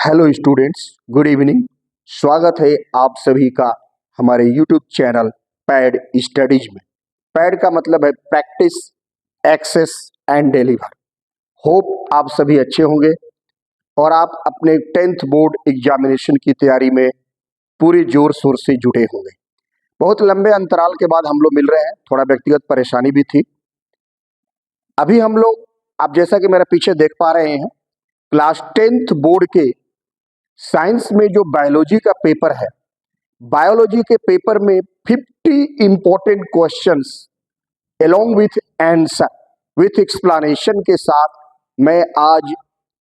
Hello students, good evening. स्वागत है आप सभी का हमारे यूट्यूब चैनल पैड स्टडीज में। पैड का मतलब है practice, access and deliver. Hope आप सभी अच्छे होंगे और आप अपने 10th बोर्ड एग्जामिनेशन की तैयारी में पूरी जोर शोर से जुटे होंगे। बहुत लंबे अंतराल के बाद हम लोग मिल रहे हैं, थोड़ा व्यक्तिगत परेशानी भी थी। अभी हम लोग, आप जैसा कि मेरे पीछे देख पा रहे हैं, क्लास 10th बोर्ड के साइंस में जो बायोलॉजी का पेपर है, बायोलॉजी के पेपर में 50 important questions along with answer with explanation के साथ मैं आज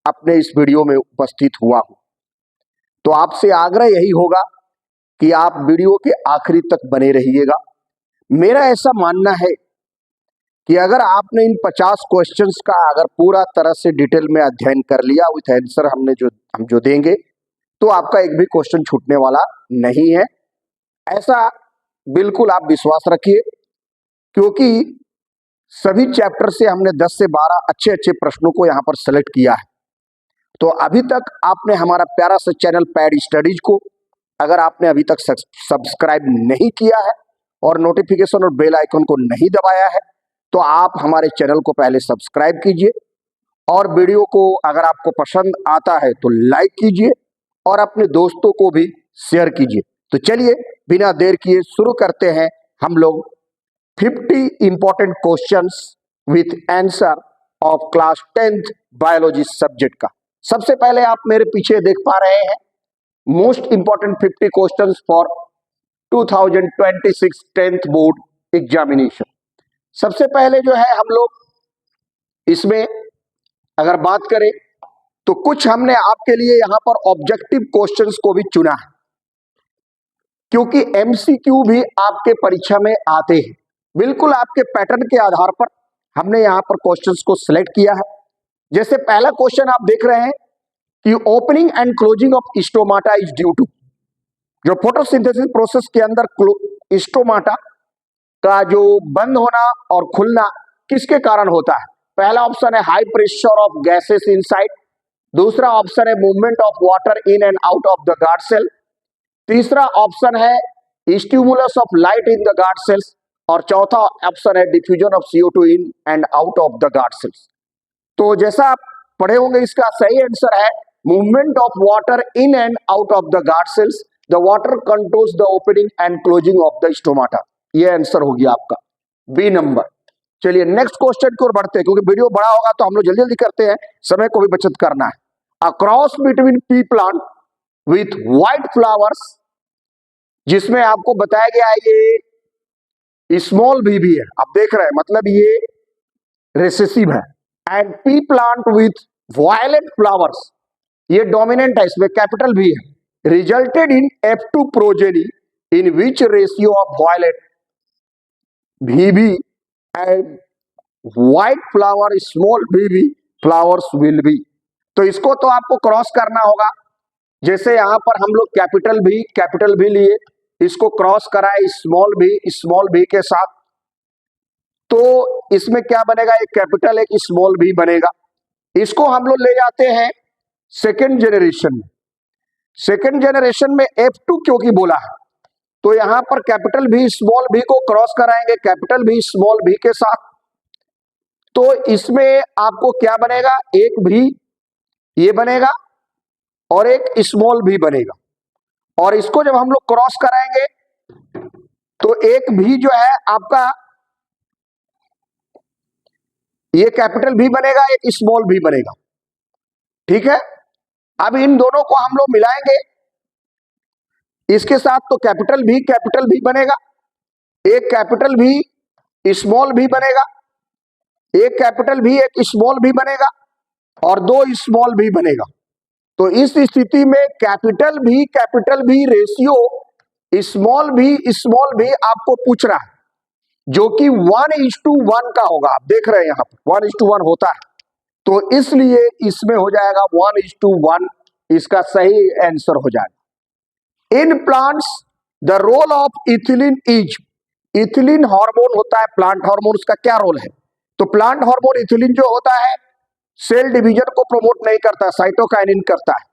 अपने इस वीडियो में उपस्थित हुआ हूं। तो आपसे आग्रह यही होगा कि आप वीडियो के आखिरी तक बने रहिएगा। मेरा ऐसा मानना है कि अगर आपने इन 50 क्वेश्चंस का अगर पूरा तरह से डिटेल में अध्ययन कर लिया विथ आंसर हम जो देंगे, तो आपका एक भी क्वेश्चन छूटने वाला नहीं है। ऐसा बिल्कुल आप विश्वास रखिए, क्योंकि सभी चैप्टर से हमने 10 से 12 अच्छे अच्छे प्रश्नों को यहां पर सेलेक्ट किया है। तो अभी तक आपने हमारा प्यारा सा चैनल पैड स्टडीज को अगर आपने अभी तक सब्सक्राइब नहीं किया है और नोटिफिकेशन और बेल आइकन को नहीं दबाया है, तो आप हमारे चैनल को पहले सब्सक्राइब कीजिए और वीडियो को अगर आपको पसंद आता है तो लाइक कीजिए और अपने दोस्तों को भी शेयर कीजिए। तो चलिए बिना देर किए शुरू करते हैं हम लोग 50 important questions with answer of class 10th biology subject का। सबसे पहले आप मेरे पीछे देख पा रहे हैं most important 50 questions for 2026 10th board examination. सबसे पहले जो है हम लोग इसमें अगर बात करें तो कुछ हमने आपके लिए यहां पर ऑब्जेक्टिव क्वेश्चंस को भी चुना है, क्योंकि एमसीक्यू भी आपके परीक्षा में आते हैं। बिल्कुल आपके पैटर्न के आधार पर हमने यहां पर क्वेश्चंस को सिलेक्ट किया है। जैसे पहला क्वेश्चन आप देख रहे हैं कि opening and closing of stomata is due to, जो फोटोसिंथेसिस प्रोसेस के अंदर स्टोमाटा का जो बंद होना और खुलना किसके कारण होता है। पहला ऑप्शन है high pressure of gases inside, दूसरा ऑप्शन है movement of water in and out of the guard cell, तीसरा ऑप्शन है stimulus of light in the guard cells और चौथा ऑप्शन है diffusion of CO2 in and out of the guard cells. तो जैसा आप पढ़े होंगे, इसका सही आंसर है movement of water in and out of the guard cells. The water controls the opening and closing of the stomata. ये answer हो गया आपका बी नंबर। चलिए नेक्स्ट क्वेश्चन की ओर बढ़ते हैं, क्योंकि वीडियो बड़ा होगा तो हम लोग जल्दी जल्दी करते हैं, समय को भी बचत करना है। A cross between P plant with white flowers, जिसमें आपको बताया गया है ये स्मॉल भी है, आप देख रहे हैं, मतलब ये रिसेसिव है। And pea plant with violet flowers, ये डोमिनेंट है, इसमें कैपिटल भी है। Resulted in F2 progeny in which ratio of violet VB and white flower small VB flowers will be. तो इसको तो आपको क्रॉस करना होगा। जैसे यहां पर हम लोग कैपिटल भी लिए, इसको क्रॉस कराए स्मॉल भी के साथ, तो इसमें क्या बनेगा, एक कैपिटल एक स्मॉल भी बनेगा। इसको हम लोग ले जाते हैं सेकेंड जनरेशन में। सेकेंड जनरेशन में F2 क्योंकि बोला है, तो यहां पर कैपिटल भी स्मॉल भी को क्रॉस कराएंगे कैपिटल भी स्मॉल भी के साथ। तो इसमें आपको क्या बनेगा, एक भी ये बनेगा और एक स्मॉल भी बनेगा। और इसको जब हम लोग क्रॉस कराएंगे तो एक भी जो है आपका ये कैपिटल भी बनेगा, एक स्मॉल भी बनेगा। ठीक है, अब इन दोनों को हम लोग मिलाएंगे इसके साथ, तो कैपिटल भी बनेगा, एक कैपिटल भी स्मॉल भी बनेगा, एक कैपिटल भी एक स्मॉल भी बनेगा और दो स्मॉल भी बनेगा। तो इस स्थिति में कैपिटल भी रेशियो स्मॉल भी आपको पूछ रहा है, जो कि 1:1 का होगा। आप देख रहे हैं यहां पर 1:1 होता है, तो इसलिए इसमें हो जाएगा 1:1, इसका सही आंसर हो जाएगा। In plants the role of ethylene is, ethylene hormone होता है प्लांट हार्मोन, उसका क्या रोल है। तो प्लांट हार्मोन इथिलीन जो होता है सेल डिवीजन को प्रमोट नहीं करता, साइटोकाइनिन करता है।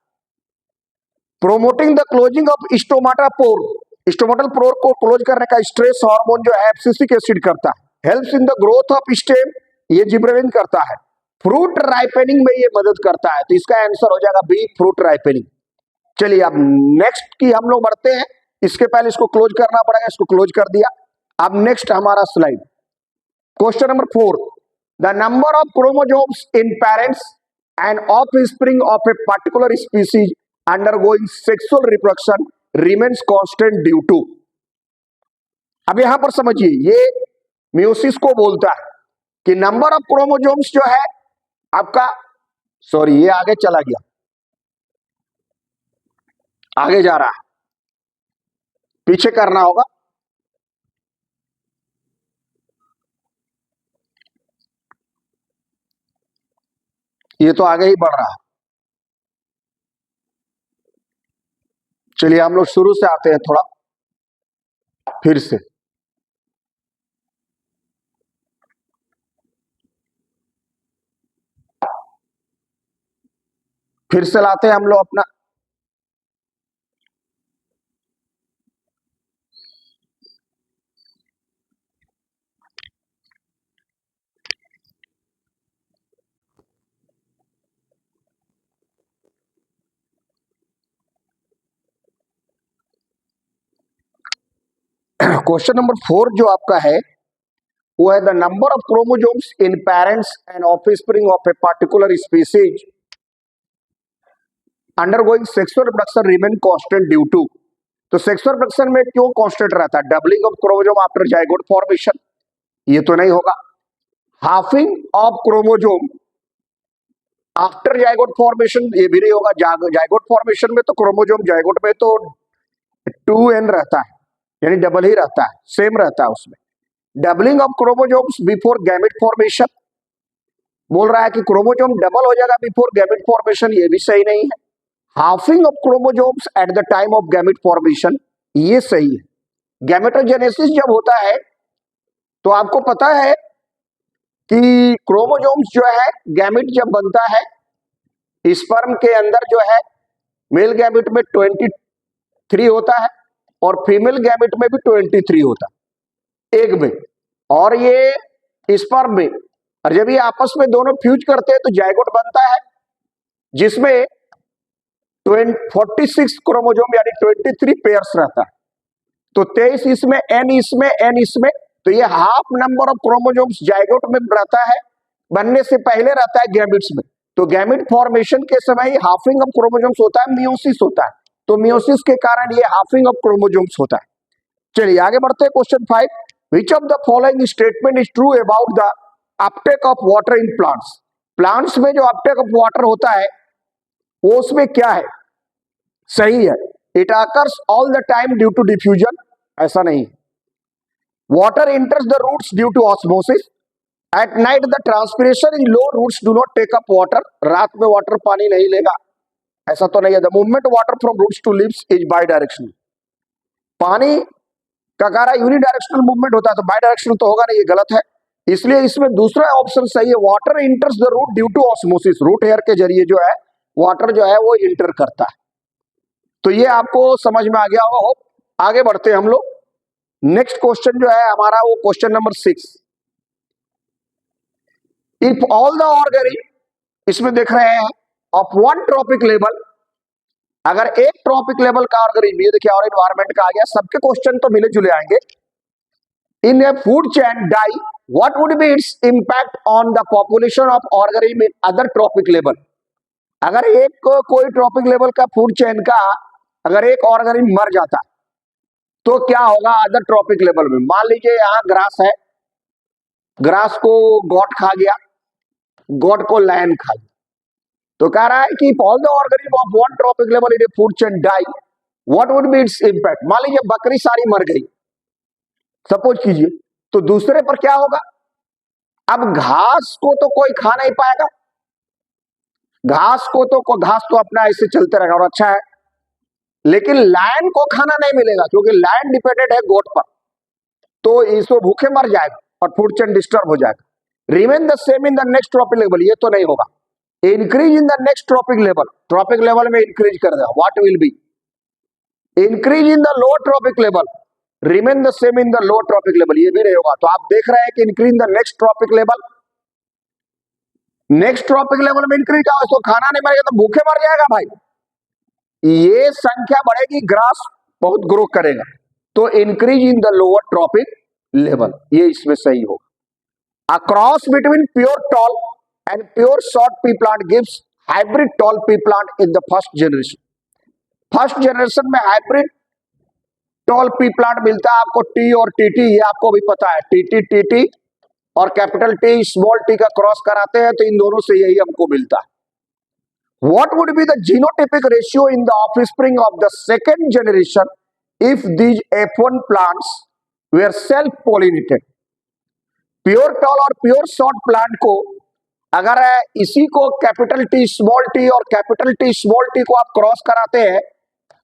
Promoting the closing of stomata pore, stomatal pore को क्लोज करने का स्ट्रेस हार्मोन जो है एब्सिसिक एसिड करता है। Helps in the growth of stem, ये जिब्रेलिन करता है। फ्रूट राइपेनिंग में ये मदद करता है, तो इसका आंसर हो जाएगा बी, फ्रूट राइपेनिंग। चलिए अब नेक्स्ट की हम लोग बढ़ते हैं। इसके पहले इसको क्लोज करना पड़ेगा, इसको क्लोज कर दिया। अब नेक्स्ट हमारा slide, question number 4, the number of chromosomes in parents and offspring of a particular species undergoing sexual reproduction remains constant due to. अब यहां पर समझिए, ये मियोसिस को बोलता है कि नंबर ऑफ क्रोमोसोम्स जो है आपका, सॉरी ये आगे चला गया, आगे जा रहा है, पीछे करना होगा। ये तो आगे ही बढ़ रहा है। चलिए हम लोग शुरू से आते हैं, थोड़ा फिर से। फिर से लाते हैं हम लोग अपना, क्वेश्चन नंबर 4 जो आपका है वो है the number of chromosomes in parents and offspring of a particular species undergoing sexual reproduction remain constant due to. तो सेक्सुअल रिप्रोडक्शन में क्यों कांस्टेंट रहता है? Doubling of chromosome after zygote formation, ये तो नहीं होगा। Halving of chromosome after zygote formation, ये भी नहीं होगा। जाइगोट फॉर्मेशन में तो क्रोमोसोम जाइगोट में तो 2n रहता है, यानी डबल ही रहता है, सेम रहता है उसमें। Doubling of chromosomes before gamete formation, बोल रहा है कि क्रोमोसोम डबल हो जाएगा बिफोर गैमेट फॉर्मेशन, ये भी सही नहीं है। Halving of chromosomes eight the time of gamete formation, ये सही है। गैमेटोजेनेसिस जब होता है तो आपको पता है कि क्रोमोसोम्स जो है, गैमेट जब बनता है स्पर्म के अंदर जो है, मेल गैमेट में 23 होता है और फीमेल गैमेट में भी 23 होता है, एग में और ये स्पर्म में। और जब ये आपस में दोनों फ्यूज करते हैं तो जाइगोट बनता है, जिसमें 46 क्रोमोसोम यानी 23 पेयर्स रहता है। तो 23 इसमें, n इसमें, n इसमें, तो ये half number of chromosomes zygote में रहता है, बनने से पहले रहता है गैमेट्स में। तो गैमेट फॉर्मेशन के समय ही हाफिंग ऑफ क्रोमोसोम्स होता है, मियोसिस होता है। तो मियोसिस के कारण ये हाफिंग ऑफ क्रोमोसोम्स होता है। चलिए आगे बढ़ते हैं, question 5, which of the following statement is true about the Uptake of water in plants. Plants में जो अपटेक ऑफ वाटर होता है वो उसमें क्या है? सही है, it occurs all the time due to diffusion, ऐसा नहीं। Water enters the roots due to osmosis, at night the transpiration in low roots do not take up water, रात में वाटर पानी नहीं लेगा, ऐसा तो नहीं है। The movement water from roots to leaves is bidirectional, पानी का कार्य यूनिडायरेक्शनल मूवमेंट होता है, तो बाई डायरेक्शनल तो होगा नहीं, ये गलत है। इसलिए इसमें दूसरा ऑप्शन सही है, water enters the root due to osmosis, root hair के जरिए जो है वाटर जो है वो इंटर करता है। तो ये आपको समझ में आ गया होगा। होप आगे बढ़ते हैं हम लोग। नेक्स्ट क्वेश्चन जो है हमारा वो question number 6, if all the organism, इसमें देख रहे हैं ऑफ वन ट्रॉपिक लेवल, अगर एक ट्रॉपिक लेवल का ऑर्गेनिज्म, ये देखिए और एनवायरमेंट का आ गया, सबके क्वेश्चन तो मिले जुले आएंगे। In a food chain die, what would be its impact on the population of organism in other trophic level. अगर एक कोई ट्रॉपिक लेवल का फूड चेन का अगर एक ऑर्गेनिज्म मर जाता तो क्या होगा अदर ट्रॉपिक लेवल में। मान लीजिए यहाँ ग्रास है, ग्रास को गॉट खा गया, गॉट को लायन खा गया, तो कह रहा है कि all the organism of one trophic level in a food chain die, what would be its impact. मान लीजिए बकरी सारी मर गई, सपोज कीजिए, तो दूसरे पर क्या होगा? अब घास को तो कोई खा नहीं पाएगा, घास तो अपना ऐसे चलते रहेगा और अच्छा है, लेकिन लायन को खाना नहीं मिलेगा क्योंकि लायन डिपेंडेंट है गोट पर, तो इसको भूखे मर जाएगा और फूड चेन डिस्टर्ब हो जाएगा। Remain the same in the next trophic level, ये तो नहीं होगा। Increase in the next trophic level में इंक्रीज कर देगा, what will B. Increase in the lower trophic level remain the same in the lower trophic level, ये भी नहीं होगा। तो आप देख रहे हैं कि increase in the next trophic level, next trophic level में इंक्रीज आओ, इसको खाना नहीं मिलेगा तो भूखे मर जाएगा भाई। ये संख्या बढ़ेगी, ग्रास बहुत ग्रो करेगा, तो increase in the lower trophic level, ये इसमें सही होगा। A cross between pure tall and pure short P plant gives hybrid toll P plant in the first generation. First generation में हाइब्रिड टॉल पी प्लांट मिलता है आपको T और TT, ये आपको भी पता है, टीटी टीटी और कैपिटल टी स्मॉल टी का क्रॉस कराते हैं तो इन दोनों से यही हमको मिलता है। What would be the genotypic ratio in the offspring of the second generation if these F1 plants were self-pollinated? Pure tall और प्योर शॉर्ट प्लांट को अगर इसी को कैपिटल टी स्मॉल टी और कैपिटल टी स्मॉल टी को आप cross कराते हैं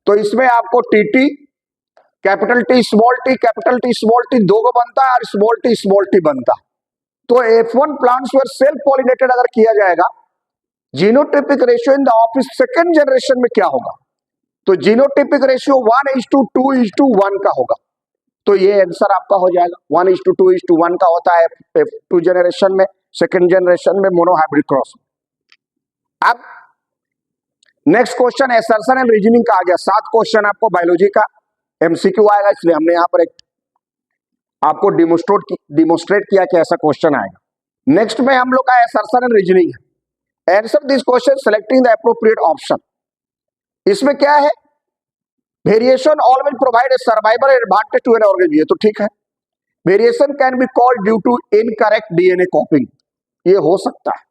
तो इसमें आपको TT capital T capital T small T दो को बनता है और स्मॉल टी बनता है। तो F1 प्लांट्स वर सेल्फ पॉलिनेटेड अगर किया जाएगा, genotypic ratio in the office second generation में क्या होगा? तो जीनोटिपिक रेशियो 1:2:1 का होगा। तो ये आंसर आपका हो जाएगा, 1:2:1 का होता है F2 जनरेशन में, सेकेंड जनरेशन में मोनोहाइब्रिड क्रॉस। अब next question assertion and reasoning का आ गया। 7 क्वेश्चन आपको बायोलॉजी का एमसीक्यू आएगा, इसलिए हमने यहां पर एक आपको डिमोस्ट्रेट किया कि ऐसा क्वेश्चन आएगा। नेक्स्ट में हम लोग का असर्शन एंड रीजनिंग है। Answer this question selecting the appropriate option. इसमें क्या है? Variation always provide a survival advantage to an organism, ये तो ठीक है। Variation can be called due to incorrect DNA copying, ये हो सकता है।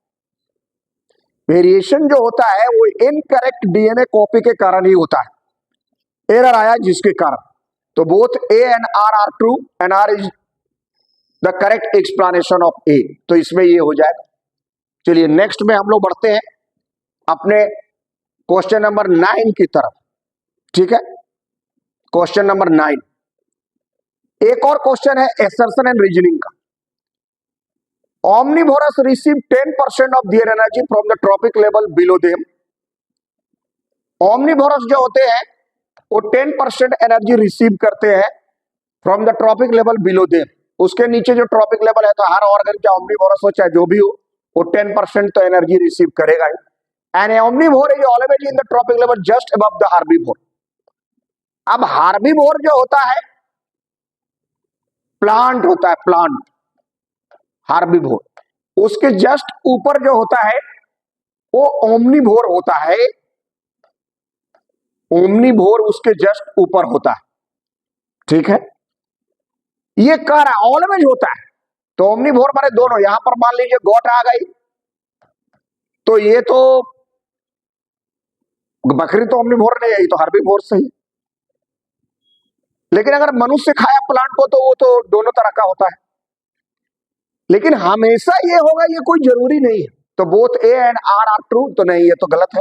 वेरिएशन जो होता है वो इनकरेक्ट डीएनए कॉपी के कारण ही होता है, एरर आया जिसके कारण। तो both A and R are true and R is the correct explanation of A, तो इसमें ये हो जाएगा। चलिए नेक्स्ट में हम लोग बढ़ते हैं अपने क्वेश्चन नंबर 9 की तरफ, ठीक है। क्वेश्चन नंबर 9 एक और क्वेश्चन है असर्शन एंड रीजनिंग का। Omnivorous receive 10% of their energy from the tropic level below them. Omnivorous जो होते हैं वो 10% एनर्जी रिसीव करते हैं from the trophic level below them, उसके नीचे जो ट्रॉपिक लेवल है, तो हर ऑर्गन चाहे ओमनीवोरस हो चाहे जो भी हो वो 10% तो एनर्जी रिसीव करेगा ही। And omnivore is always in the trophic level just above the herbivore. अब हार्बीवोर जो होता है प्लांट होता है, प्लांट हार्बीवोर, उसके जस्ट ऊपर जो होता है वो ओमनीवोर होता है, ओमनीवोर उसके जस्ट ऊपर होता है, ठीक है। ये कह रहा है ऑलवेज होता है, तो ओमनीवोर माने दोनों। यहां पर मान लीजिए गोट आ गई तो ये तो बकरी तो ओमनीवोर नहीं आई, तो हार्बीवोर सही। लेकिन अगर मनुष्य खाया प्लांट को तो वो तो दोनों तरह का होता है। लेकिन हमेशा ये होगा ये कोई जरूरी नहीं है। तो both A and R are true, तो नहीं, ये तो गलत है।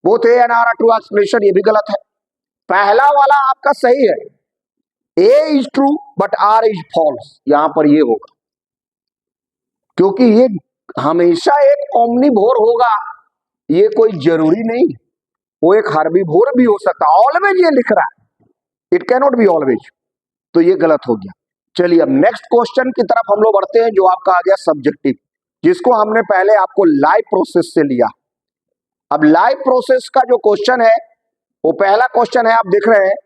Both A and R are true explanation, ये भी गलत है। पहला वाला आपका सही है, A is true but R is false, यहां पर ये होगा क्योंकि ये हमेशा एक ओमनीवोर होगा, ये कोई जरूरी नहीं, वो एक हार्बीवोर भी हो सकता है। ऑलवेज ये लिख रहा है, it can not be always, तो ये गलत हो गया। चलिए अब नेक्स्ट क्वेश्चन की तरफ हम लोग बढ़ते हैं, जो आपका आ गया सब्जेक्टिव, जिसको हमने पहले आपको लाइव प्रोसेस से लिया। अब लाइव प्रोसेस का जो क्वेश्चन है वो पहला क्वेश्चन है, आप देख रहे हैं,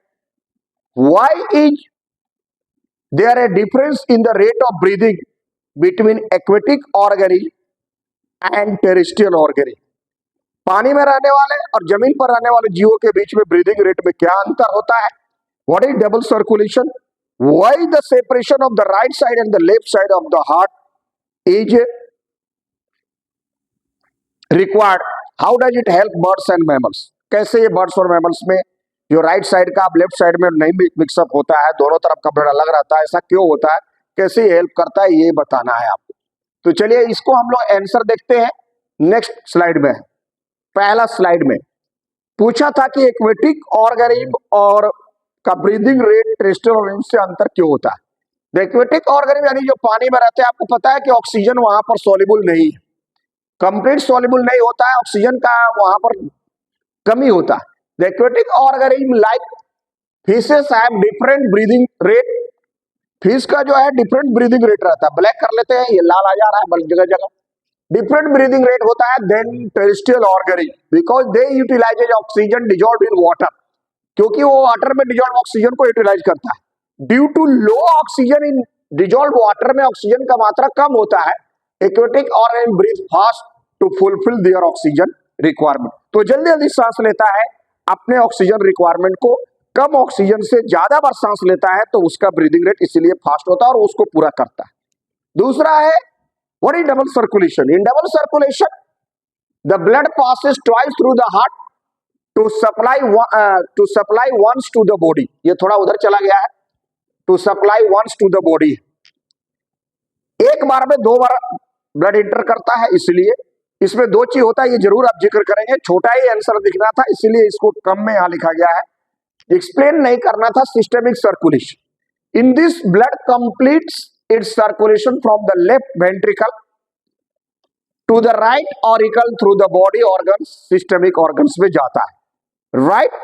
why is there a difference in the rate of breathing between aquatic organism and terrestrial organism. पानी में रहने वाले और जमीन पर रहने वाले जीवों के बीच में ब्रीदिंग रेट में क्या अंतर होता है? What is double circulation? Why the separation of the right side and the left side of the heart is required? How does it help birds and mammals? कैसे ये बर्ड्स और मैमल्स में जो राइट साइड का अब left side में नहीं mix up होता है, दोनों तरफ का ब्लड अलग रहता है, ऐसा क्यों होता है, कैसे ये हेल्प करता है, ये बताना है आपको। तो चलिए इसको हम लोग आंसर देखते हैं नेक्स्ट स्लाइड में। पहला स्लाइड में पूछा था कि एक्वेटिक ऑर्गेनिज्म और का ब्रीदिंग रेट टेरेस्ट्रियल ऑर्गेनिज्म से अंतर क्यों होता है? एक्वेटिक ऑर्गेनिज्म यानी जो पानी में रहते हैं, आपको पता है कि ऑक्सीजन वहां पर सॉल्युबल नहीं है, कंप्लीट सॉल्युबल नहीं होता है, ऑक्सीजन का वहां पर कमी होता है। Aquatic organism like fishes have different breathing rate. Fish का जो है डिफरेंट ब्रीदिंग रेट रहता है। ब्लैक कर लेते हैं, ये लाल आ जा रहा है जगह जगह। डिफरेंट ब्रीदिंग रेट होता है than terrestrial organism because they utilises oxygen dissolve in water, क्योंकि वो वाटर में डिजॉल्व ऑक्सीजन को यूटिलाइज करता है। Due to low oxygen in dissolve water में ऑक्सीजन का मात्रा कम होता है। Aquatic organism breathe fast to fulfil their oxygen requirement, तो जल्दी जल्दी सांस लेता है अपने ऑक्सीजन रिक्वायरमेंट को। कम ऑक्सीजन से ज्यादा बार सांस लेता है तो उसका ब्रीदिंग रेट इसीलिए फास्ट होता है और उसको पूरा करता है। दूसरा है what is double circulation. In double circulation the blood passes twice through the heart to supply once to the body. ये थोड़ा उधर चला गया है, to supply once to the body. एक बार में दो बार ब्लड इंटर करता है, इसलिए इसमें दो चीज होता है, ये जरूर आप जिक्र करेंगे। छोटा ही आंसर दिखना था इसलिए इसको कम में यहां लिखा गया है, एक्सप्लेन नहीं करना था। Systemic circulation in this blood completes its circulation from the left ventricle to the right auricle through the body organ, systemic organs में जाता है। राइट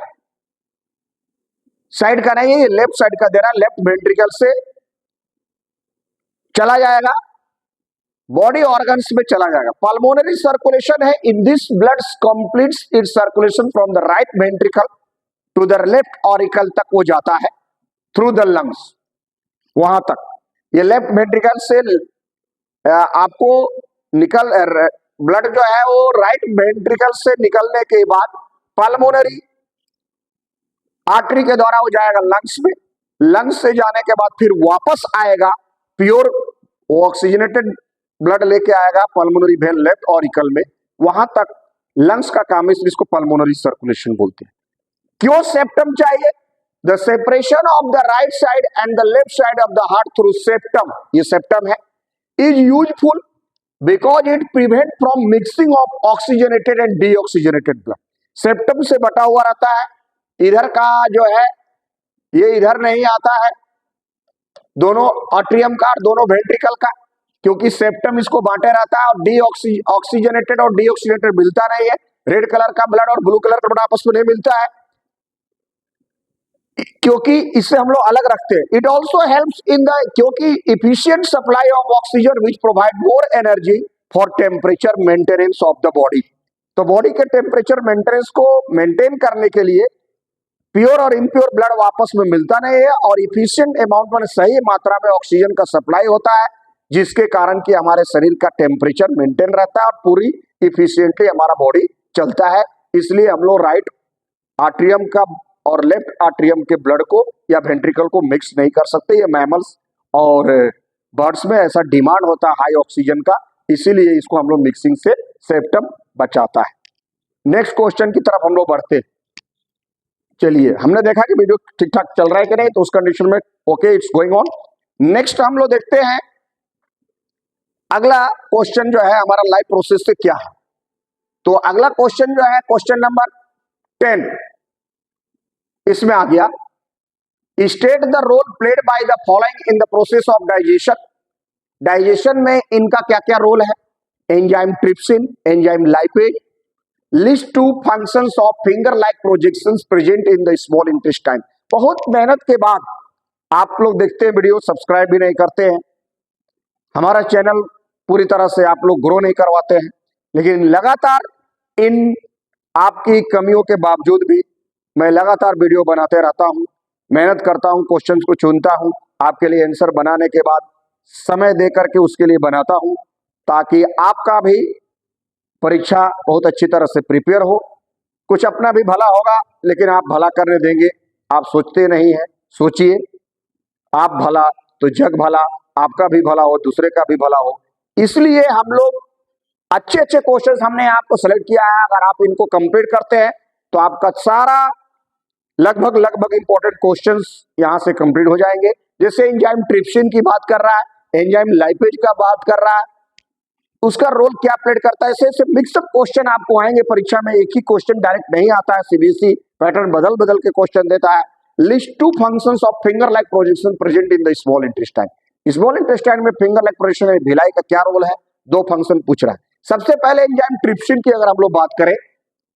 साइड का नहीं, ये लेफ्ट साइड का दे रहा है, लेफ्ट वेंट्रिकल से चला जाएगा बॉडी ऑर्गन्स में चला जाएगा। पल्मोनरी सर्कुलेशन है in this blood completes its circulation from the right ventricle to the left auricle तक वो जाता है थ्रू द लंग्स, वहां तक। ये लेफ्ट वेंट्रिकल से आपको निकल ब्लड जो है वो राइट वेंट्रिकल से निकलने के बाद पल्मोनरी आर्टरी के द्वारा हो जाएगा लंग्स में। लंग्स से जाने के बाद फिर वापस आएगा प्योर ऑक्सीजनेटेड ब्लड लेके आएगा पल्मोनरी वेन लेफ्ट ऑरिकल में, वहां तक लंग्स का काम है, इसलिए इसको पल्मोनरी सर्कुलेशन बोलते हैं। क्यों सेप्टम चाहिए? The separation of the right side and the left side of the heart through septum, ये सेप्टम है, is useful because it prevent from mixing of oxygenated and deoxygenated blood. Septum से बटा हुआ रहता है, इधर का जो है ये इधर नहीं आता है, दोनों आर्ट्रियम का और दोनों वेंट्रिकल का, क्योंकि सेप्टम इसको बांटे रहता है और ऑक्सीजनेटेड और डीऑक्सीजनेटेड मिलता नहीं है। रेड कलर का ब्लड और ब्लू कलर का ब्लड आपस में नहीं मिलता है, क्योंकि इससे हम लोग अलग रखते हैं। It also helps in the, क्योंकि efficient supply of oxygen which provide more energy for temperature maintenance of the body. तो बॉडी के टेम्परेचर मेंटेनेंस को मेंटेन करने के लिए प्योर और इम्प्योर ब्लड वापस में मिलता नहीं है और इफिशिएंट अमाउंट में सही मात्रा में ऑक्सीजन का सप्लाई होता है, जिसके कारण कि हमारे शरीर का टेम्परेचर मेंटेन रहता है और पूरी इफिशिएंटली हमारा बॉडी चलता है। इसलिए हम लोग राइट आर्ट्रियम का और लेफ्ट आर्ट्रियम के ब्लड को या वेंट्रिकल को मिक्स नहीं कर सकते। ये मैमल्स और बर्ड्स में ऐसा डिमांड होता है हाई ऑक्सीजन का, इसीलिए इसको हम लोग मिक्सिंग से सेप्टम बचाता है। नेक्स्ट क्वेश्चन की तरफ हम लोग बढ़ते। चलिए, हमने देखा कि वीडियो ठीक ठाक चल रहा है कि नहीं, तो उस कंडीशन में okay, it's going on. Next हम लोग देखते हैं अगला क्वेश्चन जो है हमारा लाइव प्रोसेस से क्या है। तो अगला क्वेश्चन जो है क्वेश्चन नंबर 10 इसमें आ गया, state the role played by the following in the process of digestion. Digestion में इनका क्या क्या रोल है? Enzyme trypsin, enzyme lipase. List two functions of finger like projections present in the small intestine. बहुत मेहनत के बाद आप लोग देखते हैं वीडियो, सब्सक्राइब भी नहीं करते हैं, हमारा चैनल पूरी तरह से आप लोग ग्रो नहीं करवाते हैं, लेकिन लगातार इन आपकी कमियों के बावजूद भी मैं लगातार वीडियो बनाते रहता हूं, मेहनत करता हूं, क्वेश्चंस को चुनता हूं, आपके लिए आंसर बनाने के बाद समय दे करके उसके लिए बनाता हूं, ताकि आपका भी परीक्षा बहुत अच्छी तरह से प्रिपेयर हो। कुछ अपना भी भला होगा, लेकिन आप भला करने देंगे, आप सोचते नहीं है। सोचिए, आप भला तो जग भला, आपका भी भला हो, दूसरे का भी भला हो। इसलिए हम लोग अच्छे अच्छे क्वेश्चंस हमने आपको सेलेक्ट किया है। अगर आप इनको कंप्लीट करते हैं तो आपका सारा लगभग इंपॉर्टेंट क्वेश्चंस यहां से कंप्लीट हो जाएंगे। जैसे एंजाइम ट्रिप्सिन की बात कर रहा है, एंजाइम लाइपेज का बात कर रहा है, उसका रोल क्या प्ले करता है। ऐसे मिक्सअप क्वेश्चन आपको आएंगे परीक्षा में, एक ही क्वेश्चन डायरेक्ट नहीं आता है, सीबीएसई पैटर्न बदल बदल के क्वेश्चन देता है। List two functions of finger like projection present in the small intestine. Small intestine में फिंगर लाइक प्रोजेक्शन में भिलाई का क्या रोल है? दो फंक्शन पूछ रहा है। सबसे पहले एंजाइम ट्रिप्सिन की अगर हम लोग बात करें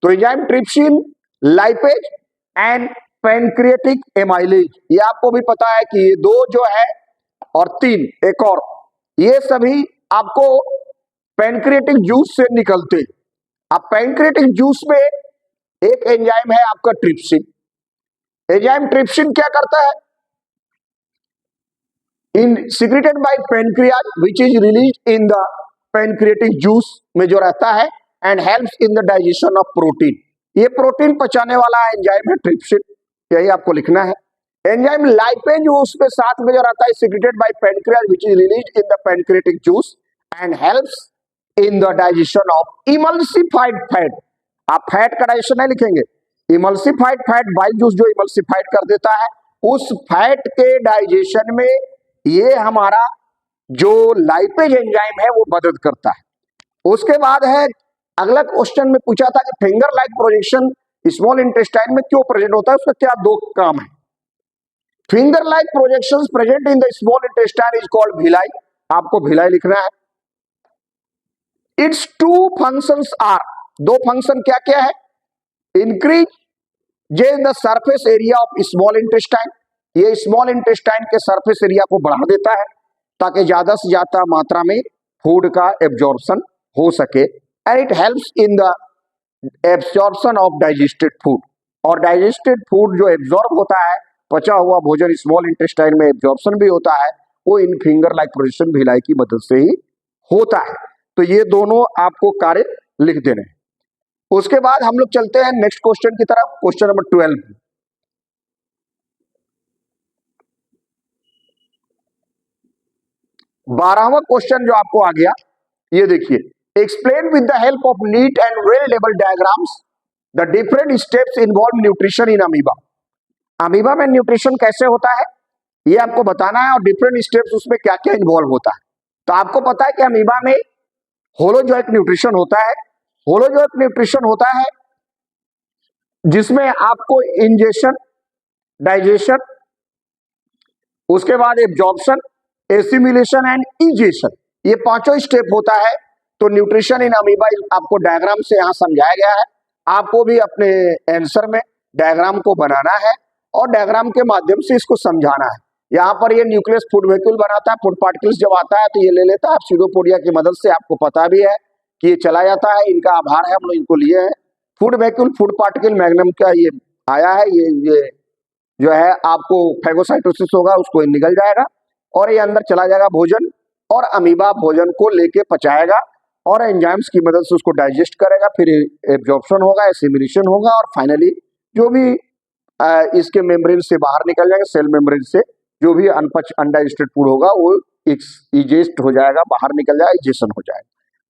तो enzyme trypsin, lipase and pancreatic amylase, ये आपको भी पता है कि ये दो जो है और तीन एक और, ये सभी आपको पैनक्रिएटिक जूस से निकलते। अब पैनक्रिएटिक जूस में एक एंजाइम है आपका ट्रिप्सिन। एंजाइम ट्रिप्सिन क्या करता है? In secreted by pancreas which is release in the pancreatic juice में जो रहता है and helps in the digestion of protein. ये प्रोटीन पचाने वाला एंजाइम है ट्रिप्सिन, यही आपको लिखना है। एंजाइम लाइपेज वो उसमें साथ में जो रहता है secreted by pancreas which is release in the pancreatic juice and helps in the digestion of emulsified fat. आप फैट का डाइजेशन नहीं लिखेंगे, इमल्सिफाइड फैट बाइल जूस जो इमल्सिफाइड कर देता है, उस फैट के डाइजेशन में ये हमारा जो लाइपेज एंजाइम है वो मदद करता है। उसके बाद है अगला क्वेश्चन में पूछा था कि finger like projection small intestine में क्यों प्रेजेंट होता है, उसका क्या दो काम है। Finger like projections present in the small intestine is called Bhilai, आपको भिलाई लिखना है। इट्स टू फंक्शंस आर, दो फंक्शन क्या क्या है? Increase J the surface area of small intestine, ये स्मॉल इंटेस्टाइन के सरफेस एरिया को बढ़ा देता है ताकि ज्यादा से ज्यादा मात्रा में फूड का एब्जॉर्प्शन हो सके। And it helps in the absorption of digested food, और डाइजेस्टेड फूड जो एब्जॉर्ब होता है, पचा हुआ भोजन स्मॉल इंटेस्टाइन में एब्जॉर्प्शन भी होता है, वो in finger like projection Bhilai की मदद से ही होता है। तो ये दोनों आपको कार्य लिख देने हैं। उसके बाद हम लोग चलते हैं नेक्स्ट क्वेश्चन की तरफ, क्वेश्चन नंबर 12। 12वां क्वेश्चन जो आपको आ गया, ये देखिए, explain with the help of neat and well labelled diagrams the different steps involve nutrition in amoeba. Amoeba में न्यूट्रिशन कैसे होता है ये आपको बताना है, और डिफरेंट स्टेप्स उसमें क्या क्या इन्वॉल्व होता है। तो आपको पता है कि अमीबा में होलोजोइक न्यूट्रिशन होता है। होलोजोइक न्यूट्रिशन होता है जिसमें आपको इंजेशन, डाइजेशन, उसके बाद एब्जॉर्प्शन, एसिमिलेशन एंड इंजेशन, ये पांचों स्टेप होता है। तो न्यूट्रिशन इन अमीबा आपको डायग्राम से यहां समझाया गया है। आपको भी अपने आंसर में डायग्राम को बनाना है और डायग्राम के माध्यम से इसको समझाना है। यहाँ पर ये न्यूक्लियस फूड वैक्यूल बनाता है, फूड पार्टिकल्स जब आता है तो ये ले लेता है सीडोपोडिया की मदद से। आपको पता भी है कि ये चला जाता है, इनका आभार है, हम लोग इनको लिए हैं। Food vacuole, food particle magnum का ये आया है, ये जो है आपको फैगोसाइटोसिस होगा, उसको निकल जाएगा और ये अंदर चला जाएगा भोजन, और अमीबा भोजन को लेके पचाएगा और एंजाइम्स की मदद से उसको डाइजेस्ट करेगा, फिर एब्जॉर्प्शन होगा, एसिमिलेशन होगा, और फाइनली जो भी इसके मेम्ब्रेन से बाहर निकल जाएगा, सेल मेम्ब्रेन से जो भी अनडाइजेस्टेड फूड होगा वो इजेस्ट हो जाएगा, बाहर निकल जाएगा, इजेशन हो जाएगा।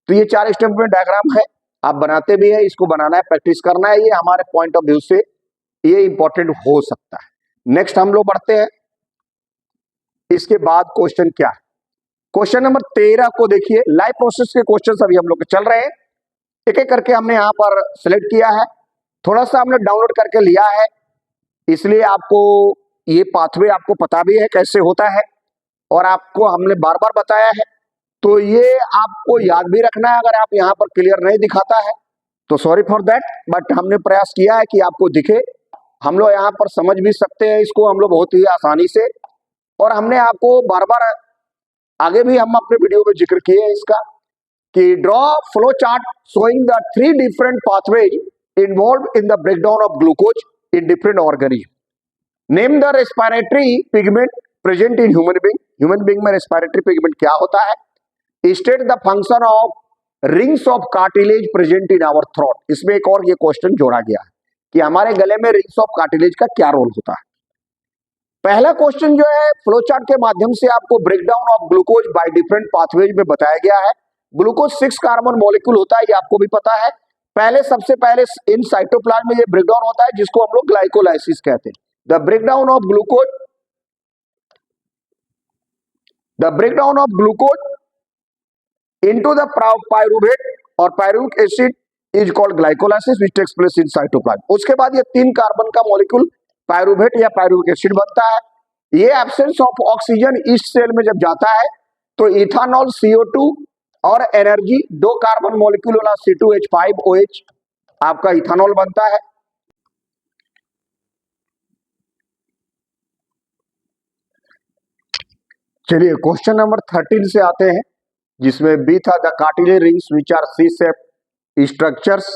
तो ये 4 स्टेप में डायग्राम है, आप बनाते भी है, इसको बनाना है, प्रैक्टिस करना है, ये हमारे पॉइंट ऑफ व्यू से ये इंपॉर्टेंट हो सकता है। नेक्स्ट हम लोग बढ़ते हैं। इसके बाद क्वेश्चन क्या है, क्वेश्चन नंबर 13 को देखिए। लाइफ प्रोसेस के क्वेश्चन अभी हम लोग चल रहे हैं, एक एक करके हमने यहाँ पर सिलेक्ट किया है, थोड़ा सा हमने डाउनलोड करके लिया है, इसलिए आपको ये पाथवे आपको पता भी है कैसे होता है, और आपको हमने बार बार बताया है, तो ये आपको याद भी रखना है। अगर आप यहाँ पर क्लियर नहीं दिखाता है तो सॉरी फॉर दैट, बट हमने प्रयास किया है कि आपको दिखे। हम लोग यहाँ पर समझ भी सकते हैं इसको हम लोग बहुत ही आसानी से, और हमने आपको बार बार आगे भी हम अपने वीडियो में जिक्र किए हैं इसका, कि draw flow chart showing the 3 different pathways involve in the breakdown of glucose in different organism. Name the respiratory pigment present in human being. Human being में रेस्पिरेटरी पिगमेंट क्या होता है। State the function of rings of cartilage present in our throat. इसमें एक और ये question जोड़ा गया है कि हमारे गले में रिंग्स ऑफ कार्टिलेज का क्या रोल होता है। पहला क्वेश्चन जो है फ्लो चार्ट के माध्यम से आपको breakdown of glucose by different pathways में बताया गया है। ग्लूकोज 6 कार्बन मॉलिक्यूल होता है, ये आपको भी पता है। पहले सबसे पहले इन साइटोप्लाज्म में ये ब्रेकडाउन होता है जिसको हम लोग ग्लाइकोलाइसिस कहते हैं। The breakdown of glucose into the pyruvate और pyruvic acid is called glycolysis which takes place in cytoplasm। उसके बाद ये 3 कार्बन का मॉलिक्यूल पायरुवेट या पायरुविक एसिड बनता है। ये एब्सेंस ऑफ ऑक्सीजन इस सेल में जब जाता है तो इथानॉल CO2 और एनर्जी 2 कार्बन मॉलिक्यूल वाला C2H5OH आपका इथानॉल बनता है। चलिए क्वेश्चन नंबर 13 से आते हैं, जिसमें बी था the cartilage rings which are C shape structures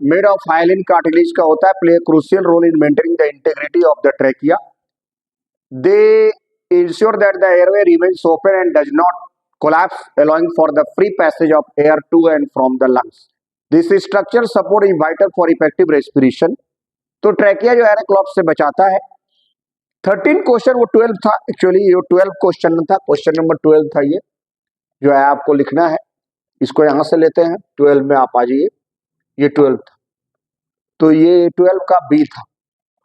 made of hyaline cartilage का होता है, play crucial role in maintaining the integrity of the trachea. They ensure that the airway remains open and does not collapse, allowing for the free passage of air to and from the lungs. This structure support is vital for effective respiration. तो trachea जो है ना क्लॉप्स से बचाता है। 13 question, वो 12 था actually, ये 12 क्वेश्चन था, क्वेश्चन नंबर 12 था ये, जो है आपको लिखना है। इसको यहां से लेते हैं, 12 में आप आ जाइए, ये 12 था, तो ये 12 का बी था,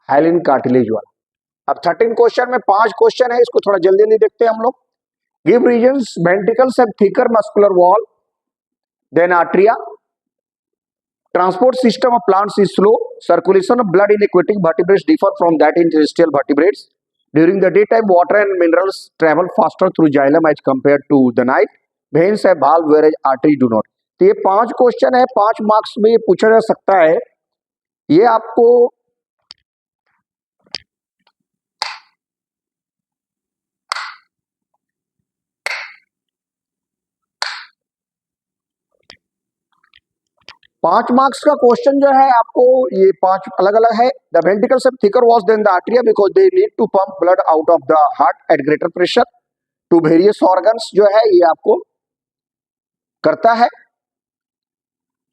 हाइलिन कार्टिलेज वाला। अब 13 क्वेश्चन में 5 क्वेश्चन है, इसको थोड़ा जल्दी जल्दी देखते हैं हम लोग। Give regions ventricles have thicker muscular wall than atria. Transport system of plants is slow. Circulation of blood in aquatic vertebrates differ from that in terrestrial vertebrates. During the daytime, water and minerals travel faster through xylem as compared to the night. Veins have valve whereas arteries do not. तो ये 5 question है, 5 marks में ये पूछा जा सकता है। ये आपको पांच मार्क्स का क्वेश्चन जो है आपको, ये 5 अलग अलग है। The ventricles have thicker walls than the arteria because they need to pump blood out of the heart at greater pressure to various organs, जो है ये आपको करता है।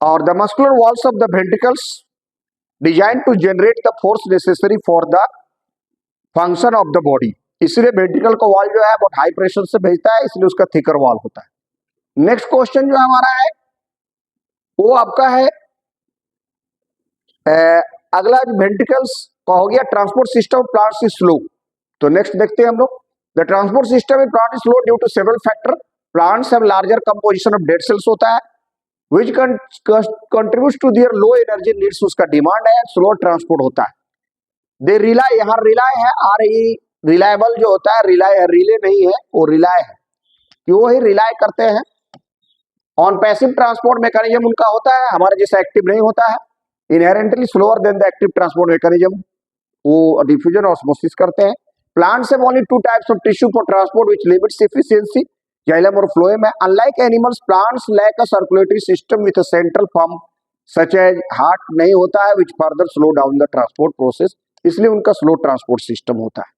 और the muscular walls of the ventricles design to generate the force necessary for the function of the body, इसलिए ventricle का wall जो है बहुत हाई प्रेशर से भेजता है, इसलिए उसका थिकर वॉल होता है। नेक्स्ट क्वेश्चन जो हमारा है वो आपका है अगला, वेंट्रिकल्स का हो गया। Transport system plants is slow, तो नेक्स्ट देखते हैं हम लोग। The transport system in plant is slow due to several factor. Plants have larger composition of dead cells होता है, which contributes to their low energy needs, उसका demand है, slow transport होता है। दे रिलाई, यहाँ रिलाई है, are ई reliable जो होता है, रिलाई है, रिले नहीं है, वो रिलाई है, क्यों ही रिलाई करते हैं ऑन पैसिव ट्रांसपोर्ट मैकेनिज्म उनका होता है, हमारे जैसा एक्टिव नहीं होता है। Inherently slower than the active transport mechanism, वो डिफ्यूजन ऑस्मोसिस करते हैं। Plants have only 2 types of tissue for transport which limits efficiency, xylem और फ्लोएम है। Unlike animals, plants lack a circulatory system with a central pump such as heart नहीं होता है, which further slow down the transport process, इसलिए उनका slow transport system होता है।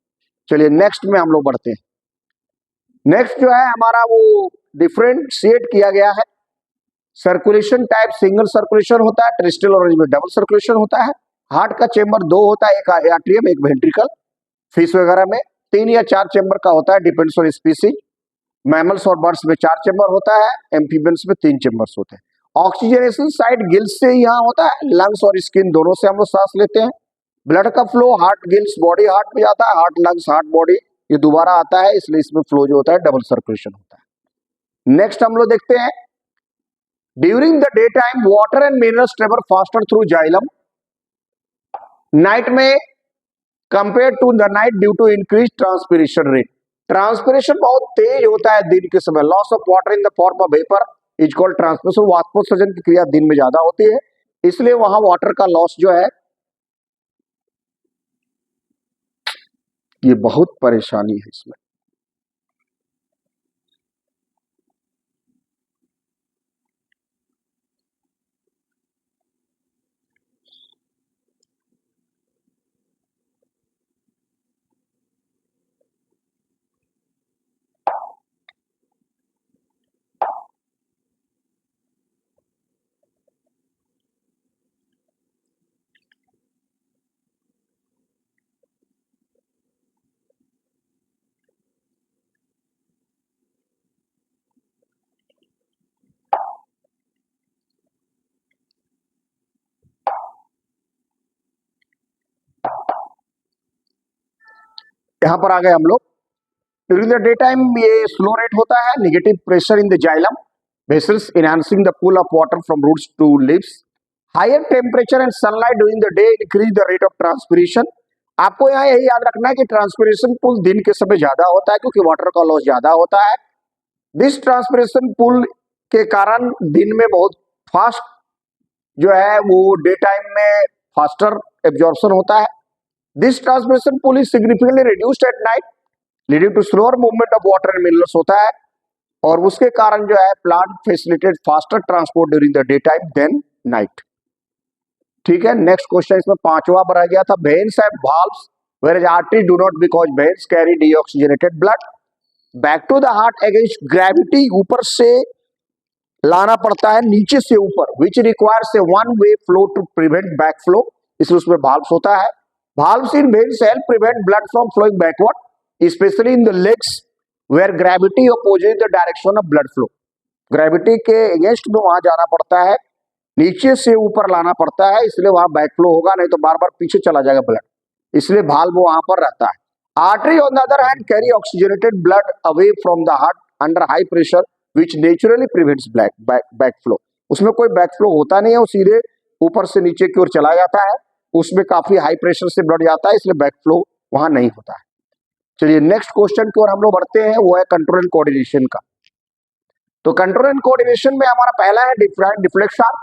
चलिए नेक्स्ट में हम लोग बढ़ते हैं। नेक्स्ट जो है हमारा वो डिफरेंशिएट किया गया है। सर्कुलेशन टाइप सिंगल सर्कुलेशन होता है, टेरेस्ट्रियल और में डबल सर्कुलेशन होता है। हार्ट का चेंबर 2 होता है, एक एट्रियम एक वेंट्रिकल। फिश वगैरह में 3 या 4 चेंबर का होता है, डिपेंड्स ऑन स्पीसीज। मैमल्स और बर्ड्स में 4 चेंबर होता है, एम्फीबियंस में 3 चेंबर्स होते हैं। ऑक्सीजनेशन साइड गिल्स से यहाँ होता है, लंग्स और स्किन दोनों से हम लोग सांस लेते हैं। ब्लड का flow heart gills body heart में जाता है, हार्ट लंग्स हार्ट बॉडी, ये दोबारा आता है, इसलिए इसमें फ्लो जो होता है डबल सर्कुलेशन होता है। नेक्स्ट हम लोग देखते हैं, during the day time water and minerals travel faster through xylem, night में compare to the night due to increase transpiration rate. Transpiration बहुत तेज होता है दिन के समय। Loss of water in the form of vapour is called transpiration, वाष्पोत्सर्जन की क्रिया दिन में ज्यादा होती है, इसलिए वहां वाटर का लॉस जो है, ये बहुत परेशानी है इसमें। यहां पर आ गए हम लोग। ड्यूरिंग द डे टाइम ये स्लो रेट होता है, negative pressure in the xylem vessels enhancing the pull of water from roots to leaves. Higher temperature and sunlight during the day increase the rate of transpiration. आपको यहाँ यही याद रखना है कि ट्रांसपिरेशन पुल दिन के समय ज्यादा होता है, क्योंकि वाटर का लॉस ज्यादा होता है। दिस ट्रांसपिरेशन पुल के कारण दिन में बहुत फास्ट जो है वो डे टाइम में फास्टर एब्जॉर्प्शन होता है। This transpiration pull is significantly reduced at night, leading to slower movement of water and minerals होता है, और उसके कारण जो है plant facilitate faster transport during the day time than night. ठीक है, नेक्स्ट क्वेश्चन इसमें पांचवा रह गया था, veins have valves whereas artery do not because veins carry deoxygenated blood back to the heart against gravity, ऊपर से लाना पड़ता है नीचे से ऊपर, which requires a one way flow to prevent back flow, इसलिए उसमें वाल्व्स होता है। Valves in veins help prevent blood from flowing backward specially in the legs where gravity opposes the direction of blood flow, gravity के against में वहां जाना पड़ता है, नीचे से ऊपर लाना पड़ता है, इसलिए वहां बैक फ्लो होगा, नहीं तो बार बार पीछे चला जाएगा ब्लड, इसलिए वाल्व वहां पर रहता है। Artery on the other hand carry oxygenated blood away from the heart under high pressure which naturally prevents back flow, उसमें कोई बैक फ्लो होता नहीं है, वो सीधे ऊपर से नीचे की ओर चला जाता है, उसमें काफी हाई प्रेशर से ब्लड जाता है, इसलिए बैक फ्लो वहां नहीं होता है। चलिए नेक्स्ट क्वेश्चन की ओर हम लोग बढ़ते हैं, वो है कंट्रोल एंड कोऑर्डिनेशन का। तो कंट्रोल एंड कोऑर्डिनेशन में हमारा पहला है deflection,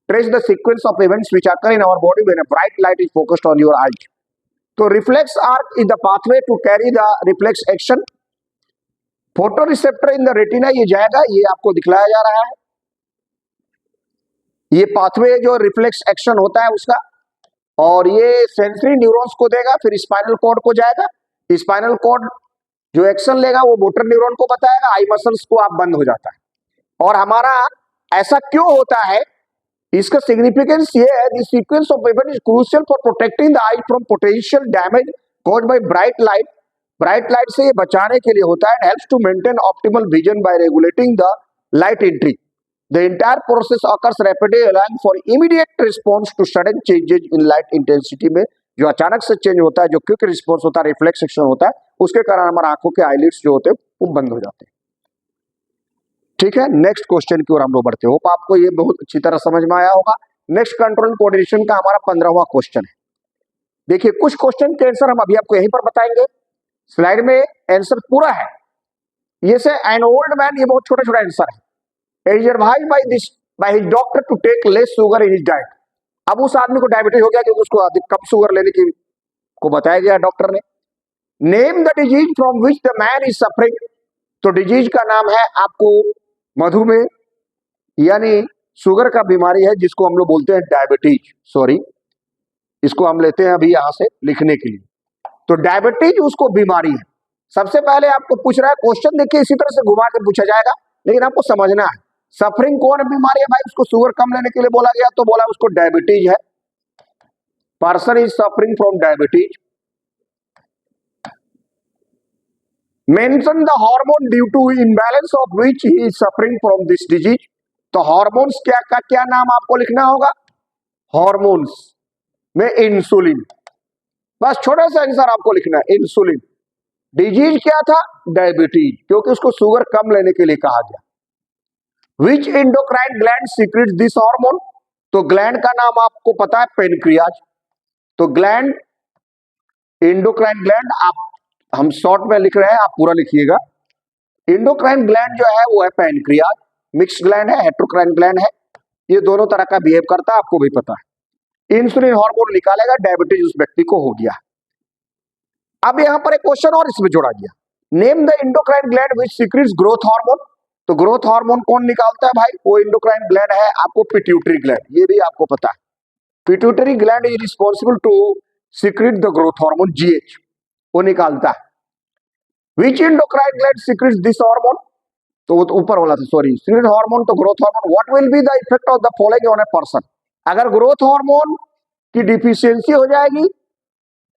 trace the sequence of events which occur in our body when a bright light is focused on your eyes। तो reflex arc is the pathway to carry the reflex action, photo receptor in the retina, ये जाएगा, ये आपको दिखलाया जा रहा है, ये पाथवे जो रिफ्लेक्स एक्शन होता है उसका, और ये सेंसरी न्यूरॉन्स को देगा, फिर स्पाइनल कॉर्ड को जाएगा, स्पाइनल कॉर्ड जो एक्शन लेगा वो मोटर न्यूरॉन को बताएगा, आई मसल्स को आप बंद हो जाता है। और हमारा ऐसा क्यों होता है, इसका सिग्निफिकेंस ये है, this sequence of event is crucial for protecting the eye from potential damage caused by bright light, bright light से ये बचाने के लिए होता है, helps to maintain optimal vision by regulating the light entry, the entire process occurs rapidly allowing for immediate response to sudden changes in light intensity में, जो अचानक से चेंज होता है, जो क्विक रिस्पांस होता है, रिफ्लेक्स एक्शन होता है, उसके कारण हमारे आंखों के आईलिड्स जो होते हैं वो बंद हो जाते हैं। ठीक है, नेक्स्ट क्वेश्चन की ओर हम लोग बढ़ते हैं, होप आपको ये बहुत अच्छी तरह समझ में आया होगा। नेक्स्ट कंट्रोल कोऑर्डिनेशन का हमारा 15वां क्वेश्चन है। देखिए कुछ क्वेश्चन के आंसर हम अभी आपको यहीं पर बताएंगे, स्लाइड में आंसर पूरा है। ये से एन ओल्ड मैन, ये बहुत छोटा छोटा आंसर है, is advised by his doctor to take less sugar in his diet. अब उस आदमी को डायबिटीज हो गया क्योंकि उसको अधिक कम शुगर लेने की को बताया गया डॉक्टर ने। Name the disease from which the man is suffering, तो डिजीज का नाम है आपको मधुमेह, यानी शुगर का बीमारी है जिसको हम लोग बोलते हैं डायबिटीज, सॉरी इसको हम लेते हैं अभी यहां से लिखने के लिए। तो डायबिटीज उसको बीमारी है। सबसे पहले आपको पूछ रहा है क्वेश्चन, देखिए इसी तरह से घुमा के पूछा जाएगा, लेकिन आपको समझना है सफरिंग कौन बीमारी है भाई, उसको शुगर कम लेने के लिए बोला गया तो बोला उसको डायबिटीज है, person is suffering from diabetes. Mention the hormone due to imbalance of which he is suffering from this disease, तो हार्मोन्स क्या का क्या नाम आपको लिखना होगा, हार्मोन्स में इंसुलिन, बस छोटा सा आंसर आपको लिखना है इंसुलिन। डिजीज क्या था, डायबिटीज, क्योंकि उसको शुगर कम लेने के लिए कहा गया। Which endocrine gland secretes this hormone, तो ग्लैंड का नाम आपको पता है पेनक्रियाज, तो ग्लैंड एंडोक्राइन ग्लैंड आप हम शॉर्ट में लिख रहे हैं, आप पूरा लिखिएगा। एंडोक्राइन ग्लैंड जो है वो है पेनक्रियाज, मिक्स ग्लैंड है, हेट्रोक्राइन ग्लैंड है, ये दोनों तरह का बिहेव करता है, आपको भी पता है। इंसुलिन हार्मोन निकालेगा, डायबिटीज उस व्यक्ति को हो गया। अब यहां पर एक क्वेश्चन और इसमें जोड़ा गया, name the endocrine gland which secrets growth hormone, तो ग्रोथ हार्मोन कौन निकालता है भाई, वो एंडोक्राइन ग्लैंड है आपको पिट्यूटरी ग्लैंड, ये भी आपको पता है। Pituitary gland is responsible to secrete the growth hormone GH, वो निकालता है। Which endocrine gland secretes this hormone, तो वो तो ऊपर वाला था, सॉरी सीक्रेट हार्मोन तो growth hormone. What will be the effect of the following on a person, अगर ग्रोथ हार्मोन की डिफिशियंसी हो जाएगी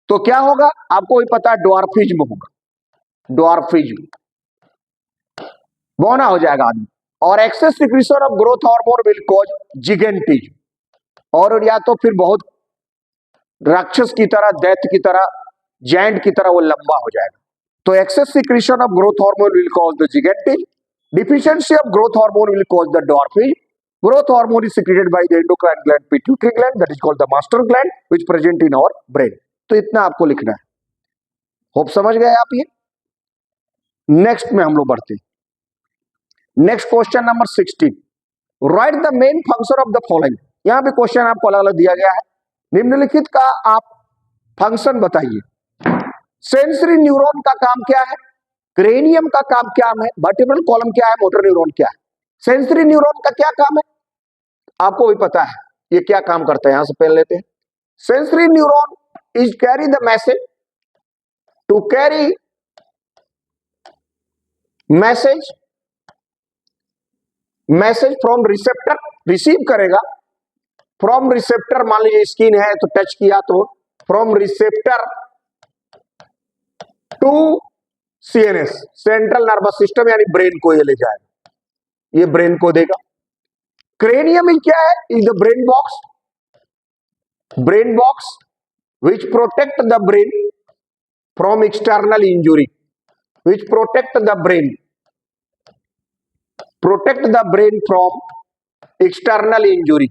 तो क्या होगा, आपको भी पता है ड्वार्फिज्म होगा, ड्वार्फिज्म बौना हो जाएगा आदमी। और excess secretion of growth hormone will cause gigantism, और या तो फिर बहुत राक्षस की तरह, दैत्य की तरह, जायंट की तरह वो लंबा हो जाएगा। तो excess secretion of growth hormone will cause the gigantism, deficiency of growth hormone will cause the dwarfism. Growth hormone is secreted by the endocrine gland pituitary gland that is called the master gland which present in our brain. तो इतना आपको लिखना है, hope समझ गए आप ये। Next में हम लोग बढ़ते हैं, next question number 16, right the main function of the following. यहां भी क्वेश्चन आपको अलग अलग दिया गया है, निम्नलिखित का आप फंक्शन बताइए। सेंसरी न्यूरॉन का काम क्या है, क्रेनियम का काम क्या है, वर्टिब्रल कॉलम क्या है, मोटर न्यूरॉन क्या है, सेंसरी न्यूरॉन का क्या काम है, आपको भी पता है ये क्या काम करता है। यहां से पहले लेते हैं। Sensory neuron is carry the message to carry message from receptor, receive करेगा फ्रॉम रिसेप्टर, मान लीजिए स्किन है तो टच किया तो from receptor to CNS, central nervous system, यानी ब्रेन को ये ले जाएगा, ये ब्रेन को देगा। क्रेनियम क्या है, is the brain box which protect the brain from external injury, which protect the brain from external injury,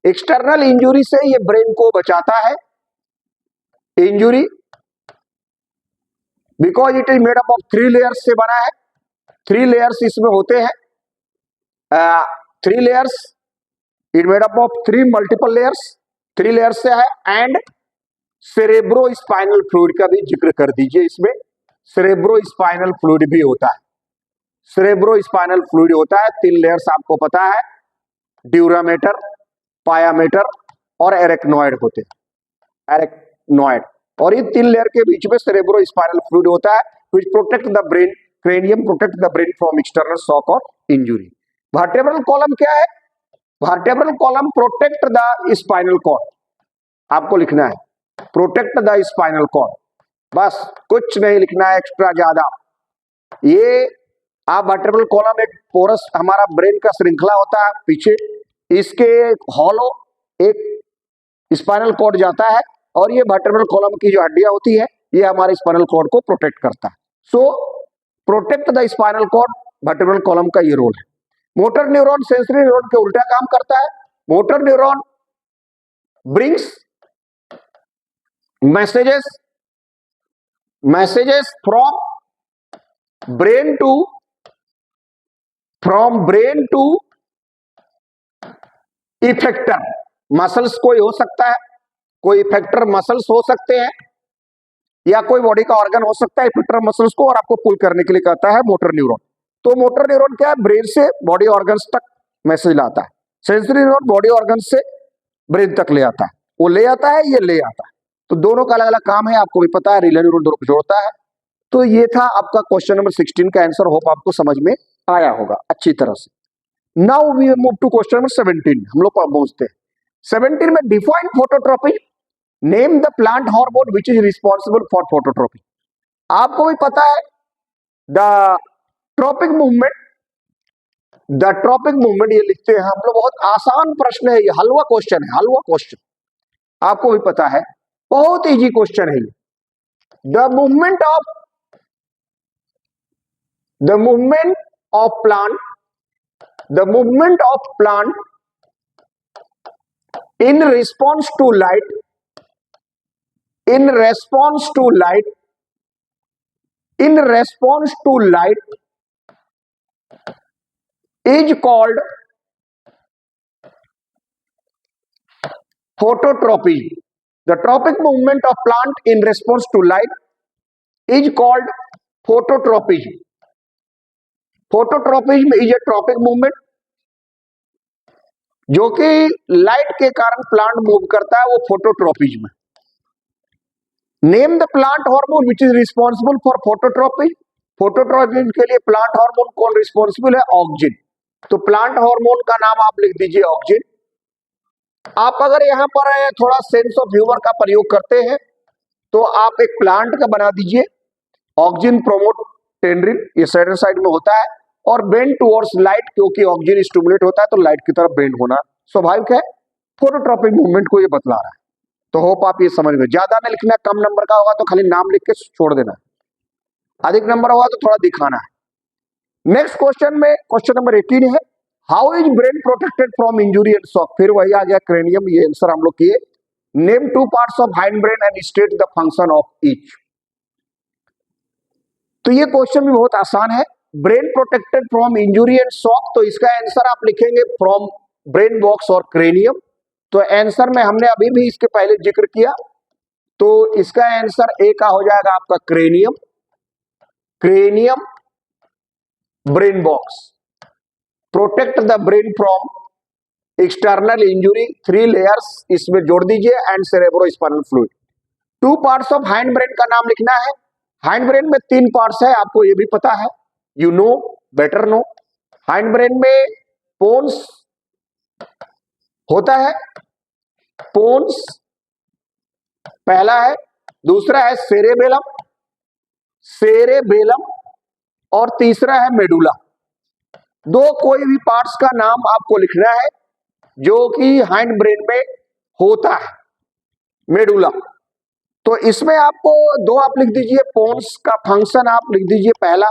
external injury से ये ब्रेन को बचाता है, injury, because it is made up of 3 layers से बना है, 3 लेयर्स इसमें होते हैं, 3 layers, it made up of 3 multiple layers, 3 layers से है। एंड सेरेब्रो स्पाइनल फ्लूइड का भी जिक्र कर दीजिए, इसमें सेरेब्रो स्पाइनल फ्लूइड भी होता है, सेरेब्रो स्पाइनल फ्लूइड होता है। 3 लेयर्स आपको पता है, ड्यूरामेटर, पायामेटर और एरेक्नॉइड होते हैं, एरेक्नॉइड, और ये 3 लेयर के बीच में सेरेब्रो स्पाइनल फ्लूइड होता है, which protect the brain, cranium protect the brain from external shock और इंजुरी। वर्टेब्रल कॉलम क्या है, vertebral column protect the spinal cord, आपको लिखना है प्रोटेक्ट द स्पाइनल कॉर्ड, बस कुछ नहीं लिखना है एक्स्ट्रा ज्यादा। ये आप वर्टेब्रल कॉलम एक पोरस हमारा ब्रेन का श्रृंखला होता है पीछे, इसके हॉलो एक स्पाइनल कॉर्ड जाता है, और ये वर्टेब्रल कॉलम की जो हड्डियां होती है ये हमारे स्पाइनल कॉर्ड को प्रोटेक्ट करता है। So protect the spinal cord, vertebral column का ये रोल है। मोटर न्यूरॉन सेंसरी न्यूरॉन के उल्टा काम करता है। Motor neuron brings messages from brain to effector, muscles कोई हो सकता है, कोई इफेक्टर मसल्स हो सकते हैं, या कोई बॉडी का ऑर्गन हो सकता है इफेक्टर मसल्स को, और आपको पुल करने के लिए कहता है मोटर न्यूरॉन। तो मोटर न्यूरॉन क्या है, ब्रेन से बॉडी ऑर्गन्स तक मैसेज लाता है। सेंसरी न्यूरॉन बॉडी ऑर्गन्स से ब्रेन तक ले आता है, वो ले आता है, ये ले आता है, तो दोनों का अलग अलग काम है, आपको भी पता है। रिले न्यूरॉन दोनों को जोड़ता है। तो ये था आपका क्वेश्चन नंबर 16 का आंसर, होप आपको समझ में आया होगा अच्छी तरह से। Now we move to question number 17, हम लोग पहुंचते हैं 17 में। Define phototropy, name the plant hormone which is responsible for phototropy. आपको भी पता है द ट्रॉपिक मूवमेंट, ये लिखते हैं हम लोग, बहुत आसान प्रश्न है ये, हलवा क्वेश्चन है, हलवा क्वेश्चन, आपको भी पता है, बहुत इजी क्वेश्चन है ये। The movement of plant in response to light is called phototropy. The tropic movement of plant in response to light is called phototropism. Phototropism is a tropic movement जो कि light के कारण plant move करता है, वो phototropism है। Name the plant hormone which is responsible for phototropism. Phototropism के लिए प्लांट हार्मोन कौन रिस्पॉन्सिबल है, ऑक्सिन। तो प्लांट हार्मोन का नाम आप लिख दीजिए ऑक्सिन। आप अगर यहां पर थोड़ा सेंस ऑफ ह्यूमर का प्रयोग करते हैं तो आप एक प्लांट का बना दीजिए, ऑक्सिन प्रोमोटेंड्रिन, ये साइड में होता है, और बेंड टुवर्ड्स लाइट, क्योंकि ऑक्सिजन स्टिमुलेट होता है तो लाइट की तरफ बेंड होना स्वाभाविक है। फोटोट्रॉपिक मूवमेंट को ये बतला रहा है। तो होप आप ये समझ गए। ज्यादा नहीं लिखना, कम नंबर का होगा तो खाली नाम लिख के छोड़ देना, अधिक नंबर होगा तो थोड़ा दिखाना है। नेक्स्ट क्वेश्चन में क्वेश्चन नंबर 18 है, how is brain protected from injury and shock. फिर वही आ गया क्रेनियम, ये आंसर हम लोग किए। Name 2 parts of hind brain and state the function of each. तो ये क्वेश्चन भी बहुत आसान है। Brain protected from injury and shock, तो इसका आंसर आप लिखेंगे फ्रॉम ब्रेन बॉक्स और क्रेनियम। तो आंसर में हमने अभी भी इसके पहले जिक्र किया, तो इसका आंसर ए का हो जाएगा आपका cranium. Cranium, brain box, protect the brain from external injury, 3 layers इसमें जोड़ दीजिए, and cerebrospinal fluid. 2 parts of hind brain का नाम लिखना है। हैंड ब्रेन में 3 पार्ट्स है, आपको ये भी पता है, you know, better know. Hind brain में पोन्स होता है, पोन्स पहला है, दूसरा है सेरेबेलम, सेरेबेलम, और तीसरा है मेडुला। 2 कोई भी पार्ट्स का नाम आपको लिखना है जो कि हैंड ब्रेन में होता है, मेडुला। तो इसमें आपको 2 आप लिख दीजिए, पोन्स का फंक्शन आप लिख दीजिए। पहला,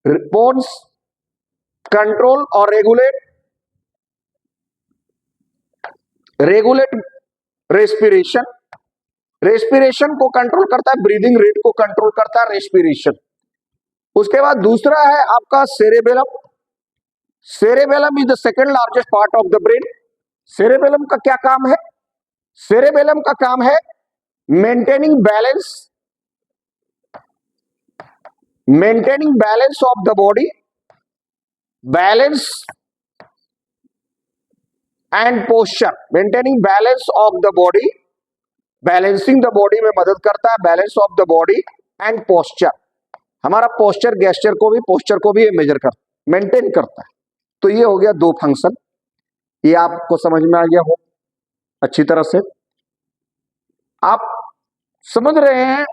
पोन्स कंट्रोल और रेगुलेट रेस्पिरेशन, रेस्पिरेशन को कंट्रोल करता है, ब्रीदिंग रेट को कंट्रोल करता है रेस्पिरेशन। उसके बाद दूसरा है आपका cerebellum. Cerebellum is the second largest part of the brain. Cerebellum का क्या काम है? सेरेबेलम का काम है maintaining balance of the body, balance and posture, maintaining balance of the body, balancing the body में मदद करता है, balance of the body and posture, हमारा पोस्चर गेस्चर को भी, पोस्चर को भी ये मेजर करता, मेंटेन करता है। तो ये हो गया 2 फंक्शन, ये आपको समझ में आ गया हो अच्छी तरह से, आप समझ रहे हैं।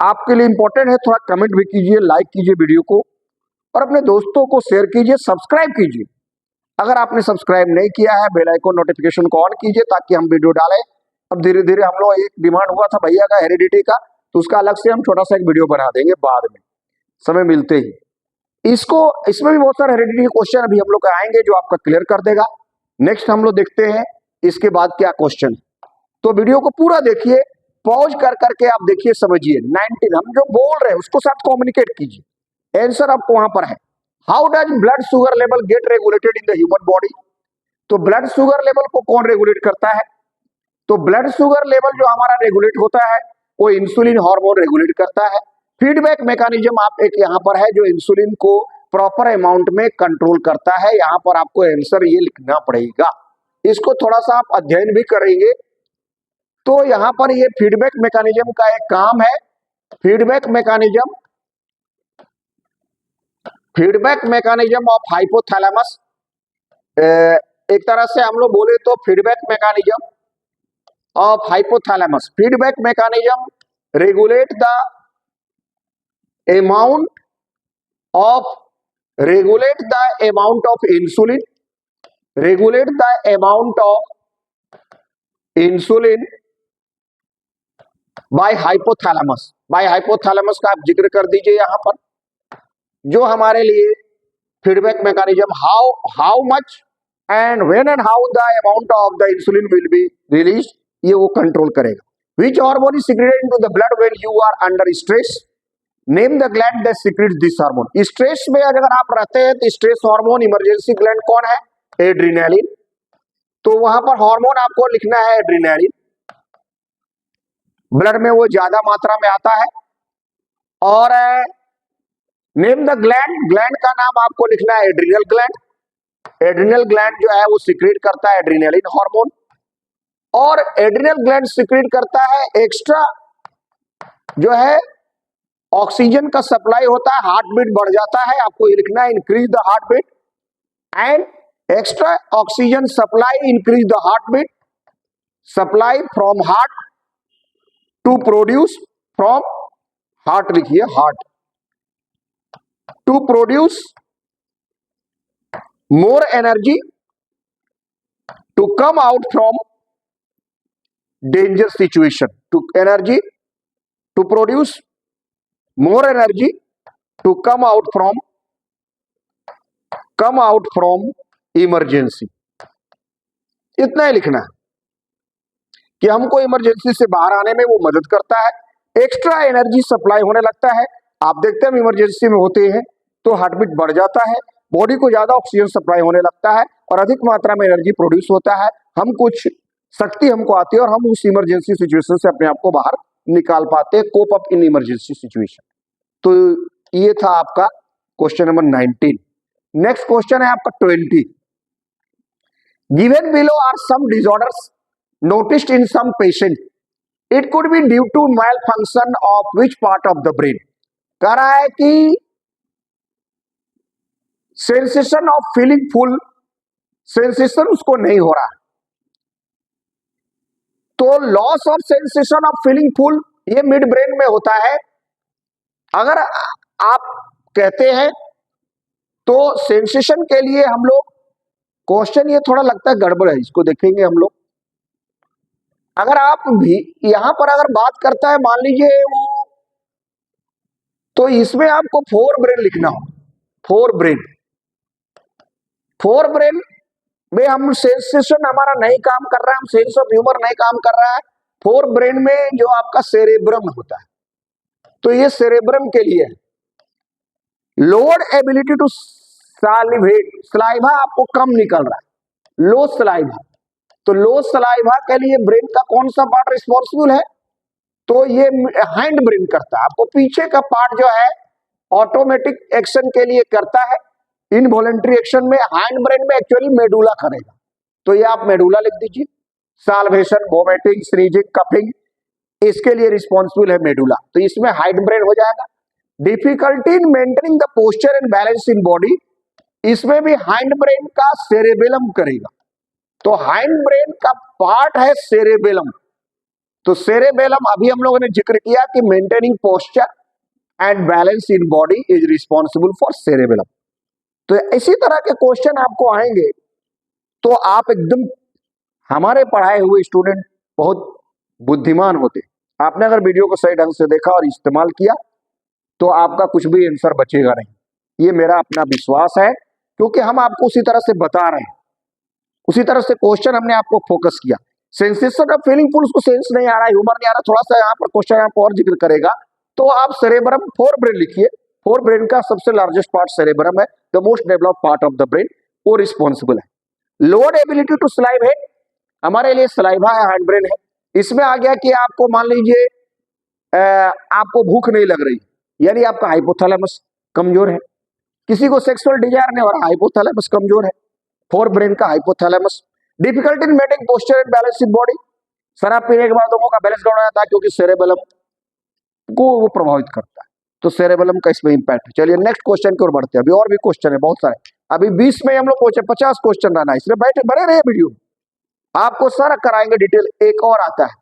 आपके लिए इंपॉर्टेंट है, थोड़ा कमेंट भी कीजिए, लाइक कीजिए वीडियो को, और अपने दोस्तों को शेयर कीजिए, सब्सक्राइब कीजिए। अगर आपने सब्सक्राइब नहीं किया है, बेल आइकन नोटिफिकेशन को ऑन कीजिए ताकि हम वीडियो डालें। अब धीरे धीरे हम लोग, एक डिमांड हुआ था भैया का हेरिडिटी का, तो उसका अलग से हम छोटा सा एक वीडियो बना देंगे बाद में, समय मिलते ही। इसमें भी बहुत सारे हेरिडिटी के क्वेश्चन अभी हम लोग आएंगे जो आपका क्लियर कर देगा। नेक्स्ट हम लोग देखते हैं इसके बाद क्या क्वेश्चन। तो वीडियो को पूरा देखिए, पॉज कर करके आप देखिए, समझिए। 19 हम जो बोल रहे हैं उसको साथ कम्युनिकेट कीजिए। आंसर आपको वहां पर है। How does blood sugar level get regulated in the human body? तो ब्लड शुगर लेवल को कौन रेगुलेट करता है? तो ब्लड शुगर लेवल जो हमारा रेगुलेट होता है वो इंसुलिन हार्मोन रेगुलेट करता है। फीडबैक मैकेनिज्म आप एक यहाँ पर है जो इंसुलिन को प्रॉपर अमाउंट में कंट्रोल करता है। यहाँ पर आपको आंसर ये लिखना पड़ेगा, इसको थोड़ा सा आप अध्ययन भी करेंगे तो यहाँ पर ये फीडबैक मैकेनिज्म का एक काम है। फीडबैक मैकेनिज्म ऑफ हाइपोथैलेमस, एक तरह से हम लोग बोले तो feedback mechanism of hypothalamus, feedback mechanism regulate the amount of insulin, regulate the amount of insulin by hypothalamus. By hypothalamus का आप जिक्र कर दीजिए यहाँ पर, जो हमारे लिए feedback mechanism how much and when and how the amount of the insulin will be release, ये वो कंट्रोल करेगा। Which hormone is secreted into the blood when you are under stress? Name the gland that secrets this hormone. Stress में अगर आप रहते हैं तो stress hormone emergency gland कौन है? एड्रेनालिन। तो वहां पर हार्मोन आपको लिखना है एड्रेनालिन, ब्लड में वो ज्यादा मात्रा में आता है। और नेम द ग्लैंड, ग्लैंड का नाम आपको लिखना है एड्रिनल ग्लैंड। एड्रिनल ग्लैंड जो है वो सीक्रेट करता है एड्रेनालिन हार्मोन, और एड्रिनल ग्लैंड सीक्रेट करता है एक्स्ट्रा जो है ऑक्सीजन का सप्लाई होता है, हार्ट बीट बढ़ जाता है, आपको ये लिखना है increase the heart beat, and extra oxygen supply increase the heart beat, supply from heart to produce from heart, लिखिए heart, to produce more energy to come out from danger situation, to energy to produce more energy to come out from emergency. इतना ही लिखना है कि हमको emergency से बाहर आने में वो मदद करता है, एक्स्ट्रा एनर्जी सप्लाई होने लगता है। आप देखते हैं हम इमरजेंसी में होते हैं तो हार्ट बीट बढ़ जाता है, बॉडी को ज्यादा ऑक्सीजन सप्लाई होने लगता है और अधिक मात्रा में एनर्जी प्रोड्यूस होता है, हम कुछ शक्ति हमको आती है और हम उस इमरजेंसी सिचुएशन से अपने आप को बाहर निकाल पाते हैं, cope up in emergency situation. तो ये था आपका क्वेश्चन नंबर 19। नेक्स्ट क्वेश्चन है आपका 20। Given below are some disorders noticed in some patient, it could be due to malfunction of which part of the brain. कह रहा है कि sensation of feeling full, sensation उसको नहीं हो रहा, तो loss of sensation of feeling full ये मिड ब्रेन में होता है। अगर आप कहते हैं तो सेंसेशन के लिए हम लोग, क्वेश्चन ये थोड़ा लगता है गड़बड़ है, इसको देखेंगे हम लोग। अगर आप भी यहां पर अगर बात करता है मान लीजिए वो, तो इसमें आपको फोर ब्रेन लिखना हो। फोर ब्रेन में हम सेंसेशन हमारा नहीं काम कर रहा है, हम सेंस ऑफ ह्यूमर नहीं काम कर रहा है। फोर ब्रेन में जो आपका सेरेब्रम होता है, तो ये सेरेब्रम के लिए है। लोअर एबिलिटी टू सालिवेट, सलाइवा आपको कम निकल रहा है, लो सलाइवा, तो लो सलाइवा के लिए ब्रेन का कौन सा पार्ट रिस्पॉन्सिबल है, तो ये हैंड ब्रेन करता है। आपको पीछे का पार्ट जो है ऑटोमेटिक एक्शन के लिए करता है, इनवॉलेंट्री एक्शन में हैंड ब्रेन में एक्चुअली मेडुला करेगा, तो ये आप मेडुला लिख दीजिए। साल्वेशन, वोमिटिंग, स्नीजिंग, कफिंग, इसके लिए रिस्पॉन्सिबल है मेडुला, तो इसमें हाइड ब्रेन हो जाएगा। Difficulty in maintaining the posture and balance in body, इसमें भी हाइंड ब्रेन का सेरेबेलम करेगा, तो हाइंड ब्रेन का पार्ट है सेरेबेलम। तो सेरेबेलम अभी हम लोगों ने जिक्र किया कि maintaining posture and balance in body is responsible for cerebellum. तो इसी तरह के क्वेश्चन आपको आएंगे, तो आप एकदम, हमारे पढ़ाए हुए स्टूडेंट बहुत बुद्धिमान होते, आपने अगर वीडियो को सही ढंग से देखा और इस्तेमाल किया तो आपका कुछ भी आंसर बचेगा नहीं, ये मेरा अपना विश्वास है, क्योंकि हम आपको उसी तरह से बता रहे हैं, उसी तरह से क्वेश्चन हमने आपको फोकस किया। सेंसेशन ऑफ फीलिंग फुल, उसको सेंस नहीं आ रहा, ह्यूमर नहीं आ रहा, थोड़ा सा यहाँ पर क्वेश्चन आपको और जिक्र करेगा, तो आप सेरेब्रम, फोर ब्रेन लिखिए। फोर ब्रेन का सबसे लार्जेस्ट पार्ट सेरेब्रम है, the most developed part of the brain, वो रिस्पॉन्सिबल है। लोअर एबिलिटी टू सलाइवेट, हमारे लिए सलाइवा है, हैंड ब्रेन है। इसमें आ गया कि आपको मान लीजिए आपको भूख नहीं लग रही, यानी आपका हाइपोथैलेमस कमजोर है। किसी को सेक्सुअल डिजायर नहीं हो रहा, हाइपोथैलेमस कमजोर है, फोर ब्रेन का hypothalamus. Difficulty in maintaining posture and balance in body, शराब पीने के बाद लोगों का बैलेंस डाउन हो जाता है, क्योंकि सेरेबेलम को वो प्रभावित करता है, तो सेरेबेलम का इसमें इंपैक्ट है। चलिए नेक्स्ट क्वेश्चन की ओर बढ़ते हैं, अभी और भी क्वेश्चन है बहुत सारे, अभी 20 में हम लोग पहुंचे, 50 क्वेश्चन रहना है, इसलिए बैठे बने रहे वीडियो, आपको सारा कराएंगे डिटेल। एक और आता है,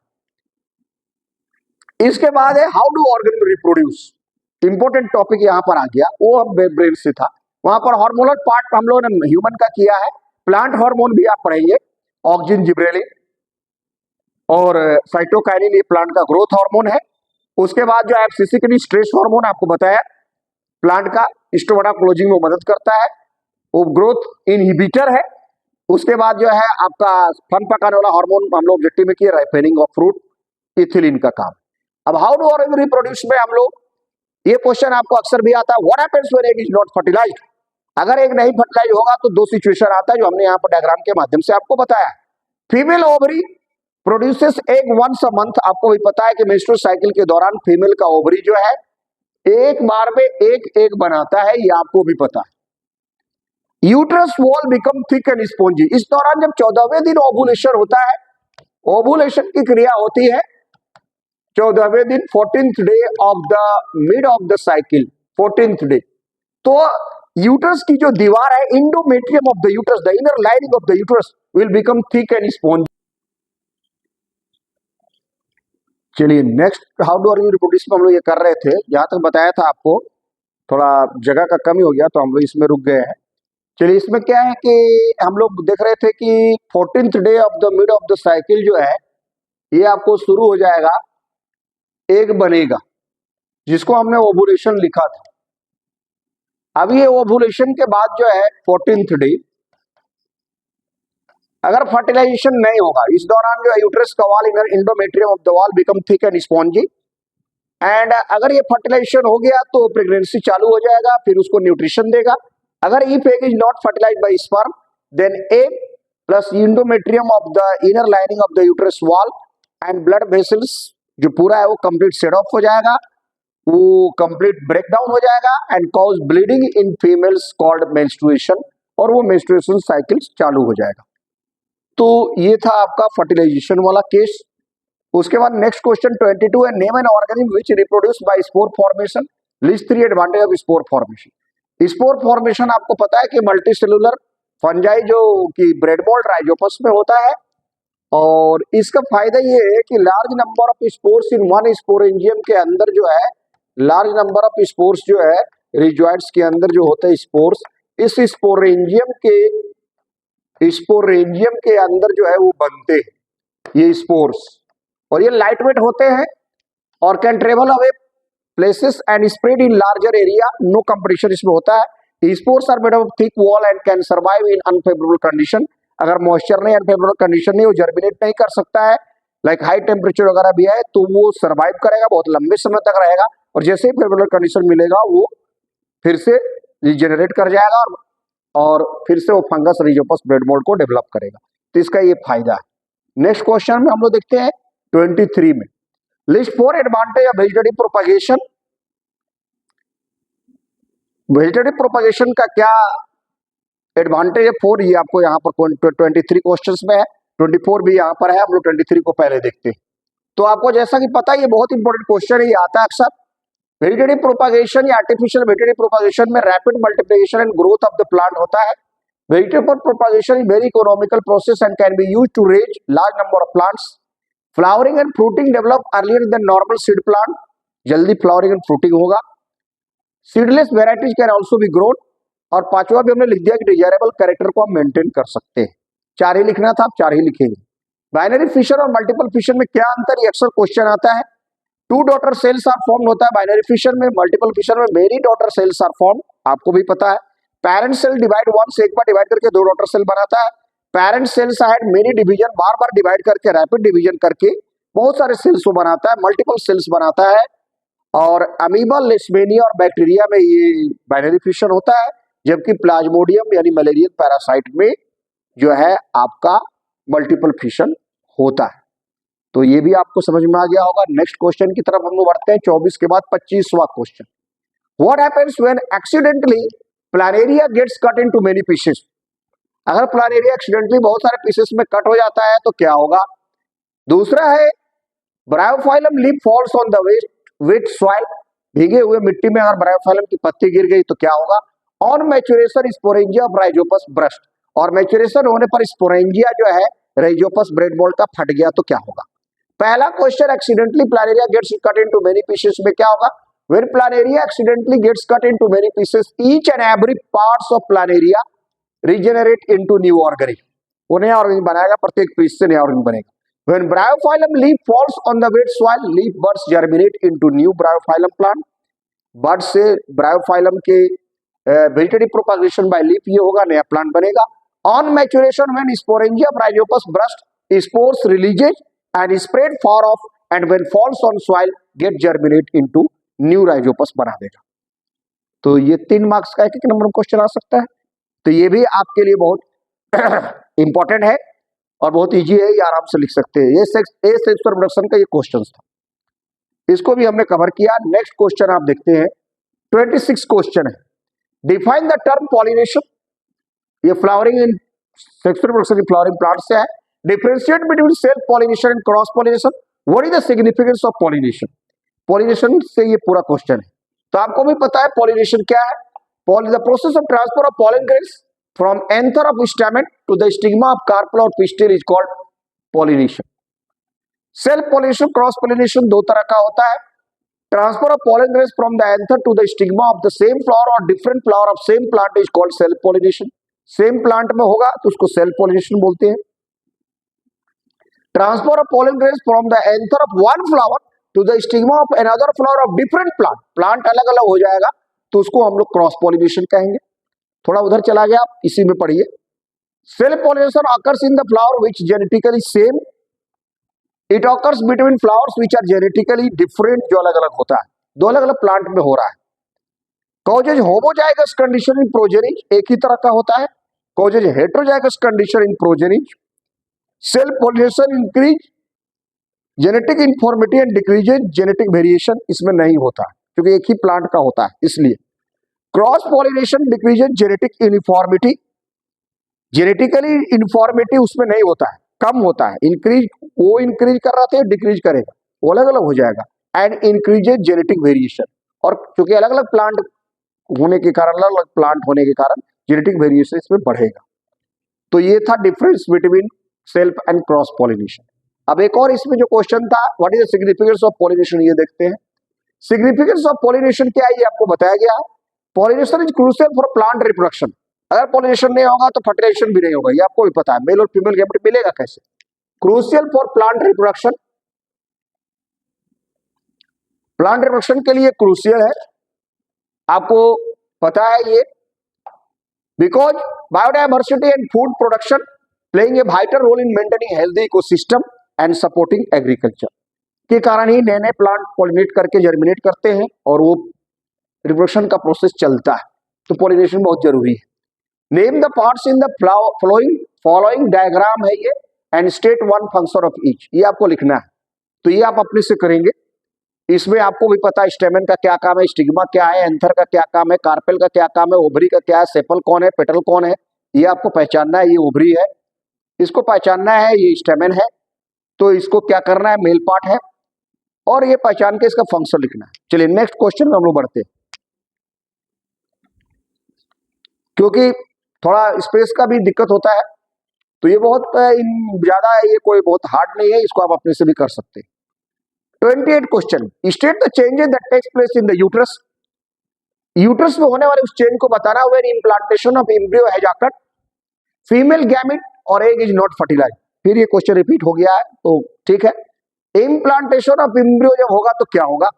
इसके बाद है how do organ reproduce, important topic यहां पर आ गया, वो अब ब्रेन से था। वहां पर हार्मोनल पार्ट हम लोगों ने ह्यूमन का किया है, प्लांट हार्मोन भी आप पढ़ेंगे, ऑक्सिन, जिब्रेलिन और साइटोकाइनिन, ये प्लांट का ग्रोथ हार्मोन है। उसके बाद जो एब्सिसिक स्ट्रेस हार्मोन आपको बताया, प्लांट का स्टोमाटा क्लोजिंग में मदद करता है, वो ग्रोथ इनहिबिटर है। उसके बाद जो है आपका फन पकाने वाला हार्मोन हम लोग ऑब्जेक्टिव में किए, राइपेनिंग ऑफ फ्रूट, इथिलीन का काम। अब हाउ डू ऑर्गन रिप्रोड्यूस में हम लोग, ये क्वेश्चन आपको अक्सर भी आता है, what happens when egg is not fertilized, अगर एग नहीं फर्टिलाइज होगा तो दो सिचुएशन आता है, जो हमने यहाँ पर डायग्राम के माध्यम से आपको बताया। Female ovary produces egg once a month, आपको भी पता है कि मेंस्ट्रुअल साइकिल के दौरान फीमेल का ओवरी जो है एक बार में एक एग बनाता है, ये आपको भी पता है। Uterus wall become thick and spongy, इस दौरान जब 14वें दिन ओवुलेशन होता है, ओवुलेशन की क्रिया होती है 14वें दिन, 14th day of the mid of the cycle, 14th day. तो यूट्रस की जो दीवार है, endometrium of the uterus, the inner lining of the uterus will become thick and spongy. चलिए next, how do organ reproduce में हम लोग ये कर रहे थे, जहां तक बताया था आपको, थोड़ा जगह का कमी हो गया तो हम लोग इसमें रुक गए हैं। चलिए इसमें क्या है कि हम लोग देख रहे थे कि 14th day of the mid of the cycle जो है, ये आपको शुरू हो जाएगा, एग बनेगा, जिसको हमने ओवुलेशन लिखा था। अब ये ओवुलेशन के बाद जो है 14th डे, अगर फर्टिलाइजेशन नहीं होगा इस दौरान जो है, यूट्रस का wall, inner endometrium of the wall become thick and spongy, and अगर ये फर्टिलाइजेशन हो गया तो प्रेगनेंसी चालू हो जाएगा, फिर उसको न्यूट्रिशन देगा। अगर if egg is not fertilized by sperm, then egg plus endometrium of the inner lining of the uterus wall and blood vessels जो पूरा है वो कंप्लीट सेड ऑफ हो जाएगा, वो कंप्लीट ब्रेकडाउन हो जाएगा and cause bleeding in females called menstruation, और वो मेंस्ट्रुएशन साइकिल्स चालू हो जाएगा। तो ये था आपका फर्टिलाइजेशन वाला केस। उसके बाद नेक्स्ट क्वेश्चन 22 है, name an organism which reproduce by spore formation, list 3 advantage of spore formation. Spore formation आपको पता है कि मल्टीसेलुलर फंजाई जो कि ब्रेड मोल्ड राइजोपस में होता है, और इसका फायदा ये है कि large number of spores in one sporangium के अंदर जो है, लार्ज नंबर ऑफ स्पोर्स जो है रिजॉइड्स के अंदर जो होते हैं स्पोर्स, इस स्पोरेंजियम के अंदर जो है वो बनते हैं ये स्पोर्स, और ये लाइट वेट होते हैं और can travel away places and spread in larger area, no competition इसमें होता है। Spores are made of thick wall and can survive in unfavourable condition, अगर मॉइस्चर नहीं, अनफेवरेबल कंडीशन नहीं, वो जर्मिनेट नहीं कर सकता है, लाइक हाई टेम्परेचर वगैरह भी है तो वो सर्वाइव करेगा, बहुत लंबे समय तक रहेगा, और जैसे ही फेवरेबल कंडीशन मिलेगा वो फिर से रिजेनरेट कर जाएगा और फिर से वो फंगस रिजोपस ब्रेड मोल्ड को डेवलप करेगा। तो इसका ये फायदा है। नेक्स्ट क्वेश्चन में हम लोग देखते हैं 23 में, list 4 advantage of vegetative propagation. Vegetative propagation का क्या एडवांटेज है 4, ये आपको यहाँ पर 23 क्वेश्चंस में है, 24 भी यहाँ पर है, हम लोग 23 को पहले देखते हैं। तो आपको जैसा कि पता है ये बहुत इंपॉर्टेंट क्वेश्चन है, ये आता है अक्सर। वेजिटेटिव प्रोपगेशन या आर्टिफिशियल वेजिटेटिव प्रोपगेशन में rapid multiplication and growth of the plant होता है। Vegetative propagation is very economical process and can be used to raise large number of plants. Flowering and fruiting develop earlier than normal seed plant, जल्दी flowering and fruiting होगा। Seedless varieties can also be grown, और पांचवा भी हमने लिख दिया कि desirable character को हम मेंटेन कर सकते हैं। 4 ही लिखना था, आप 4 ही लिखेंगे। बाइनरी फिशन और मल्टीपल फिशन में क्या अंतर, ये अक्सर क्वेश्चन आता है। 2 डॉटर सेल्स आर फॉर्म होता है बाइनरी फिशन में, मल्टीपल फिशन में many daughter cells are form, आपको भी पता है। पेरेंट सेल डिवाइड वंस, एक बार डिवाइड करके 2 डॉटर सेल बनाता है। Parent cells had many division, बार बार डिवाइड करके रैपिड डिवीजन करके बहुत सारे सेल्स को बनाता है, मल्टीपल सेल्स बनाता है। और अमीबा, लेशमेनिया और बैक्टीरिया में ये बाइनरी फिशन होता है, जबकि प्लाज्मोडियम यानी मलेरियन पैरासाइट में जो है आपका मल्टीपल फिशन होता है। तो ये भी आपको समझ में आ गया होगा। नेक्स्ट क्वेश्चन की तरफ हम लोग बढ़ते हैं, 24 के बाद 25वां question. What happens when accidentally planaria gets cut into many pieces. अगर प्लानेरिया एक्सीडेंटली बहुत सारे पीसेस में कट हो जाता है तो क्या होगा। दूसरा है Bryophyllum leaf falls on the wait soil, भीगे हुए मिट्टी में अगर ब्रायोफाइलम की पत्ती गिर गई तो क्या होगा। On maturation sporangia of rhizopus burst, और मैच्योरेशन होने पर स्पोरेंजिया जो है राइजोपस ब्रेड मोल्ड का फट गया तो क्या होगा। पहला question accidentally planaria gets cut into many pieces में क्या होगा। When planaria accidentally gets cut into many pieces, each and every parts of planaria regenerate into new organism, वो नया ऑर्गेनिज्म बनाएगा, प्रत्येक पीस से नया ऑर्गेनिज्म बनेगा। When bryophyllum leaf falls on the wet soil, leaf buds germinate into new bryophyllum plant. Bud से bryophyllum के vegetative propagation by leaf ये होगा, नया प्लांट बनेगा। On maturation when sporangia of rhizopus burst, spores releases and spread far off, and when falls on soil get germinate into new rhizopus बना देगा। तो ये 3 मार्क्स का एक नंबर क्वेश्चन आ सकता है, तो ये भी आपके लिए बहुत इंपॉर्टेंट है और बहुत इजी है, ये आराम से लिख सकते हैं। ये सेक्स प्रोडक्शन का ये क्वेश्चन था, इसको भी हमने कवर किया। नेक्स्ट क्वेश्चन आप देखते हैं, 26 क्वेश्चन है। डिफाइन द टर्म पॉलिनेशन, ये फ्लावरिंग इन सेक्स प्रोडक्शन की फ्लावरिंग प्लांट से है। Differentiate between self pollination and cross pollination, what is the significance of pollination. Pollination से ये पूरा क्वेश्चन है, तो आपको भी पता है पॉलिनेशन क्या है। The process of transfer of pollen grains from anther of stamen to the stigma of carpel or pistil is called pollination. Self pollination, cross pollination दो तरह का होता है। Transfer of pollen grains from the anther to the stigma of the same flower or different flower of same plant is called self pollination. Same plant में होगा तो उसको self pollination बोलते हैं। Transfer of pollen grains from the anther of one flower to the stigma of another flower of different plant, plant अलग अलग हो जाएगा तो उसको हम लोग क्रॉस पॉलिनेशन कहेंगे। थोड़ा उधर चला गया, आप इसी में पढ़िए। Self pollination occurs in the flower which genetically same, it occurs between flowers which are genetically different, जो अलग अलग होता है, दो अलग अलग प्लांट में हो रहा है। Causes homozygous condition in progenies, एक ही तरह का होता है। Causes heterozygous condition in progenies. Self pollination increase genetic uniformity and decreases genetic variation, इसमें नहीं होता क्योंकि एक ही प्लांट का होता है इसलिए। Cross pollination decreases genetic uniformity, genetically uniformity उसमें नहीं होता है, कम होता है। इंक्रीज, वो इंक्रीज कर रहा था, डिक्रीज करेगा, वो अलग अलग हो जाएगा। एंड इंक्रीजेज जेनेटिक वेरिएशन, और क्योंकि अलग अलग प्लांट होने के कारण, अलग अलग प्लांट होने के कारण जेनेटिक वेरिएशन इसमें बढ़ेगा। तो ये था difference between self and cross pollination. अब एक और इसमें जो क्वेश्चन था, what is the significance of pollination, ये देखते हैं। सिग्निफिकेंस ऑफ पॉलिनेशन क्या है, ये आपको बताया गया है। Pollination is crucial for plant reproduction. अगर पॉलिनेशन नहीं होगा तो फर्टिलाइजेशन भी नहीं होगा, ये आपको भी पता है। मेल और फीमेल गैमेट मिलेगा कैसे? Crucial for plant reproduction, plant reproduction के लिए क्रूशियल है, आपको पता है ये। Because biodiversity and food production playing a vital role in maintaining healthy ecosystem and supporting agriculture, के कारण ही नए नए प्लांट पॉलिनेट करके जर्मिनेट करते हैं और वो रिप्रोडक्शन का प्रोसेस चलता है। तो पॉलिनेशन बहुत जरूरी है। Name the parts in the following diagram है ये, and state one function of each, ये आपको लिखना है। तो ये आप अपने से करेंगे। इसमें आपको भी पता है स्टेमेन का क्या काम है, स्टिग्मा क्या है, एंथर का क्या काम है, कार्पेल का क्या काम है, ओवरी का क्या है, सेपल कौन है, पेटल कौन है, ये आपको पहचानना है। ये ओवरी है, इसको पहचानना है, ये स्टेमेन है, तो इसको क्या करना है, मेल पार्ट है, और ये पहचान के इसका फंक्शन लिखना है। चलिए नेक्स्ट क्वेश्चन में हम लोग बढ़ते हैं, क्योंकि थोड़ा स्पेस का भी दिक्कत होता है, तो ये बहुत ज्यादा है, ये कोई बहुत हार्ड नहीं है, इसको आप अपने से भी कर सकते हैं। 28 question, state the changes that takes place in the uterus. Uterus में होने वाले उस चेंज को बताना। When implantation of embryo has occurred, female gamete और एग इज नॉट फर्टिलाइज्ड। फिर ये क्वेश्चन रिपीट हो गया है, तो ठीक है। इम्प्लांटेशन ऑफ एम्ब्रियो जब होगा तो क्या होगा?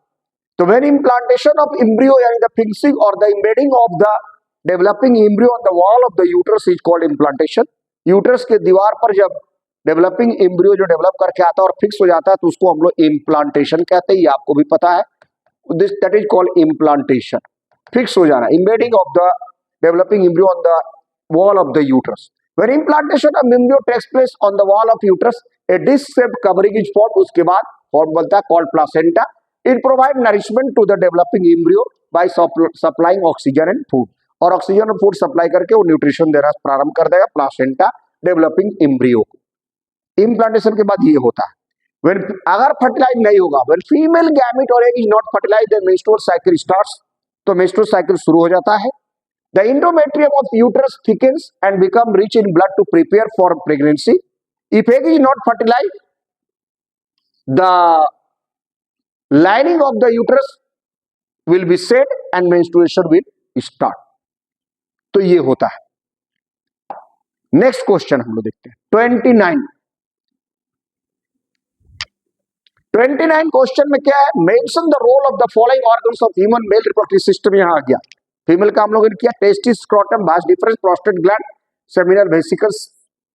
तो व्हेन इम्प्लांटेशन ऑफ एम्ब्रियो यानी द फिक्सिंग और the embedding of the developing embryo on the wall of the uterus is called implantation. Uterus के दीवार पर जब डेवलपिंग एम्ब्रियो जो डेवलप करके आता है और फिक्स हो जाता है, तो उसको हम लोग इम्प्लांटेशन कहते हैं, ये आपको भी पता है। This that is called implantation, fix हो जाना, embedding of the developing embryo on the wall of the uterus. When implantation of embryo takes place on the wall of uterus, a disc shaped covering is formed. उसके बाद form बनता है called placenta. It provide nourishment to the developing embryo by supplying oxygen and food, और oxygen और food supply करके वो nutrition देना प्रारंभ कर देगा प्लासेंटा डेवलपिंग एम्ब्रियो को। इम्प्लांटेशन के बाद ये होता है। When, अगर फर्टिलाइज नहीं होगा, when फीमेल गैमेट और egg is not fertilise, the menstrual cycle starts, तो मेंस्ट्रुअल साइकिल शुरू हो जाता है। The endometrium of uterus thickens and become rich in blood to prepare for pregnancy. If egg is not fertilise, the lining of the uterus will be set and menstruation will start. तो ये होता है। Next question हम लोग देखते हैं 29 question में क्या है, mention the role of the following organs of human male reproductive system. यहां आ गया फीमेल का हम लोगों ने किया, testis, scrotum, vas deferens, prostate gland, seminal vesicles,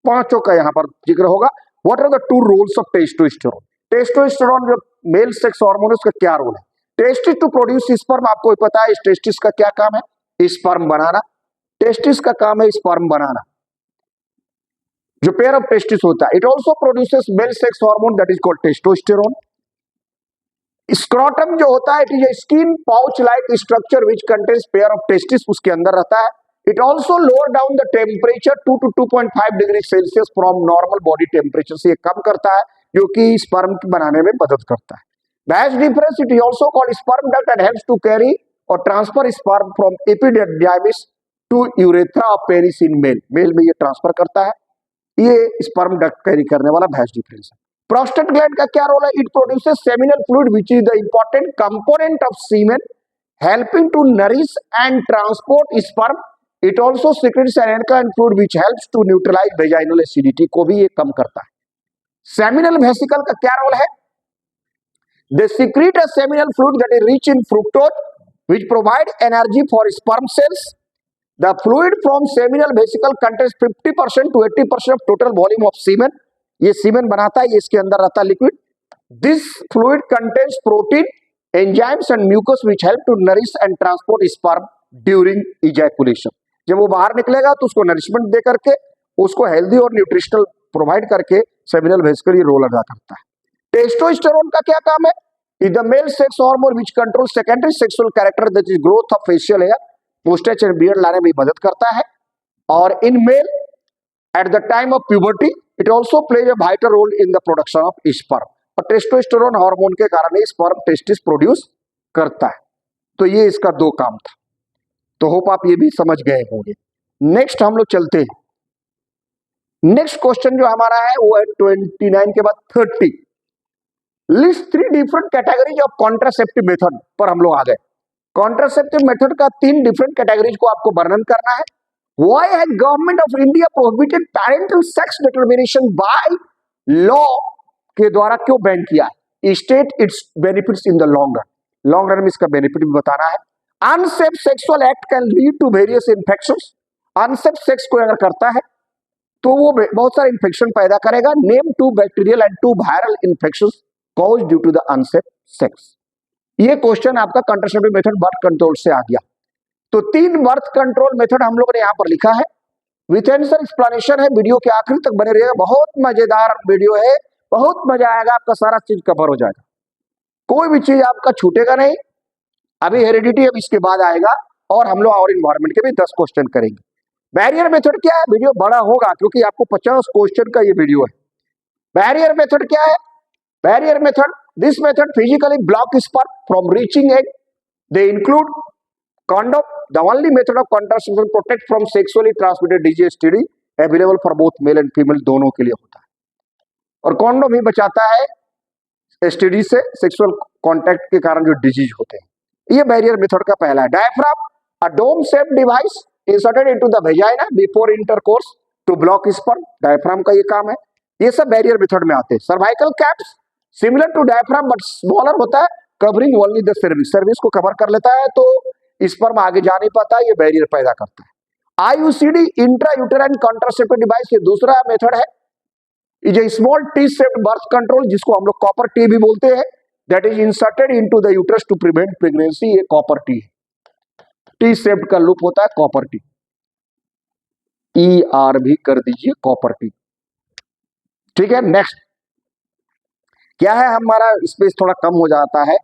पांचों का यहां पर जिक्र होगा। What are the two roles of testosterone? Testosterone जो मेल सेक्स हार्मोन है, उसका क्या रोल है? टेस्टिस टू प्रोड्यूस स्पर्म, आपको पता है टेस्टिस का क्या काम है, स्पर्म बनाना। टेस्टिस का काम है स्पर्म बनाना, जो पेयर ऑफ टेस्टिस होता है। It also produces mail sex hormone that is called testosterone. Scrotum जो होता है, it is a skin pouch like structure which contains pair of testis, उसके अंदर रहता है। It also lower down the temperature 2 to 2.5 degree Celsius from normal body temperature, से कम करता है, जो कि स्पर्म बनाने में मदद करता है। Vas deferens, it is also called sperm duct and helps to carry और transfer sperm from epididymis to urethra of penis in male. Male में ये ट्रांसफर करता है, ये स्पर्म डक्ट कैरी करने वाला बैच डिफरेंस है। प्रोस्टेट ग्लैंड का क्या रोल है? It produces seminal fluid which is the important component of semen, helping to nourish and transport sperm. It also secretes an alkaline fluid which helps to neutralise vaginal acidity, को भी ये कम करता है। Seminal vesicle का क्या role है? They secrete a seminal fluid that is rich in fructose which provide energy for sperm cells. The fluid from seminal vesicle contains 50% to 80% of total volume of semen. ये सीमेन बनाता है, ये इसके अंदर रहता है liquid. This fluid contains protein, enzymes and mucus which help to nourish and transport sperm during ejaculation. जब वो बाहर निकलेगा तो उसको नरिशमेंट दे करके उसको हेल्दी और न्यूट्रिशनल प्रोवाइड करके सेमिनल वेसिकल ये रोल अदा करता है। टेस्टोस्टेरोन का क्या काम है? Is the male sex hormone which control secondary sexual character that is growth of facial hair, moustache and beard लाने में मदद करता है। और in male at the time of puberty it also plays a vital role in the production of sperm, और testosterone hormone के कारण ही sperm testis produce करता है। तो ये इसका दो काम था, तो होप आप ये भी समझ गए होंगे। नेक्स्ट हम लोग चलते हैं, नेक्स्ट क्वेश्चन जो हमारा है वो है 29 के बाद 30, list 3 different categories of contraceptive method पर हम लोग आ गए। कॉन्ट्रासेप्टिव मेथड का 3 डिफरेंट कैटेगरीज को आपको वर्णन करना है। Why has government of India prohibited parental sex determination by law, के द्वारा क्यों बैन किया है? State its benefits in the long run, long run में इसका बेनिफिट भी बताना है। Unsafe sexual act can lead to various infections, unsafe sex को अगर करता है तो वो बहुत सारे इन्फेक्शन पैदा करेगा। Name 2 bacterial and 2 viral infections cause due to the unsafe sex. ये क्वेश्चन आपका कंट्रासेप्टिव मेथड बर्थ कंट्रोल से आ गया। तो 3 बर्थ कंट्रोल मेथड हम लोगों ने यहां पर लिखा है, विथ आंसर एक्सप्लेनेशन है। वीडियो के आखिर तक बने रहिएगा, बहुत मजेदार वीडियो है, बहुत मजा आएगा, आपका सारा चीज कवर हो जाएगा, कोई भी चीज आपका छूटेगा नहीं। अभी हेरिडिटी अब इसके बाद आएगा, और हम लोग और इन्वायरमेंट के भी 10 क्वेश्चन करेंगे। बैरियर मेथड क्या है? वीडियो बड़ा होगा क्योंकि आपको 50 क्वेश्चन का ये वीडियो है। बैरियर मेथड क्या है? Barrier method, this method physically block sperm from reaching egg, they include condom, the only method of contraception protect from sexually transmitted disease STD available for both male and female, दोनों के लिए होता है। और condom ही बचाता है STD से, sexual contact के कारण जो डिजीज होते हैं। ये बैरियर मेथड का पहला है। Diaphragm, a dome shaped device inserted into the vagina before intercourse to block sperm, diaphragm का ये काम है। ये सब बैरियर मेथड में आते हैं। Cervical caps similar to diaphragm but smaller होता है, covering only the cervix, cervix को कवर कर लेता है, तो स्पर्म आगे जा नहीं पाता, ये बैरियर पैदा करता है। IUCD, intra uterine contraceptive device, ये दूसरा मेथड है। Is a small T shaped birth control, जिसको हम लोग कॉपर टी भी बोलते हैं, that is inserted into the uterus to prevent pregnancy, ये कॉपर टी है। टी शेप्ड का लूप होता है कॉपर टी, ER भी कर दीजिए, कॉपर टी। ठीक है, नेक्स्ट क्या है हमारा, स्पेस थोड़ा कम हो जाता है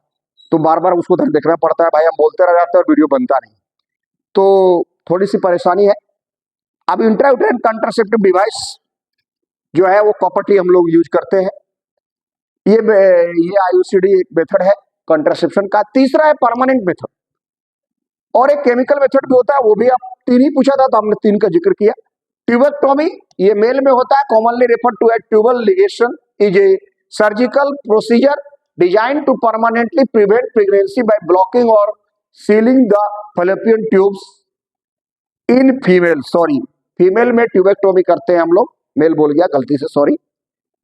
तो बार बार उसको देखना पड़ता है भाई, हम बोलते रह जाते हैं और वीडियो बनता नहीं, तो थोड़ी सी परेशानी है। अब इंट्रायूटेराइन कंट्रासेप्टिव डिवाइस जो है वो कॉपर टी हम लोग यूज करते हैं। ये आईयूसीडी एक मेथड है कंट्रासेप्शन का। तीसरा है परमानेंट मेथड, और एक केमिकल मेथड भी होता है, वो भी आप 3 ही पूछा था तो हमने 3 का जिक्र किया। ट्यूबेक्टोमी, ये मेल में होता है, commonly referred to as tubal ligation, is a surgical procedure designed to permanently prevent pregnancy by blocking or sealing the fallopian tubes in female, sorry female में ट्यूबेक्टोमी करते हैं हम लोग, मेल बोल गया गलती से, सॉरी।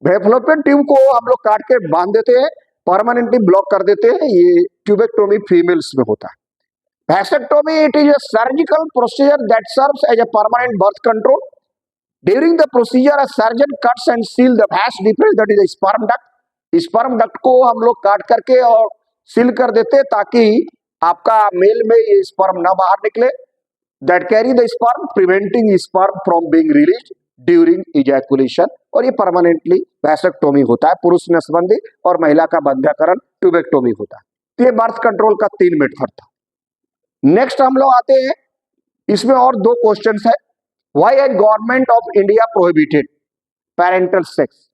fallopian ट्यूब को हम लोग काट के बांध देते हैं, परमानेंटली ब्लॉक कर देते हैं, ये ट्यूबेक्टोमी फीमेल्स में होता है। Vasectomy, it is a surgical procedure that serves as a permanent birth control. During the procedure, a surgeon cuts and seals the vas deferens, that is a sperm duct. Sperm duct को हम लोग काट करके और seal कर देते हैं ताकि आपका मेल में ये स्पर्म ना बाहर निकले, that carry the sperm preventing sperm from being released during ejaculation, और ये परमानेंटली वैसेक्टोमी होता है। पुरुष नसबंदी और महिला का बंध्याकरण ट्यूबेक्टोमी होता है। तो ये बर्थ कंट्रोल का 3 मेथड था। नेक्स्ट हम लोग आते हैं, इसमें और 2 क्वेश्चन है। Why has government of India prohibited parental sex,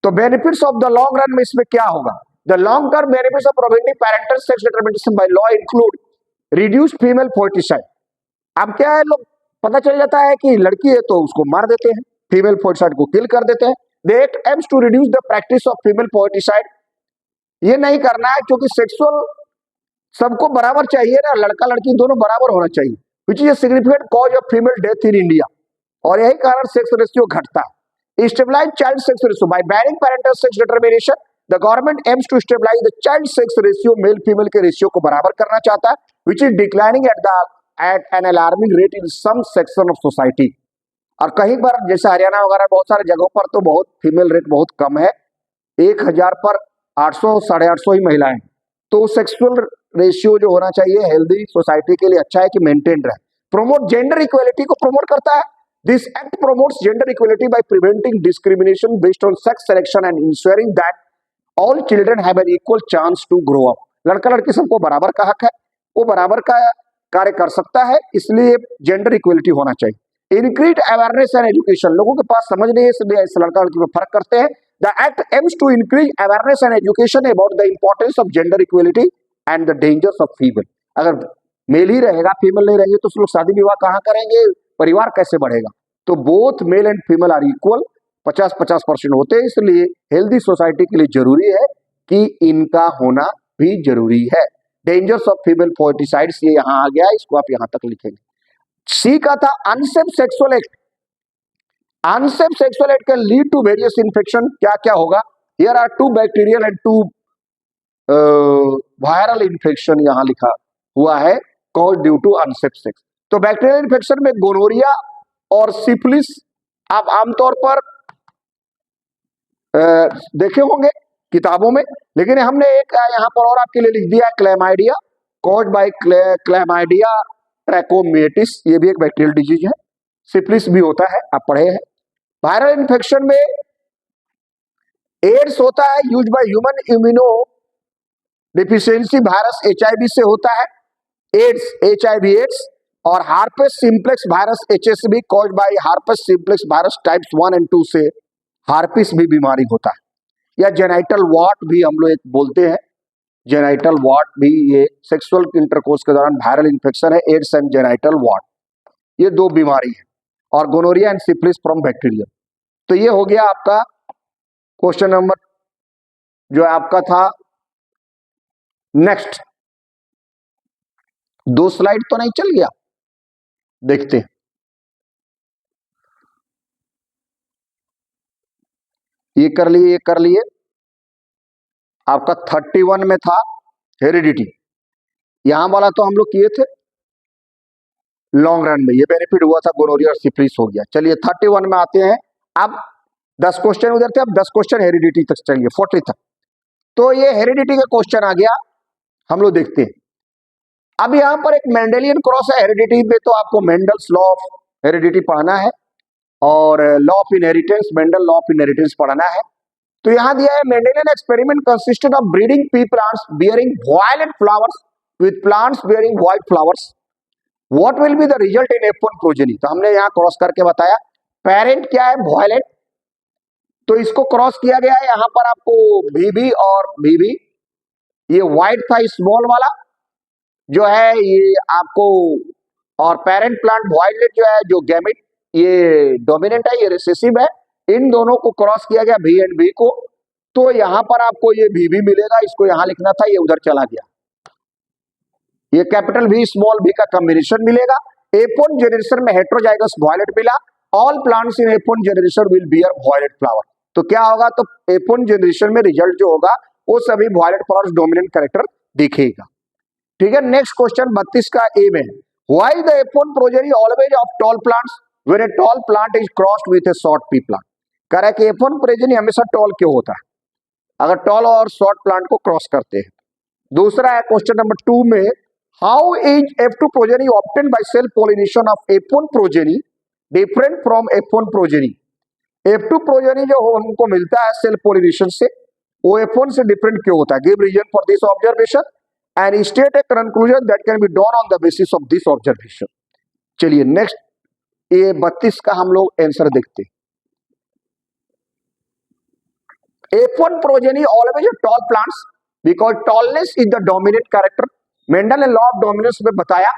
तो benefits of the long run में इसमें क्या होगा? The long term benefits of prohibiting parental sex determination by law include reduced female foeticide. अब क्या है, लोग पता चल जाता है कि लड़की है तो उसको मार देते हैं, फीमेल फोर्टिसाइड को किल कर देते हैं। They aims to reduce the practice of female foeticide, ये नहीं करना है क्योंकि सेक्सुअल सबको बराबर चाहिए ना, लड़का लड़की दोनों बराबर होना चाहिए, which is a significant cause of female death in India, और यही कारण सेक्स रेशियो घटता है। Stabilize child sex ratio by banning parental sex determination. The government aims to stabilize the child sex ratio, male female के ratio को बराबर करना चाहता है, which is declining at an alarming rate in some section of society. और कहीं पर जैसे हरियाणा वगैरह बहुत सारे जगहों पर तो बहुत फीमेल रेट बहुत कम है, 1000 पर 800 850 ही महिलाएं। तो सेक्सुअल रेशियो जो होना चाहिए हेल्दी सोसाइटी के लिए अच्छा है कि मेंटेन रहे। प्रोमोट जेंडर इक्वलिटी को प्रमोट करता है। This act promotes gender equality by preventing discrimination based on sex selection and ensuring that all children have an equal chance to grow up, लड़का लड़की सबको बराबर का हक है, वो बराबर का कार्य कर सकता है, इसलिए जेंडर इक्वलिटी होना चाहिए। इंक्रीज अवेयरनेस एंड एजुकेशन, लोगों के पास समझ नहीं है इसलिए इस लड़का लड़की में फर्क करते हैं। The act aims to increase awareness and education about the importance of gender equality and the dangers of female. अगर मेल ही रहेगा फीमेल नहीं रहेगी तो लोग शादी विवाह कहाँ करेंगे, परिवार कैसे बढ़ेगा? तो both male and female are equal, 50-50% होते हैं, इसलिए हेल्दी सोसाइटी के लिए जरूरी है कि इनका होना भी जरूरी है। डेंजर्स ऑफ फीमेल फोर्टिसाइड्स ये यहां आ गया, इसको आप यहां तक लिखेंगे। सी का था unsafe sexual act, unsafe sexual act can lead to various infection, क्या क्या होगा? Here are 2 bacterial and 2 viral infection यहां लिखा हुआ है, cause due to unsafe sex. तो बैक्टीरियल इन्फेक्शन में गोनोरिया और सिफिलिस आप आमतौर पर देखे होंगे किताबों में, लेकिन हमने एक यहां पर और आपके लिए लिख दिया है, क्लैमाइडिया, कॉज बाय क्लैमाइडिया ट्रैकोमेटिस, ये भी एक बैक्टीरियल डिजीज है। सिफिलिस भी होता है, आप पढ़े हैं। वायरल इन्फेक्शन में एड्स होता है, use by human immuno deficiency virus HIV से होता है, एड्स एचआईवी एड्स, और herpes simplex virus HSV cause by herpes simplex virus types 1 और 2 से हार्पिस भी बीमारी होता है। या जेनाइटल वॉट भी हम लोग एक बोलते हैं, जेनाइटल वॉट भी ये सेक्सुअल इंटरकोर्स के दौरान वायरल इन्फेक्शन है, एड्स एंड जेनाइटल वॉट, ये 2 बीमारी है, और gonorrhoea and syphilis from bacteria. तो ये हो गया आपका क्वेश्चन नंबर जो आपका था। नेक्स्ट 2 स्लाइड तो नहीं चल गया, देखते हैं। ये कर लिए, ये कर लिए। आपका 31 में था हेरिडिटी, यहां वाला तो हम लोग किए थे लॉन्ग रन में, ये बेनिफिट हुआ था, गोनोरिया और सिफिलिस हो गया। चलिए 31 में आते हैं। अब 10 क्वेश्चन उधर थे, अब 10 क्वेश्चन हेरिडिटी तक, चलिए 40 तक। तो ये हेरिडिटी का क्वेश्चन आ गया, हम लोग देखते हैं। अब यहां पर एक मेंडेलियन क्रॉस है हेरिडिटी में, तो आपको मेंडल्स लॉ ऑफ हेरिडिटी पढ़ना है और law of inheritance, Mendel law of inheritance पढ़ना है। तो यहां दिया है Mendelian experiment consisted of breeding pea plants bearing violet flowers with plants bearing white flowers, what will be the result in F1 progeny. तो हमने यहां क्रॉस करके बताया, पेरेंट क्या है वायलेट, तो इसको क्रॉस किया गया है यहां पर आपको बीबी और बीबी, ये व्हाइट था स्मॉल वाला जो है ये आपको, और पेरेंट प्लांट वायलेट जो है जो गैमेट, ये डोमिनेंट है, ये रिसेसिव है, इन दोनों को क्रॉस किया गया भी एंड बी को, तो यहां पर आपको ये भी मिलेगा, इसको यहां लिखना था, ये उधर चला गया, ये कैपिटल V स्मॉल v का कॉम्बिनेशन मिलेगा। F1 जनरेशन में हेटेरोजाइगस वायलेट मिला, all plants in F1 generation will bear violet flower. तो क्या होगा, तो F1 जनरेशन में रिजल्ट जो होगा वो सभी वायलेट फ्लावर्स डोमिनेंट कैरेक्टर दिखेगा। ठीक है, नेक्स्ट क्वेश्चन 32 का ए में, why the F1 progeny always of tall plants when a tall plant is crossed with A short P plant. कह रहा है कि F1 प्रोजेनी हमेशा टॉल क्यों होता है, अगर टॉल और शॉर्ट प्लांट को क्रॉस करते हैं। दूसरा है क्वेश्चन नंबर 2 में, how is F2 progeny obtain by self pollination of F1 progeny different from F1 progeny. F2 progeny जो हमको मिलता है सेल्फ पॉलिनेशन से, वो F1 से डिफरेंट क्यों होता है? Give reason for this observation and state a conclusion that can be drawn on the basis of this observation. चलिए नेक्स्ट, ये 32 का हम लोग आंसर देखते हैं। F1 progeny always a tall plants because tallness is the dominant character. Mendel ने law of dominance में बताया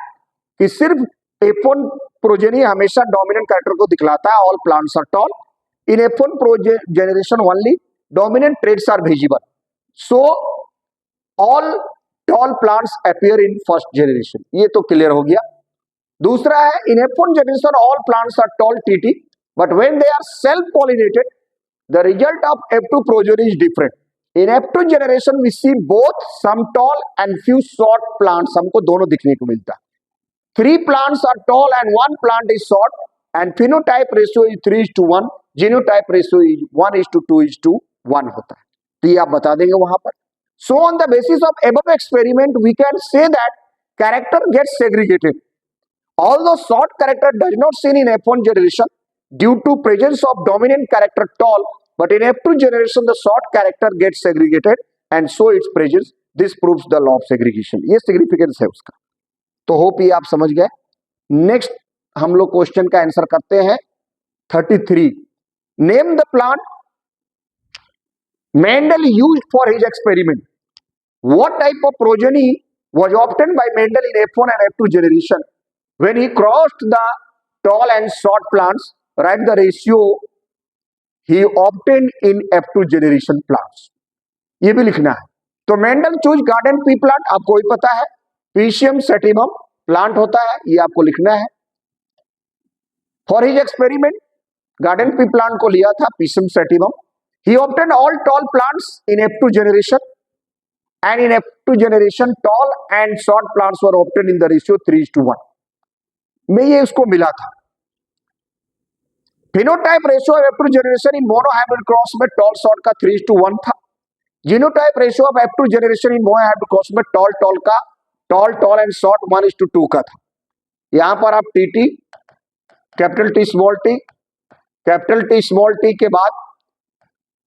कि सिर्फ F1 प्रोजेनी हमेशा डोमिनेंट कैरेक्टर को दिखलाता है, all plants are tall. In F1 generation only dominant traits are visible, so all tall plants appear in first generation. ये तो क्लियर हो गया। दूसरा है, in F1 generation all plants are tall TT, but when they are self pollinated the result of F2 progeny is different. In F2 generation we see both some tall and few short plants, हमको दोनों दिखने को मिलता है। 3 plants are tall and 1 plant is short and phenotype ratio is 3:1, genotype ratio is 1:2:1 होता है। तो ये आप बता देंगे वहां पर। So on the basis of above experiment we can say that character gets segregated. Although short character does not seen in F1 generation due to presence of dominant character tall, but in F2 generation the short character gets segregated and so its presence. This proves the law of segregation. ये significance है उसका. तो hope ये आप समझ गए. Next हम लोग क्वेश्चन का आंसर करते हैं 33. Name the plant Mendel used for his experiment. What type of progeny was obtained by Mendel in F1 and F2 generation? When he crossed the tall and short plants, write the ratio he obtained in F2 generation plants. ये भी लिखना है. तो Mendel choose garden pea plant आपको ही पता है, पीशियम सेटिमम plant होता है, ये आपको लिखना है. For his experiment garden pea plant को लिया था पीशियम सेटिमम. He obtained all tall plants in F2 generation, and in F2 generation tall and short plants were obtained in the ratio 3:1 में ये उसको मिला था. Phenotype ratio of F2 generation in mono hybrid cross में tall short का 3:1 था. Genotype ratio of F2 generation in mono hybrid cross में toll का टॉल एंड शॉर्ट 1:2 का था. यहां पर आप T capital T small T के बाद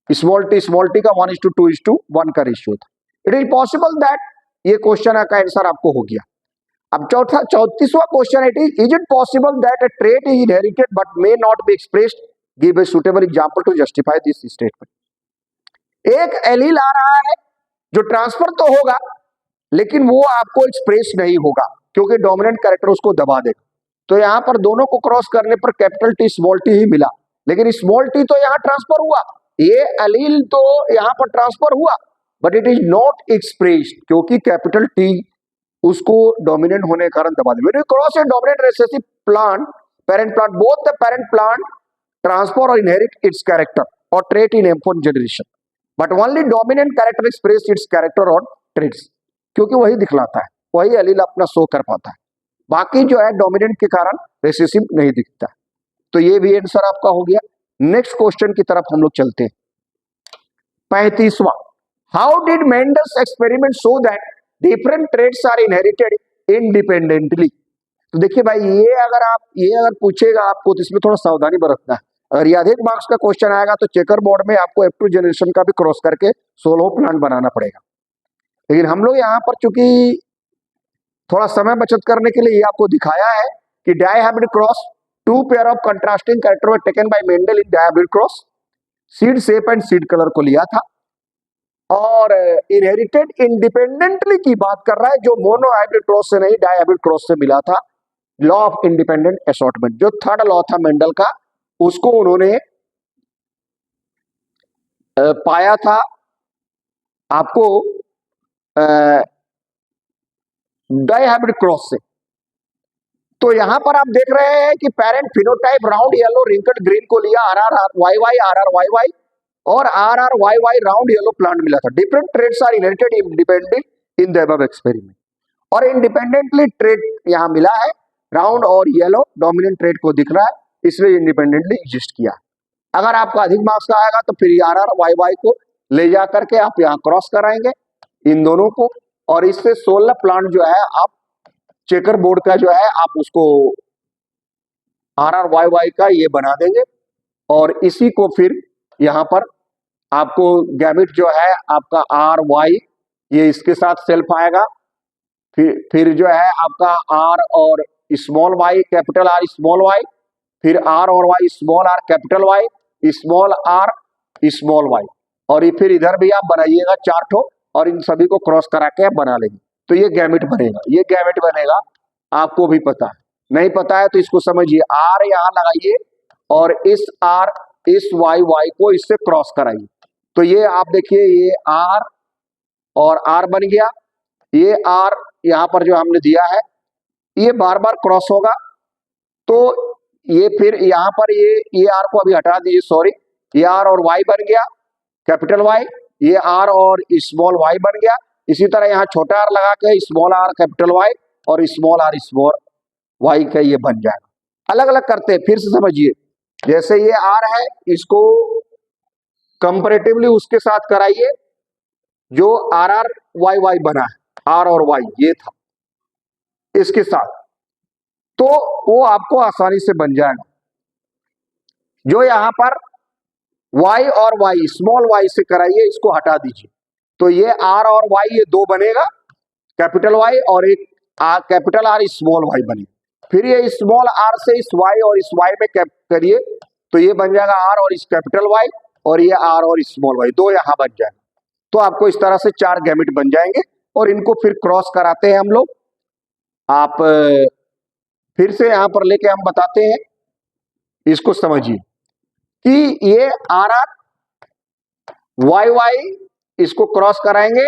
स्मॉल टी का 1:2:1 का रेशियो था. इट इज पॉसिबल दैट ये क्वेश्चन का आंसर आपको हो गया. अब 34वां question is it possible that a trait is inherited but may not be expressed, give a suitable example to justify this statement. एक एलील आ रहा है जो ट्रांसफर तो होगा लेकिन वो आपको एक्सप्रेस नहीं होगा क्योंकि डोमिनेंट कैरेक्टर उसको दबा देगा. तो यहां पर दोनों को क्रॉस करने पर कैपिटल टी स्मॉल टी ही मिला, लेकिन स्मॉल टी तो यहां ट्रांसफर हुआ, ये एलील तो यहां पर ट्रांसफर हुआ, but it is not expressed क्योंकि कैपिटल टी उसको डोमिनेंट होने के कारण दबा दे. When you cross a dominant recessive plant parent plant, both the parent plant transfer और इनहेरिट इट्स कैरेक्टर और trait in F1 generation, but only dominant character express its character और traits, क्योंकि वही दिखलाता है, वही एलील अपना शो कर पाता है. बाकी जो है डोमिनेंट के कारण रिसेसिव नहीं दिखता. तो ये भी आंसर आपका हो गया. नेक्स्ट क्वेश्चन की तरफ हम लोग चलते हैं. 35वां. How did Mendel's experiment show that different traits are inherited independently? तो देखिए भाई ये अगर पूछेगा आपको तो इसमें थोड़ा सावधानी बरतना है. अगर ये अधिक मार्क्स का क्वेश्चन आएगा तो चेकर बोर्ड में आपको F2 जनरेशन का भी क्रॉस करके सोलो प्लांट बनाना पड़ेगा. लेकिन हम लोग यहाँ पर चूंकि थोड़ा समय बचत करने के लिए आपको दिखाया है कि dihybrid cross, two pair of contrasting character were taken by Mendel in dihybrid cross. Seed shape and seed colour को लिया था और इनहेरिटेड इंडिपेंडेंटली की बात कर रहा है, जो मोनो हाइब्रिड क्रॉस से नहीं डायहाइब्रिड क्रॉस से मिला था. लॉ ऑफ इंडिपेंडेंट असॉर्टमेंट जो थर्ड लॉ था मेंडल का, उसको उन्होंने पाया था आपको डायहाइब्रिड क्रॉस से. तो यहां पर आप देख रहे हैं कि parent phenotype round yellow wrinkled green को लिया, RRYY और RRYY राउंड येलो प्लांट मिला था. Different traits are inherited independently in the above experiment, और इंडिपेंडेंटली ट्रेड यहां मिला है, राउंड और येलो डोमिनेंट ट्रेड को दिख रहा है, इसलिए इंडिपेंडेंटली एग्जिस्ट किया. अगर आपका अधिक मार्क्स का आएगा तो फिर RRYY को ले जा करके आप यहाँ क्रॉस कराएंगे इन दोनों को, और इससे 16 प्लांट जो है आप चेकर बोर्ड का जो है आप उसको RRYY का ये बना देंगे, और इसी को फिर यहां पर आपको गैमेट जो है आपका RY ये इसके साथ सेल्फ आएगा, फिर जो है आपका R और small y capital R small y, फिर R और Y small r capital Y, small r small y, और ये फिर इधर भी आप बनाइएगा 4 ठो और इन सभी को क्रॉस करा के आप बना लेंगे तो ये गैमेट बनेगा. ये गैमेट बनेगा, आपको भी पता है, नहीं पता है तो इसको समझिए. R यहां लगाइए और इस R इस y को इससे क्रॉस कराइए, तो ये आप देखिए ये R और R बन गया. ये R यहां पर जो हमने दिया है ये बार बार क्रॉस होगा, तो ये फिर यहां पर ये R को अभी हटा दीजिए, सॉरी, ये R और Y बन गया कैपिटल Y, ये R और स्मॉल y बन गया. इसी तरह यहाँ छोटा r लगा के स्मॉल r कैपिटल Y और स्मॉल r स्मॉल y का ये बन जाएगा. अलग अलग करते हैं, फिर से समझिए. जैसे ये r है, इसको कंपैरेटिवली उसके साथ कराइए जो RRYY बना है, R और Y ये था इसके साथ, तो वो आपको आसानी से बन जाएगा. जो यहां पर y और y स्मॉल y से कराइए, इसको हटा दीजिए, तो ये r और y ये दो बनेगा कैपिटल Y, और एक कैपिटल R स्मॉल y बनेगा। फिर ये स्मॉल r से इस y और इस y में कैप करिए, तो ये बन जाएगा r और इस कैपिटल Y, और ये r और स्मॉल y, दो यहां बन जाएगा। तो आपको इस तरह से 4 गैमेट बन जाएंगे, और इनको फिर क्रॉस कराते हैं हम लोग। आप फिर से यहां पर लेके हम बताते हैं, इसको समझिए कि ये RR YY इसको क्रॉस कराएंगे,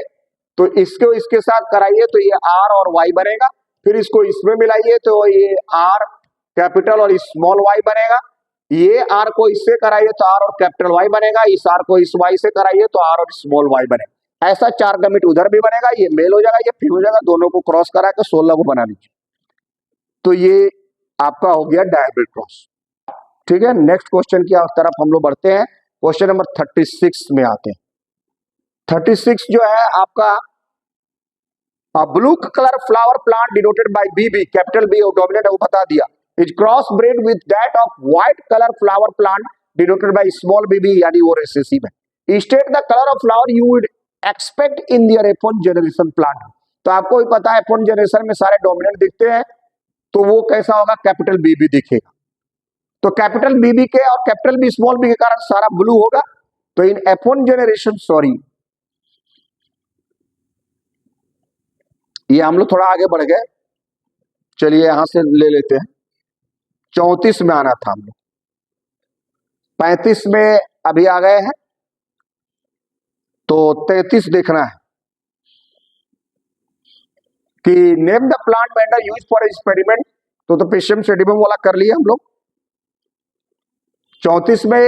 तो इसको इसके साथ कराइए तो ये R और Y बनेगा। फिर इसको इसमें मिलाइए तो ये R कैपिटल और स्मॉल y बनेगा। ये R को इससे कराइए तो R और कैपिटल Y बनेगा। इस R को इस Y से कराइए तो R और स्मॉल y बनेगा। ऐसा 4 गैमेट उधर भी बनेगा, ये मेल हो जाएगा, ये फीमेल हो जाएगा, दोनों को क्रॉस करा के 16 को बना लीजिए। तो ये आपका हो गया डायहेब्रिड क्रॉस। ठीक है, नेक्स्ट क्वेश्चन की तरफ हम लोग बढ़ते हैं। क्वेश्चन नंबर 36 में आते हैं। 36 जो है आपका blue colour flower plant denoted by BB, capital B dominate है वो बता दिया, is cross bred with that of white colour flower plant denoted by small BB, यानी वो रिसेसिव है। State the colour of flower you would expect in their F1 generation plant. तो आपको भी पता है F1 जनरेशन में सारे डोमिनेंट दिखते हैं, तो वो कैसा होगा, कैपिटल बीबी दिखेगा। तो कैपिटल बीबी के और कैपिटल बी स्मॉल बी के कारण सारा ब्लू होगा। तो इन F1 जनरेशन, सॉरी ये हम लोग थोड़ा आगे बढ़ गए, चलिए यहां से ले लेते हैं। 34 में आना था हम लोग, 35 में अभी आ गए हैं, तो 33 देखना है कि name the plant Mendel use for experiment. तो पेशियम सेडिबम वाला कर लिए हम लोग। 34 में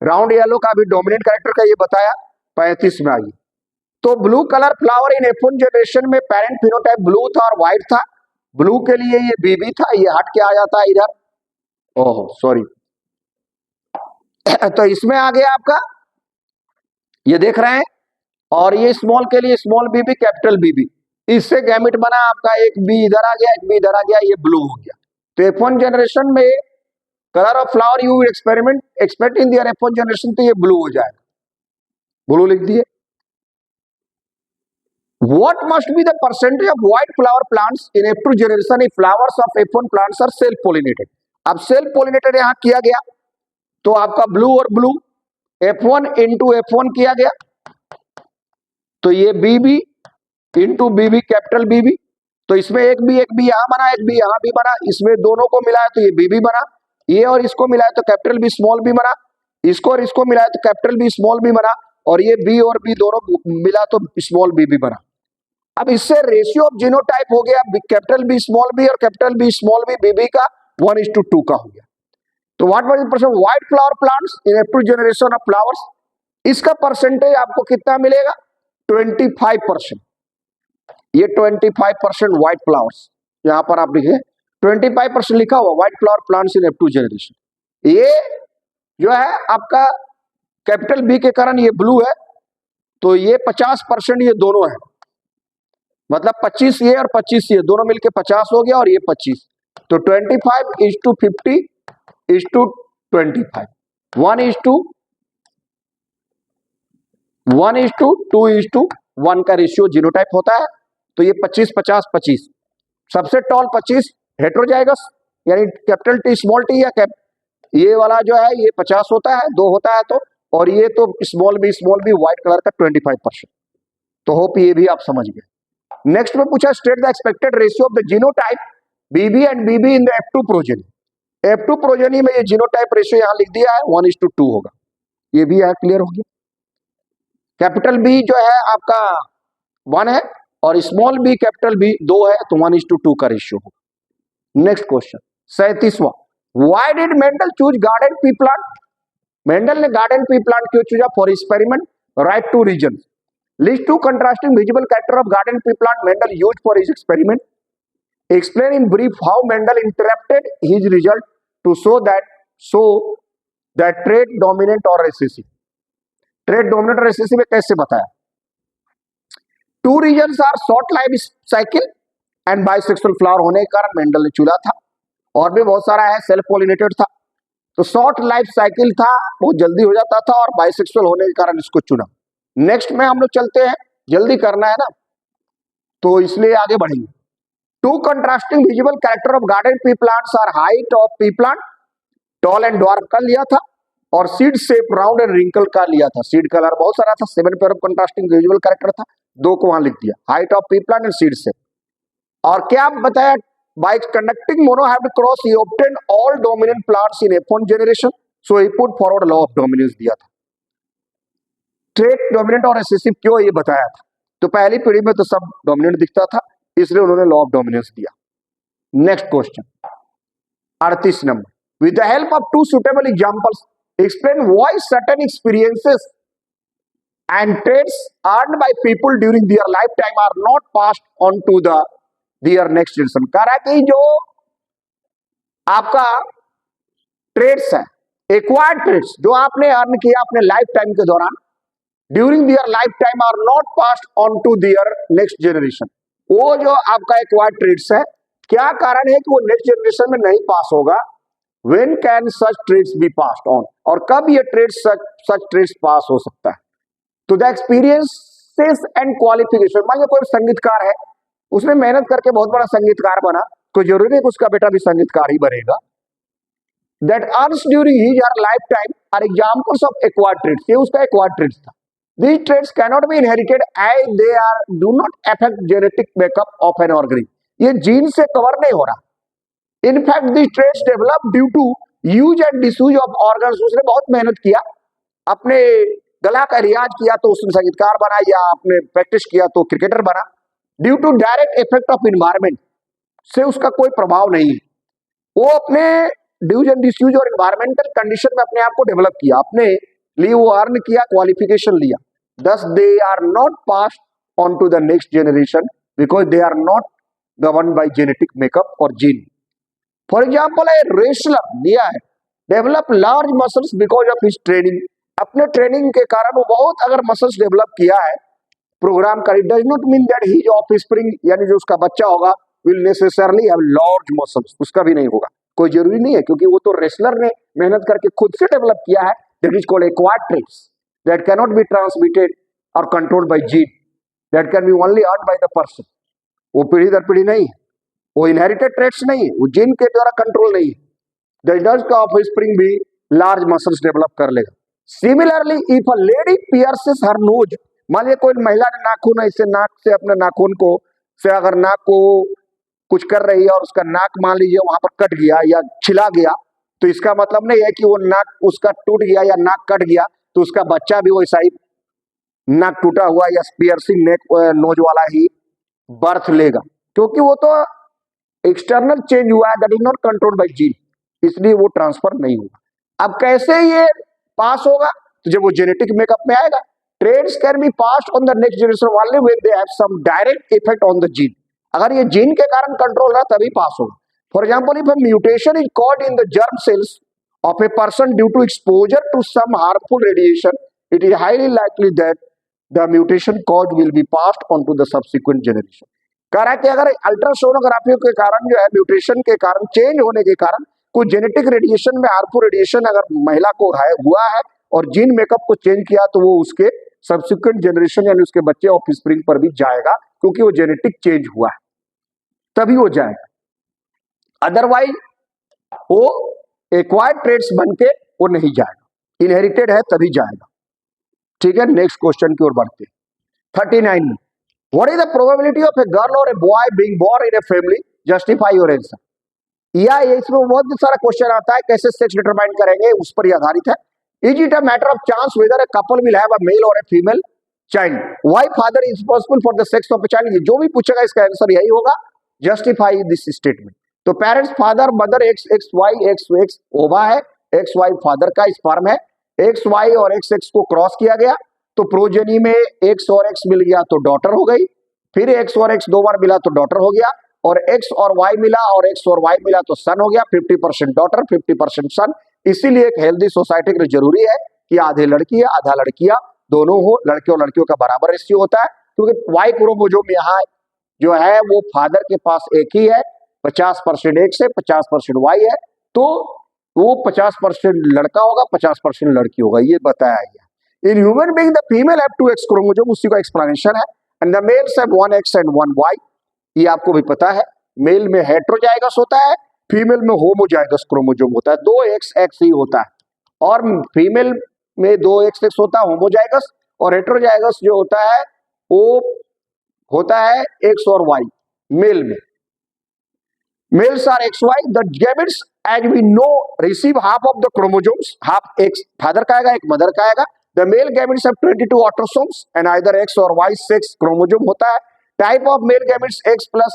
राउंड येलो का भी डोमिनेंट कैरेक्टर का ये बताया। 35 में आइए, तो blue colour flower in F1 generation में पेरेंट फिनोटाइप ब्लू था और व्हाइट था। ब्लू के लिए ये बीबी था, ये हट के आ जाता है इधर, ओहो सॉरी। तो इसमें आ गया आपका, ये देख रहे हैं, और ये स्मॉल के लिए स्मॉल बीबी कैपिटल बीबी, इससे गैमेट बना आपका, एक बी इधर आ गया, एक बी इधर आ गया, ये ब्लू हो गया। तो F1 जनरेशन में colour of flower you experiment expect in their F1 generation, तो ये ब्लू हो जाएगा, ब्लू लिख दिए। What must be the percentage of white flower plants in F2 generation if flowers of F1 plants are self pollinated? अब self pollinated यहां किया गया, तो आपका ब्लू और ब्लू F1 इंटू F1 किया गया, तो ये बीबी इंटू बीबी कैपिटल बीबी, तो इसमें एक बी यहां बना, एक बी यहां भी बना, इसमें दोनों को मिलाया तो ये बीबी बना, ये और इसको मिलाया तो कैपिटल बी स्मॉल बी बना, इसको और इसको मिलाया तो कैपिटल बी स्मॉल बी बना, और ये बी और बी दोनों मिला तो स्मॉल बी बना। अब इससे रेशियो ऑफ जीनोटाइप हो गया कैपिटल बी स्मॉल बी और कैपिटल बी स्मॉल बी बीबी का 1:2 का हो गया। तो what was the percent white flower plants in F2 generation of flowers, इसका परसेंटेज आपको कितना मिलेगा, 25%। ये 25% व्हाइट फ्लावर्स, यहां पर आप लिखे 25% लिखा हुआ white flower plants in F2 generation. ये जो है आपका कैपिटल बी के कारण ये ब्लू है, तो ये 50% ये दोनों है, मतलब 25 ये और 25 ये दोनों मिलके 50 हो गया, और ये 25, तो 25:50:50 1:2:1 का रेशियो जीनोटाइप होता है। तो ये 25-50-25, सबसे टॉल 25 हेटेरोजाइगस, यानी कैपिटल टी स्मॉल टी, या ये वाला जो है ये 50 होता है, 2 होता है तो, और ये तो स्मॉल बी व्हाइट कलर का 25%। तो होप ये भी आप समझ गए। नेक्स्ट में पूछा state the expected ratio of the genotype BB and BB in the F2 progeny. F2 progeny में ये जीनोटाइप रेशियो यहां लिख दिया है, 1:2 होगा, ये भी यहां क्लियर हो गया। कैपिटल बी जो है आपका 1 है, और स्मॉल बी कैपिटल बी 2 है, तो 1:2 का रेशियो होगा। नेक्स्ट क्वेश्चन 37वां, why did Mendel choose garden pea plant. Mendel ने गार्डन पी प्लांट क्यों चूजा for experiment, write 2 reason. List 2 contrasting visible character of garden pea plant Mendel used for his experiment. Explain in brief how Mendel interpreted his result to show that trait dominant or recessive. Trait dominant or recessive कैसे बताया। 2 regions are short life cycle and bisexual flower होने के कारण Mendel ने चुना था, और भी बहुत सारा है, सेल्फ पोलिनेटेड था। तो शॉर्ट लाइफ साइकिल था, बहुत जल्दी हो जाता था और बाइसेक्सुअल होने के कारण इसको चुना। नेक्स्ट में हम लोग चलते हैं, जल्दी करना है ना तो इसलिए आगे बढ़ेंगे। Two contrasting visible character of garden pea plants are height of pea plant, tall and dwarf का लिया था, और seed shape round and wrinkle का लिया था। सीड कलर बहुत सारा था, 7 pair of contrasting visual character था, 2 को वहां लिख दिया, height of pea plant and seed shape. और क्या बताया, by conducting monohybrid cross he obtain all dominant plants in F1 generation, so he put forward law of dominance दिया था। ट्रेट डोमिनेंट और रिसेसिव क्यों ये बताया था, तो पहली पीढ़ी में तो सब डोमिनेंट दिखता था, इसलिए उन्होंने लॉ ऑफ डोमिनेंस दिया। Next question 38 number, with the help of 2 suitable examples explain why certain experiences and traits earned by people during their lifetime are not passed on to their next generation। कह रहा है कि जो आपका trades है, acquired traits जो आपने earn किया अपने लाइफ टाइम के दौरान, during their lifetime are not passed on to their next generation. वो जो आपका एक्वायर्ड ट्रेड्स है, क्या कारण है कि वो नेक्स्ट जनरेशन में नहीं पास होगा? When can such traits be passed on? और कब ये ट्रेड्स such traits पास हो सकता है? तो द एक्सपीरियंसेस एंड क्वालिफिकेशन, मान लो कोई संगीतकार है, उसने मेहनत करके बहुत बड़ा संगीतकार बना, कोई जरूरी नहीं कि उसका बेटा भी संगीतकार ही बनेगा। That earns during his lifetime are examples of acquired traits। ये उसका acquired traits था। These traits cannot be inherited as they do not affect genetic makeup of an organism। ये जीन से कवर नहीं हो रहा। In fact, these traits develop due to use and disuse of organs। उसने बहुत मेहनत किया, अपने गला का रियाज किया तो उसने संगीतकार बना, या आपने प्रैक्टिस किया तो क्रिकेटर बना। Due to direct effect of environment से उसका कोई प्रभाव नहीं है, वो अपने ड्यूज एंड डिस्यूज और इन्वायरमेंटल कंडीशन में अपने आप को डेवलप किया, अपने लिए वो अर्न किया, क्वालिफिकेशन लिया। Thus they are not passed on to the next generation because they are not govern by genetic makeup और gene. For example a wrestler दिया है, develop large muscles because of his training. अपने training के कारण वो बहुत अगर muscles develop किया है प्रोग्राम कर, it does not mean that his offspring यानी जो उसका बच्चा होगा will necessarily have large muscles, उसका भी नहीं होगा, कोई जरूरी नहीं है, क्योंकि वो तो रेसलर ने मेहनत करके खुद से डेवलप किया है। That is called acquired traits that can not be transmitted और controlled by gene, that can be only earned by the person. वो पीढ़ी दर पीढ़ी नहीं है, वो इनहेरिटेड ट्रेट्स नहीं है, वो जीन के द्वारा कंट्रोल नहीं है। द रिजल्ट का ऑफस्प्रिंग भी लार्ज मसल्स डेवलप कर लेगा। Similarly if a lady pierces her nose, मान लीजिए कोई महिला ने नाखून ऐसे नाक से अपने नाखून को से अगर नाक को कुछ कर रही है और उसका नाक मान लीजिए वहां पर कट गया या छिला गया, तो इसका मतलब नहीं है कि वो नाक उसका टूट गया या नाक कट गया तो उसका बच्चा भी वैसा ही नाक टूटा हुआ या पियर्सिंग नेक नोज वाला ही बर्थ लेगा, क्योंकि वो तो एक्सटर्नल चेंज हुआ है, that is not controlled by gene, इसलिए वो ट्रांसफर नहीं होगा। अब कैसे ये पास होगा? तो जब वो जेनेटिक मेकअप में आएगा। Traits can be passed on the next generation only when they have some direct effect on the gene. अगर ये जीन के कारण कंट्रोल रहा तभी पास होगा। For example if a mutation is caused in the germ cells of a person due to exposure to some harmful radiation, it is highly likely that the mutation caused will be passed on to the subsequent generation. कह रहा है कि अगर ultrasonography के कारण जो है mutation के कारण चेंज होने के कारण कुछ जेनेटिक रेडिएशन में हार्मफुल रेडिएशन अगर महिला को हुआ है और जीन मेकअप को चेंज किया तो वो उसके सब्सिक्वेंट जनरेशन यानी उसके बच्चे ऑफस्प्रिंग पर भी जाएगा, क्योंकि वो जेनेटिक चेंज हुआ है तभी वो जाएगा। अदरवाइज वो एक्वायर्ड ट्रेट्स बन के वो नहीं जाएगा, इनहेरिटेड है तभी जाएगा। ठीक है, नेक्स्ट क्वेश्चन की ओर बढ़ते हैं। 39 में what is the probability of a girl और a boy being born in a family, justify your answer. या इसमें बहुत सारा क्वेश्चन आता है, कैसे सेक्स डिटरमाइन करेंगे, उस पर ही आधारित है। Is it a matter of chance whether a couple will have a male और a female child, why father is responsible for the sex of a child. ये जो भी पूछेगा इसका आंसर यही होगा, जस्टिफाई दिस स्टेटमेंट। तो parents father mother X X Y, X X ova है, एक्स वाई फादर का स्पर्म है, एक्स वाई और एक्स एक्स को क्रॉस किया गया तो प्रोजेनी में एक्स और एक्स मिल गया तो डॉटर हो गई, फिर एक्स और एक्स 2 बार मिला तो डॉटर हो गया, और एक्स और वाई मिला और एक्स और वाई मिला तो सन हो गया। 50% डॉटर 50% सन। इसीलिए एक हेल्दी सोसाइटी के लिए जरूरी है कि आधे लड़की आधा लड़कियां दोनों हो, लड़के और लड़कियों का बराबर रेशियो होता है, क्योंकि वाई क्रोमोसोम यहाँ जो है वो फादर के पास एक ही है, 50% एक्स है 50% वाई है, तो वो 50% लड़का होगा, 50% लड़की होगा, ये बताया गया। In human being the female have 2 X chromosome, उसी का एक्सप्लेनेशन है, and the males have 1 X and 1 Y. ये आपको भी पता है, मेल में हेटेरोजाइगस होता है, फीमेल में होमोजाइगस क्रोमोसोम होता है, 2 एक्स एक्स ही होता है, और फीमेल में 2 एक्स एक्स होता है होमोजाइगस, और हेटेरोजाइगस जो होता है वो होता है एक्स और वाई मेल में। Males are XY. The gametes, as we know, receive half of the chromosomes. Half X father का आएगा, एक mother का आएगा. The male gametes have 22 autosomes and either X or Y sex chromosome होता है. Type of male gametes X plus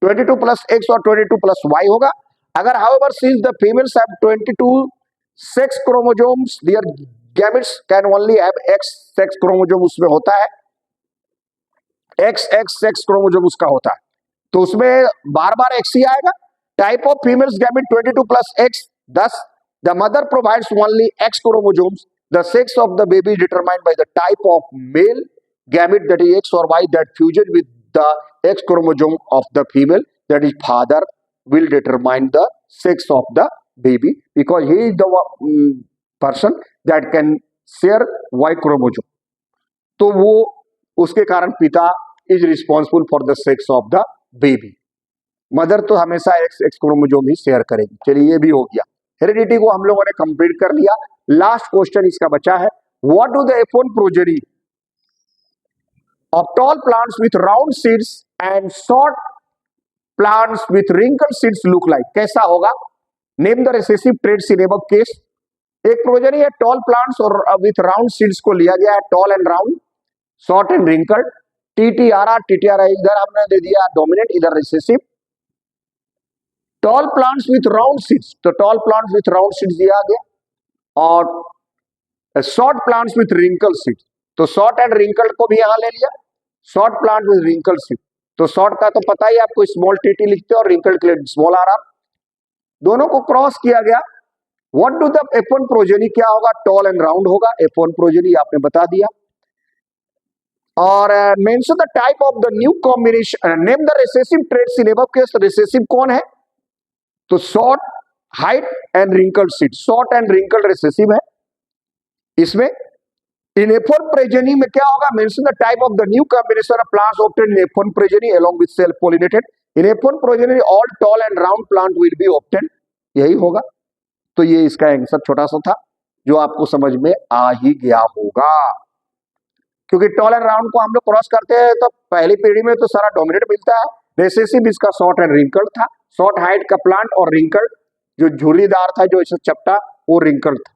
22 plus X और 22 plus Y होगा. अगर however since the females have 22 sex chromosomes, their gametes can only have X sex chromosome उसमें होता है. X sex chromosome उसका होता है. तो उसमें बार बार एक्स ही आएगा. Type of females gamete 22 plus X 10. The mother provides only X chromosomes. The sex of the baby determined by the type of male gamete that is X और Y that fusion with the X chromosome of the female that is father will determine the sex of the baby because he is the person that can share Y chromosome. तो वो उसके कारण पिता is responsible for the sex of the baby. Mother तो हमेशा x x chromosome ही share करेगी. चलिए ये भी हो गया. हेरिडिटी को हम लोगों ने कंप्लीट कर लिया. लास्ट क्वेश्चन इसका बचा है, what do the F1 progeny of tall plants with round seeds and short plants with wrinkle seeds look like. कैसा होगा? Name the recessive traits in above case. एक प्रोजेनी है टॉल प्लांट्स और with round seeds को लिया गया है, tall and round, short and wrinkled. TTR इधर हमने दे दिया डोमिनेंट, इधर recessive. Tall plants with round seeds, तो tall plants with round seeds दिया गया, और short plants with wrinkle seeds, तो शॉर्ट एंड रिंकल्ड को भी यहां ले लिया. Short plant with wrinkle seed, तो शॉर्ट का तो पता ही आपको स्मॉल टीटी लिखते हैं और रिंकल्ड के लिए स्मॉल आर. दोनों को क्रॉस किया गया. What do the F1 progeny क्या होगा? टॉल एंड राउंड होगा. F1 प्रोजेनी आपने बता दिया. और mention the type of the new combination, name the recessive traits in above case. Recessive कौन है? तो short, height and wrinkled seed. Short and wrinkled recessive है इसमें. इन F1 प्रोजेनी में क्या होगा? Mention the type of the new combination of plants obtained in F1 progeny along with self pollinated. In F1 progeny all toll and round plant will be obtained. यही होगा. तो ये इसका आंसर छोटा सा था जो आपको समझ में आ ही गया होगा, क्योंकि टॉल एंड राउंड को हम लोग क्रॉस करते हैं तो पहली पीढ़ी में तो सारा डोमिनेट मिलता है. रिसेसिव इसका शॉर्ट एंड रिंकल्ड था. शॉर्ट हाइट का प्लांट और रिंकल्ड जो झुर्रीदार था, जो इसे चपटा, वो रिंकल्ड था.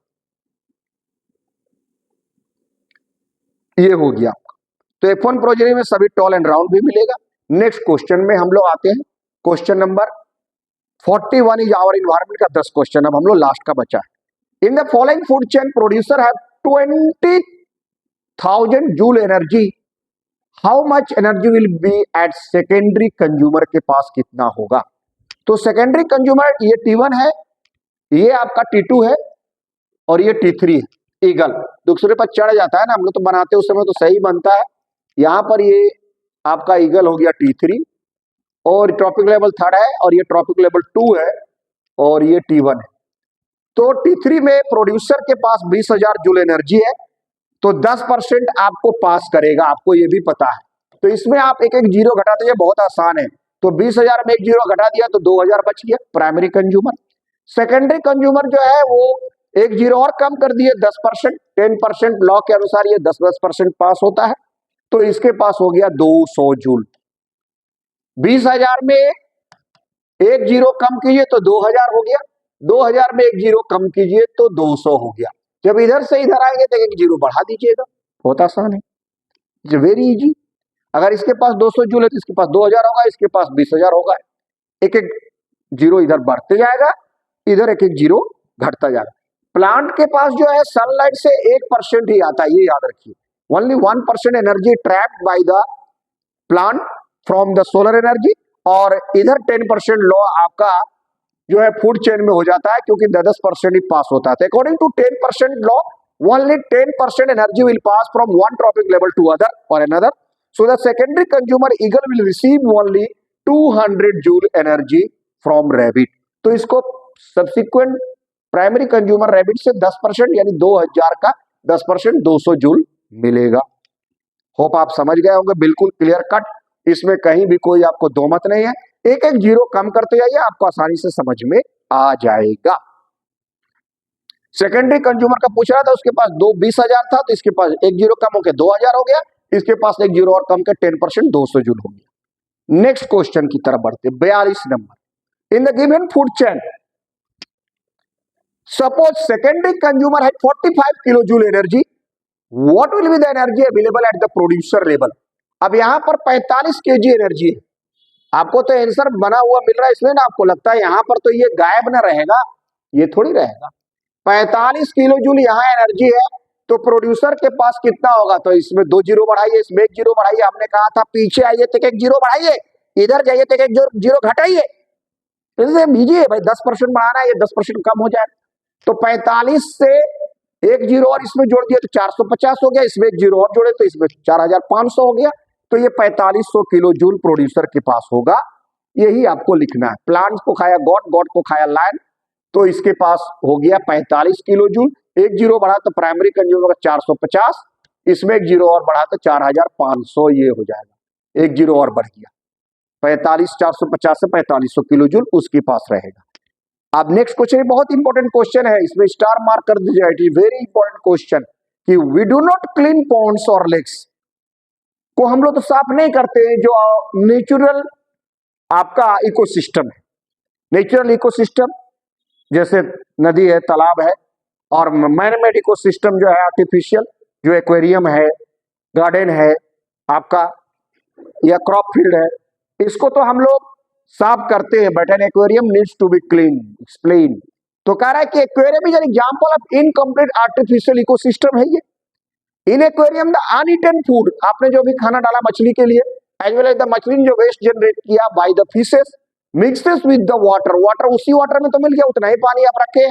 ये हो गया. तो F1 प्रोजेनी में सभी टॉल एंड राउंड भी मिलेगा. नेक्स्ट क्वेश्चन में हम लोग आते हैं. Question number 41 is our environment का 10 क्वेश्चन अब हम लोग लास्ट का बचा है. In the following food chain producer have 20,000 joule energy. How much energy will be at secondary consumer के पास कितना होगा? तो सेकेंडरी कंज्यूमर ये T1 है, ये आपका T2 है और ये T3 है. ईगल दूसरे पर चढ़ जाता है ना, हम लोग तो बनाते उस समय तो सही बनता है. यहां पर ये आपका ईगल हो गया T3 और ट्रॉपिक लेवल 3 है और ये ट्रॉपिक लेवल 2 है और ये T1 है. तो T3 में प्रोड्यूसर के पास 20,000 जूल एनर्जी है, तो 10% आपको पास करेगा, आपको ये भी पता है. तो इसमें आप एक एक जीरो घटा दीजिए, बहुत आसान है. तो 20,000 में एक जीरो घटा दिया तो 2,000 बच गया प्राइमरी कंज्यूमर. सेकेंडरी कंज्यूमर जो है वो एक जीरो और कम कर दिए, 10%. 10% लॉ के अनुसार ये 10% पास होता है, तो इसके पास हो गया 200 जूल. 20,000 में एक जीरो कम कीजिए तो 2,000 हो गया. 2,000 में एक जीरो कम कीजिए तो 200 हो गया. जब इधर से इधर आएंगे तो एक जीरो बढ़ा दीजिएगा. बहुत आसान है, इट्स वेरी इजी. अगर इसके पास 200 जूल है तो इसके पास 2,000 होगा, इसके पास 20,000 होगा. एक एक जीरो इधर बढ़ते जाएगा, इधर एक एक जीरो घटता जाएगा. प्लांट के पास जो है सनलाइट से 1% ही आता है, ये याद रखिए. Only 1% energy trapped by the plant from the solar energy, और इधर 10% लॉ आपका जो है फूड चेन में हो जाता है, क्योंकि 10% ही पास होता है. According to 10% law, only 10% energy will pass from one trophic level to other और another. So the secondary consumer eagle will receive only 200 joule energy from rabbit. तो इसको सब्सिक्वेंट प्राइमरी कंज्यूमर रैबिट से 10% यानी 2000 का 10% 200 joule मिलेगा। Hope आप समझ गए होंगे, बिल्कुल क्लियर कट, इसमें कहीं भी कोई आपको दो मत नहीं है। एक एक जीरो कम करते जाइए, आपको आसानी से समझ में आ जाएगा। सेकेंडरी कंज्यूमर का पूछ रहा था, उसके पास 20,000 था, तो इसके पास एक जीरो कम होकर 2000 हो गया, इसके पास एक जीरो और कम के 10% 200 जूल हो गया। नेक्स्ट क्वेश्चन की तरफ बढ़ते, 42 number. In the given food chain, suppose secondary consumer had 45 kilo joule energy, what will be the energy available at the producer level. अब यहां पर 45 केजी एनर्जी है, आपको तो आंसर बना हुआ मिल रहा है, इसलिए ना आपको लगता है यहां पर तो ये गायब ना रहेगा, ये थोड़ी रहेगा। 45 किलो जूल यहाँ एनर्जी है, तो प्रोड्यूसर के पास कितना होगा, तो इसमें 2 जीरो बढ़ाइए, इसमें 1 जीरो बढ़ाइए, हमने कहा था पीछे आइए तो एक जीरो बढ़ाइए, इधर जाइए तो एक जीरो घटाइए, बीजिए भाई 10% बढ़ाना है, ये 10% कम हो जाए, तो 45 से एक जीरो और इसमें जोड़ दिया तो 450 हो गया, इसमें एक जीरो और जोड़े तो इसमें 4500 हो गया, तो ये 4500 किलो जूल प्रोड्यूसर के पास होगा। यही आपको लिखना है। प्लांट को खाया गॉड, गॉड को खाया लायन, तो इसके पास हो गया 45 किलो जूल, एक जीरो बढ़ा तो प्राइमरी कंज्यूमर का 450, इसमें एक जीरो और बढ़ा तो 4500, ये हो जाएगा, एक जीरो और बढ़ गया, 45 450 से 4500 किलो जूल उसके पास रहेगा। अब नेक्स्ट क्वेश्चन बहुत इंपॉर्टेंट क्वेश्चन है, इसमें स्टार मार्क कर दीजिए, it is very important question कि we do not clean ponds और लेक्स, को हम लोग तो साफ नहीं करते जो नेचुरल आपका इकोसिस्टम है। नेचुरल इकोसिस्टम जैसे नदी है, तालाब है, और मैन-मेड इकोसिस्टम जो है आर्टिफिशियल, जो एक्वेरियम है, गार्डन है आपका, या क्रॉप फील्ड है, इसको तो हम लोग साफ करते हैं, but an aquarium needs to be clean. Explain, तो कह रहा है कि aquarium is an example of incomplete artificial ecosystem है ये। In aquarium the uneaten food, आपने जो भी खाना डाला मछली के लिए, एज वेल एज द मछली ने जो वेस्ट जनरेट किया by the fishes mixes with the water, water उसी वाटर में तो मिल गया, उतना ही पानी आप रखे,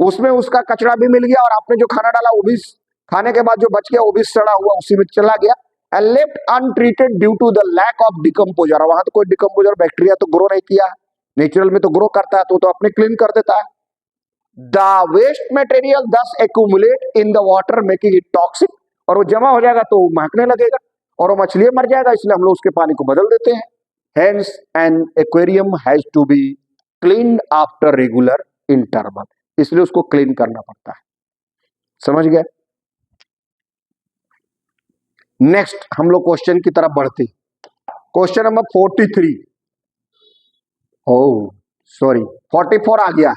उसमें उसका कचरा भी मिल गया, और आपने जो खाना डाला वो भी खाने के बाद जो बच गया वो भी सड़ा हुआ उसी में चला गया, and left untreated due to the lack of decomposer. वहां तो कोई डिकम्पोजर बैक्टीरिया तो ग्रो नहीं किया, नेचुरल में तो ग्रो करता है, तो अपने क्लीन कर देता है। द वेस्ट मटेरियल दस accumulate in the water making it toxic, और वो जमा हो जाएगा तो महकने लगेगा और वो मछलियां मर जाएगा, इसलिए हम लोग उसके पानी को बदल देते हैं। Hence, an aquarium has to be cleaned after regular interval, इसलिए उसको क्लीन करना पड़ता है। समझ गए? नेक्स्ट हम लोग क्वेश्चन की तरफ बढ़ते, क्वेश्चन नंबर 43, ओह सॉरी 44 आ गया,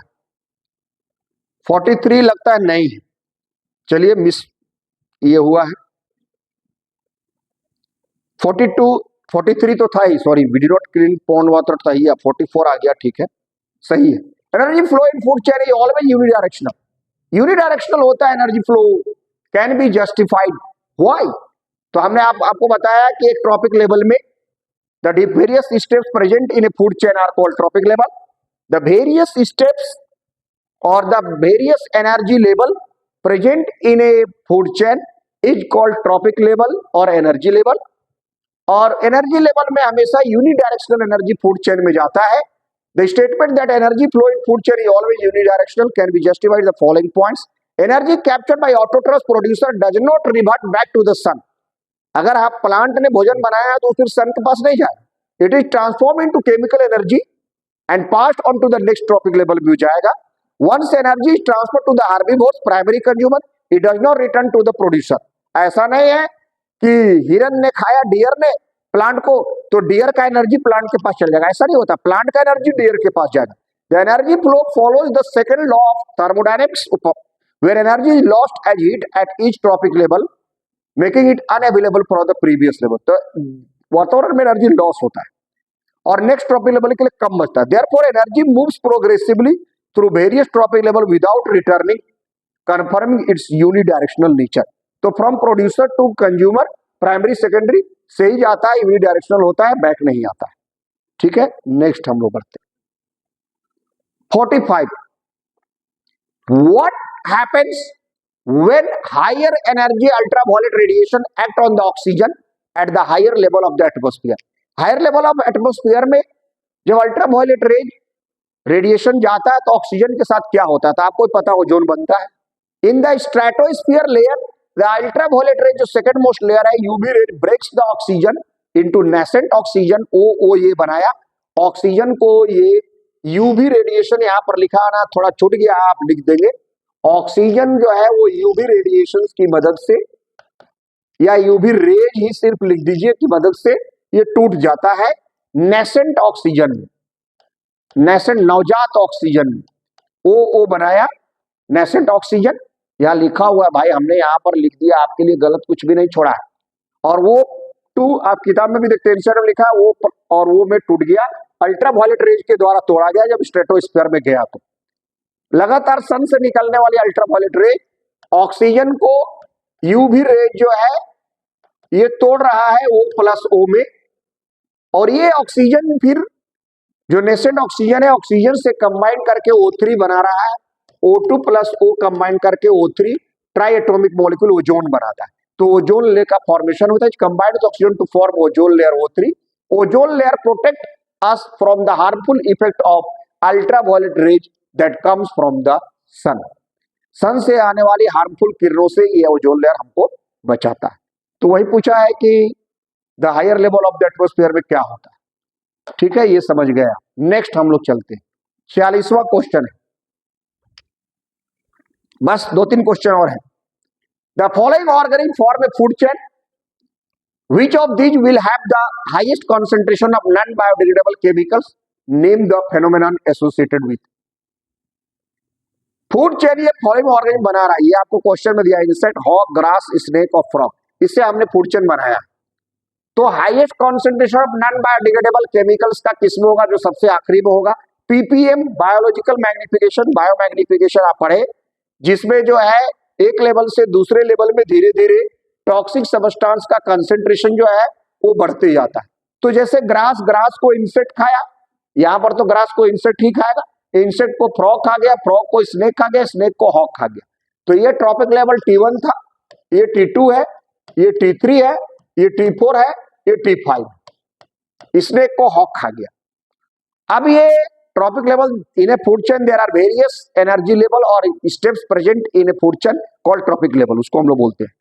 43 लगता है नहीं है, चलिए मिस ये हुआ है, 42 43 तो था ही, sorry, we did not clean pond water था ही, 44 आ गया, ठीक है, सही है। Energy flow in food chain is always unidirectional, unidirectional होता है energy flow, can be justified, why? तो हमने आपको बताया कि एक ट्रॉपिक लेवल में the various steps present in a food chain are called trophic level, the various steps और the various energy level present in a food chain is called trophic level और energy level, और energy level में हमेशा unidirectional energy food chain में जाता है। The statement that energy flow in food chain is always unidirectional can be justified the following points. Energy captured by autotroph producer does not revert back to the sun, अगर आप plant ने भोजन बनाया है तो फिर सन के पास नहीं जाए, it is transform into chemical energy and passed on to the next trophic level भी जाएगा। Once energy is transfer to the herbivores primary consumer, it does not return to the producer. ऐसा नहीं है कि हिरन ने खाया डियर ने प्लांट को, तो डियर का एनर्जी प्लांट के पास चल जाएगा, ऐसा नहीं होता, प्लांट का एनर्जी डियर के पास जाएगा। The energy flow follows the second law of thermodynamics, where energy is lost as heat at each trophic level making it unavailable for the previous level. तो वातावरण में एनर्जी लॉस होता है और नेक्स्ट ट्रॉपिक लेवल के लिए कम बचता है। Therefore energy moves progressively through various trophic level without returning, confirming its unidirectional nature. तो from producer to consumer, primary secondary से ही जाता है, यूनिडायरेक्शनल होता है, बैक नहीं आता है। ठीक है, नेक्स्ट हम लोग बढ़ते 45, what happens when higher energy ultraviolet radiation act on the oxygen at the higher level of the atmosphere। higher level of atmosphere में जब अल्ट्रावायलेट रेज रेडिएशन जाता है तो ऑक्सीजन के साथ क्या होता है, तो आपको पता है ओजोन बनता है। In the stratosphere layer the ultraviolet rays जो सेकंड मोस्ट लेयर है UV ray breaks the oxygen into nascent oxygen, ओ ये बनाया ऑक्सीजन को, ये यूवी रेडिएशन यहाँ पर लिखा है ना, थोड़ा छूट गया, आप लिख देंगे ऑक्सीजन जो है वो यूवी रेडिएशन की मदद से या यूवी रेज ही सिर्फ लिख दीजिए की मदद से ये टूट जाता है नेसेंट ऑक्सीजन, नेसेंट नवजात ऑक्सीजन, ओ बनाया नेसेंट ऑक्सीजन, यहाँ लिखा हुआ है भाई, हमने यहाँ पर लिख दिया, आपके लिए गलत कुछ भी नहीं छोड़ा है। और वो टू आप किताब में भी देखते हैं, में लिखा है वो, और वो में टूट गया, अल्ट्रावायलेट रेज के द्वारा तोड़ा गया जब स्ट्रेटोस्फीयर में गया। तो लगातार सन से निकलने वाली अल्ट्रावायलेट रेज ऑक्सीजन को यूवी रेज जो है ये तोड़ रहा है O प्लस O में, और ये ऑक्सीजन फिर जो नेसेंट ऑक्सीजन है ऑक्सीजन से कंबाइन करके O3 बना रहा है, O2 प्लस O कंबाइन करके O3 try atomic molecule ozone बनाता है। तो ओजोन लेयर का फॉर्मेशन होता है, combined oxygen to form ozone layer O3। Ozone layer protect us from the harmful effect of ultraviolet rays that comes from the sun. Sun से आने वाली harmful किरणों से ये ओजोन लेयर हमको बचाता है। तो वही पूछा है कि the higher level of the atmosphere में क्या होता है, ठीक है, ये समझ गया। नेक्स्ट हम लोग चलते हैं, 46वां क्वेश्चन है, बस 2-3 क्वेश्चन और है। The following organism form A food chain, which of these will have the highest concentration of non biodegradable chemicals, name the phenomenon associated with. Food chain ये फॉलोइंग ऑर्गेनिज्म बना रहा है, ये आपको क्वेश्चन में दिया है, इंसेक्ट, हॉक, ग्रास, स्नेक और फ्रॉग, इससे हमने फूड चेन बनाया। तो highest concentration of non biodegradable chemicals का किसमें होगा, जो सबसे आखिरी में होगा, पीपीएम बायोलॉजिकल मैग्निफिकेशन, बायोमैग्निफिकेशन आप पढ़े, जिसमें जो है एक लेवल से दूसरे लेवल में धीरे धीरे टॉक्सिक सबस्टांस का कंसेंट्रेशन जो है वो बढ़ते जाता है। तो जैसे ग्रास, ग्रास को इंसेक्ट खाया, यहां पर तो ग्रास को इंसेक्ट ही खाएगा, इंसेक्ट को फ्रॉग खा गया, फ्रॉग को स्नेक खा गया, स्नेक को हॉक खा गया। तो ये ट्रॉपिक लेवल T1 था, ये T2 है, ये T3 है, ये T4 है, ये T5, स्नेक को हॉक खा गया। अब ये trophic level in a food chain there are various energy level और steps present in a food chain called trophic level, उसको हम लोग बोलते हैं।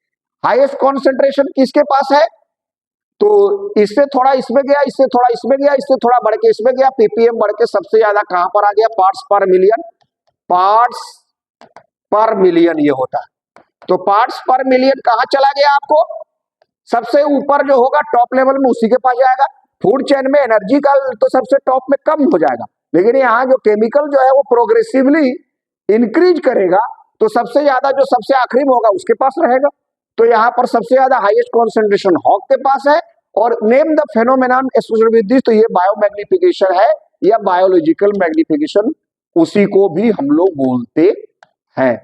हाईएस्ट कॉन्सेंट्रेशन किसके पास है, तो इससे थोड़ा इसमें गया, इससे थोड़ा इसमें गया, इससे थोड़ा बढ़ के इसमें गया, पीपीएम बढ़ के सबसे ज्यादा कहां पर आ गया, पार्ट्स पर मिलियन, पार्ट्स पर मिलियन ये होता है। तो पार्ट्स पर मिलियन कहां चला गया, आपको सबसे ऊपर जो होगा टॉप लेवल में उसी के पास जाएगा। फूड चेन में एनर्जी का तो सबसे टॉप में कम हो जाएगा, लेकिन यहाँ जो केमिकल जो है वो प्रोग्रेसिवली इंक्रीज करेगा, तो सबसे ज्यादा जो सबसे आखिरी में होगा उसके पास रहेगा। तो यहाँ पर सबसे ज्यादा हाईएस्ट कॉन्सेंट्रेशन हॉक के पास है। और name the phenomenon associated with this, तो ये बायोमैग्निफिकेशन है या बायोलॉजिकल मैग्निफिकेशन, उसी को भी हम लोग बोलते हैं।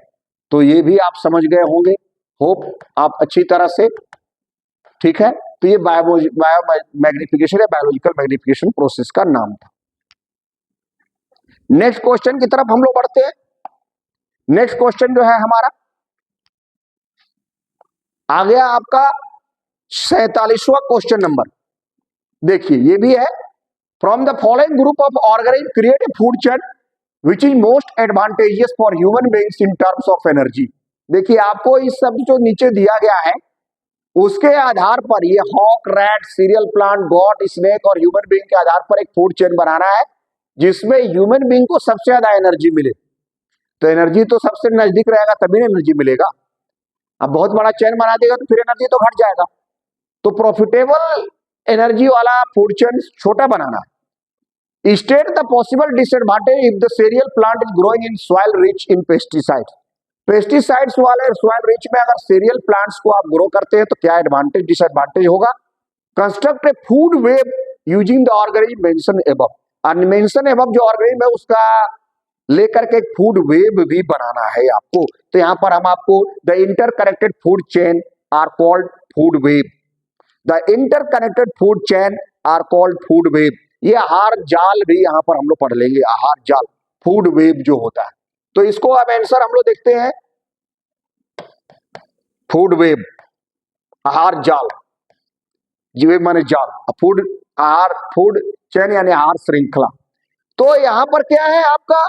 तो ये भी आप समझ गए होंगे, होप आप अच्छी तरह से, ठीक है। तो ये बायोमैग्निफिकेशन या बायोलॉजिकल मैग्निफिकेशन प्रोसेस का नाम था। नेक्स्ट क्वेश्चन की तरफ हम लोग बढ़ते हैं। नेक्स्ट क्वेश्चन जो है हमारा आ गया आपका 47वां क्वेश्चन नंबर, देखिए ये भी है, from the following group of organism create a food chain which is most advantageous for human beings in terms of energy. देखिए आपको इस सब जो नीचे दिया गया है उसके आधार पर ये hawk, rat, cereal plant, goat, snake और ह्यूमन बीइंग के आधार पर एक फूड चेन बनाना है जिसमें ह्यूमन बीइंग को सबसे ज्यादा एनर्जी मिले। तो एनर्जी तो सबसे नजदीक रहेगा तभी ना एनर्जी मिलेगा। अब बहुत बड़ा चेन बना देगा तो फिर एनर्जी तो घट जाएगा। तो प्रॉफिटेबल एनर्जी वाला फूड चेन छोटा बनाना है। State the possible disadvantage if the serial plant is growing in soil rich in pesticides. Pesticides वाले सॉइल रिच में अगर सीरियल प्लांट्स को आप ग्रो करते हैं तो क्या एडवांटेज डिसएडवांटेज होगा। Construct A food web using the organism mention above. और मेंशन अबव जो ऑर्गेनिज्म है उसका लेकर के फूड वेब भी बनाना है आपको। तो यहां पर हम आपको the interconnected food chain are called food web, the interconnected food chain are called food web. ये आहार जाल भी यहां पर हम लोग पढ़ लेंगे, आहार जाल, फूड वेब जो होता है। तो इसको अब आंसर हम लोग देखते हैं, फूड वेब, आहार जाल, जीव माने जाल, फूड आहार, फूड चेन यानी आहार श्रृंखला। तो यहां पर क्या है आपका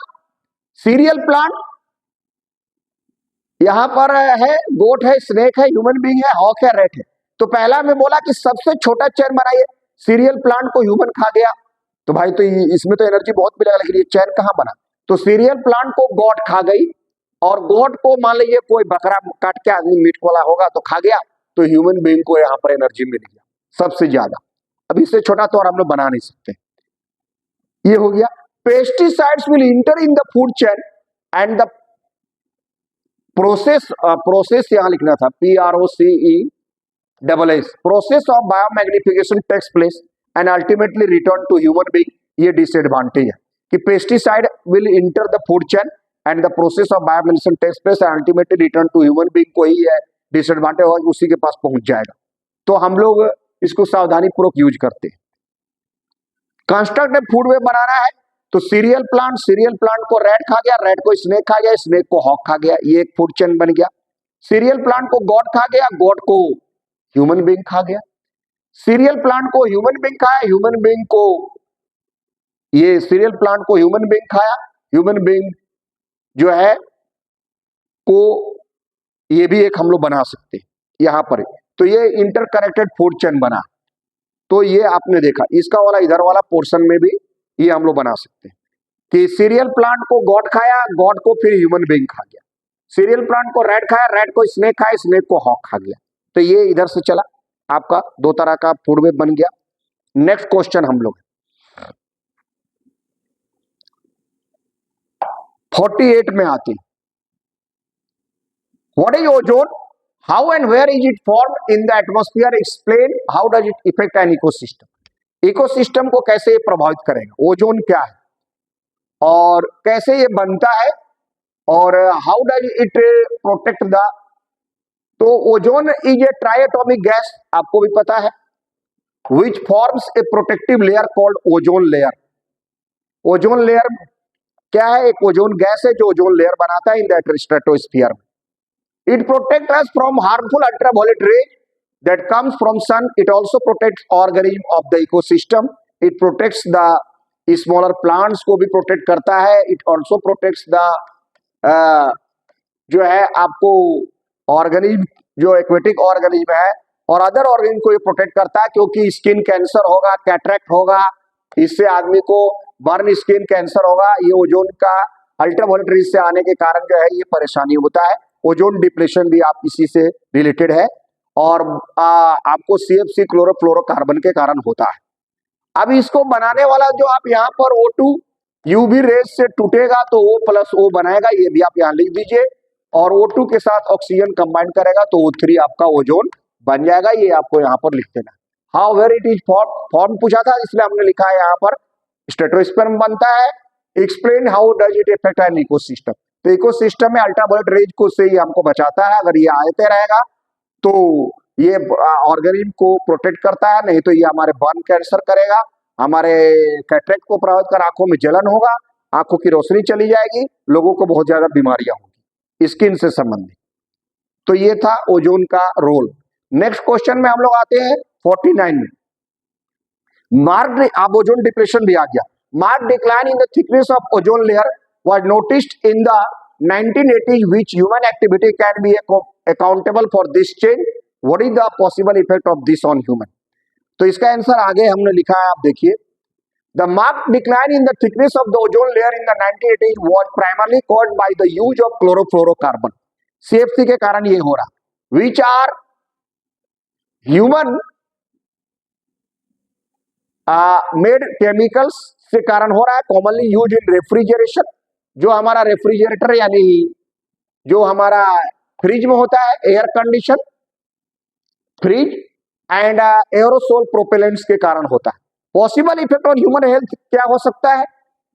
सीरियल प्लांट, यहां पर है गोट है, स्नेक है, ह्यूमन बीइंग है, हॉक है, रेट है। तो पहला में बोला कि सबसे छोटा चेन बनाइए, सीरियल प्लांट को ह्यूमन खा गया, तो भाई तो इसमें तो एनर्जी बहुत मिलेगा, लेकिन ये चैन कहां बना? तो सीरियल प्लांट को गॉड खा गई, और गॉड को मान लीजिए कोई बकरा काट के आदमी मीट वाला होगा तो खा गया, तो ह्यूमन बीइंग को यहां पर एनर्जी मिल गया सबसे ज्यादा। अब इससे छोटा तो और हम लोग बना नहीं सकते। ये हो गया। Pesticides will enter in the food chain and the process, process यहां लिखना था PROCESS, process of biomagnification takes place and ultimately return to human being. ये डिसएडवांटेज है कि pesticide will enter the food chain and the process of biomagnification takes place and ultimately return to human being, को ही है disadvantage, और उसी के पास पहुंच जाएगा। तो हम लोग इसको सावधानी पूर्वक यूज करते हैं। कंस्ट्रक्टेड फूड वे बनाना है तो सीरियल प्लांट को रैट खा गया, रैट को स्नेक खा गया, स्नेक को हॉक खा गया, ये एक फूड चेन बन गया। सीरियल प्लांट को गॉड खा गया, गॉड को ह्यूमन बीइंग खा गया। सीरियल प्लांट को ह्यूमन बीइंग खाया, ह्यूमन बीइंग को, ये सीरियल प्लांट को ह्यूमन बीइंग खाया, ह्यूमन बीइंग जो है को, ये भी एक हम लोग बना सकते हैं यहां पर। तो ये इंटरकनेक्टेड फूड चेन बना। तो ये आपने देखा, इसका वाला इधर वाला पोर्शन में भी ये हम लोग बना सकते हैं कि सीरियल प्लांट को गॉड खाया, गॉड को फिर ह्यूमन बीइंग खा गया, सीरियल प्लांट को रैट खाया, रैट को स्नेक खाया, स्नेक को हॉक खा गया। तो ये इधर से चला, आपका दो तरह का फूड वेब बन गया। नेक्स्ट क्वेश्चन हम लोग 48 में आते हैं। What is ozone, how and where is it form in the atmosphere, explain how does it affect an ecosystem. Ecosystem को कैसे ये प्रभावित करेगा, ओजोन क्या है और कैसे ये बनता है, और how does it protect the. तो ozone is a triatomic gas, आपको भी पता है, which forms a protective layer called ozone layer। Ozone layer क्या है? एक ओजोन गैस है जो ओजोन लेयर बनाता है इन द स्ट्रेटोस्फीयर में। It protect us from harmful ultraviolet रे that comes from sun। it also protects organism of the ecosystem। it protects the smaller plants को भी प्रोटेक्ट करता है। it also protects the जो है आपको ऑर्गेनिज्म, जो एक्वेटिक ऑर्गेनिज्म है और अदर ऑर्गेनिज्म को ये प्रोटेक्ट करता है, क्योंकि स्किन कैंसर होगा, कैटरेक्ट होगा, इससे आदमी को बर्न स्किन कैंसर होगा, ये ओजोन का अल्ट्रावायलेट रेज से आने के कारण जो है ये परेशानी होता है। ओजोन डिप्लेशन भी आप इसी से रिलेटेड है, और आपको CFC क्लोरोफ्लोरोकार्बन के कारण होता है। अब इसको बनाने वाला जो आप यहाँ पर O2 UV रेज से टूटेगा तो O+O बनाएगा, ये भी आप यहाँ लिख दीजिए, और O2 के साथ ऑक्सीजन कंबाइन करेगा तो O3 आपका ओजोन बन जाएगा। ये आपको यहाँ पर लिख देना। How where it is form पूछा था, इसलिए हमने लिखा है यहाँ पर स्ट्रेटोस्फीयर में बनता है। Explain how does it affect an ecosystem. तो इकोसिस्टम में अल्ट्रावायलेट रेज को से ही हमको बचाता है। अगर ये आते रहेगा तो ये ऑर्गेनिज्म को प्रोटेक्ट करता है, नहीं तो ये हमारे बर्न कैंसर करेगा, हमारे कैटरेक्ट को प्रभावित कर, आंखों में जलन होगा, आंखों की रोशनी चली जाएगी, लोगों को बहुत ज्यादा बीमारियां होंगी स्किन से संबंधित। तो ये था ओजोन का रोल। नेक्स्ट क्वेश्चन में हम लोग आते हैं 49 में। मार्क्ड, अब ओजोन डिप्रेशन भी आ गया। Marked decline in the thickness of ozone layer was noticed in the 1980s, which human activity can be accountable for this change। What is the possible effect of this on human? तो इसका answer आगे हमने लिखा है, आप देखिए। The marked decline in the thickness of the ozone layer in the 1980s was primarily caused by the use of chlorofluorocarbon। CFC के कारण ये हो रहा, which are human made chemicals से कारण हो रहा है, commonly used in refrigeration। जो हमारा रेफ्रिजरेटर यानी जो हमारा फ्रिज में होता है, air condition fridge and aerosol propellants के कारण होता है। Possible effect on human health क्या हो सकता है?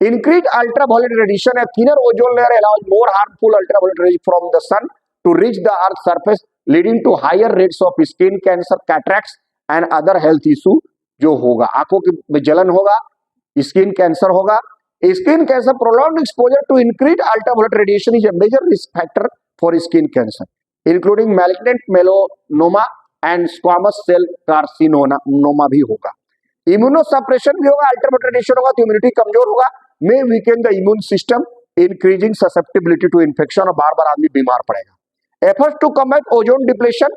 Increase ultraviolet radiation, thinner ozone layer allows more harmful ultraviolet rays from the sun to reach the earth surface, leading to higher rates of skin cancer, cataracts and other health issue. जो होगा, आंखों में जलन होगा, skin cancer होगा। Skin cancer, prolonged exposure to increase ultraviolet radiation is a major risk factor for skin cancer, including malignant melanoma and squamous cell carcinoma भी होगा। Immunosuppression भी होगा, अल्ट्रावायलेट रेडिएशन होगा तो इम्यूनिटी कमजोर होगा, may weaken the immune system, increasing susceptibility to infection, और बार बार आदमी बीमार पड़ेगा। Efforts to combat ozone depletion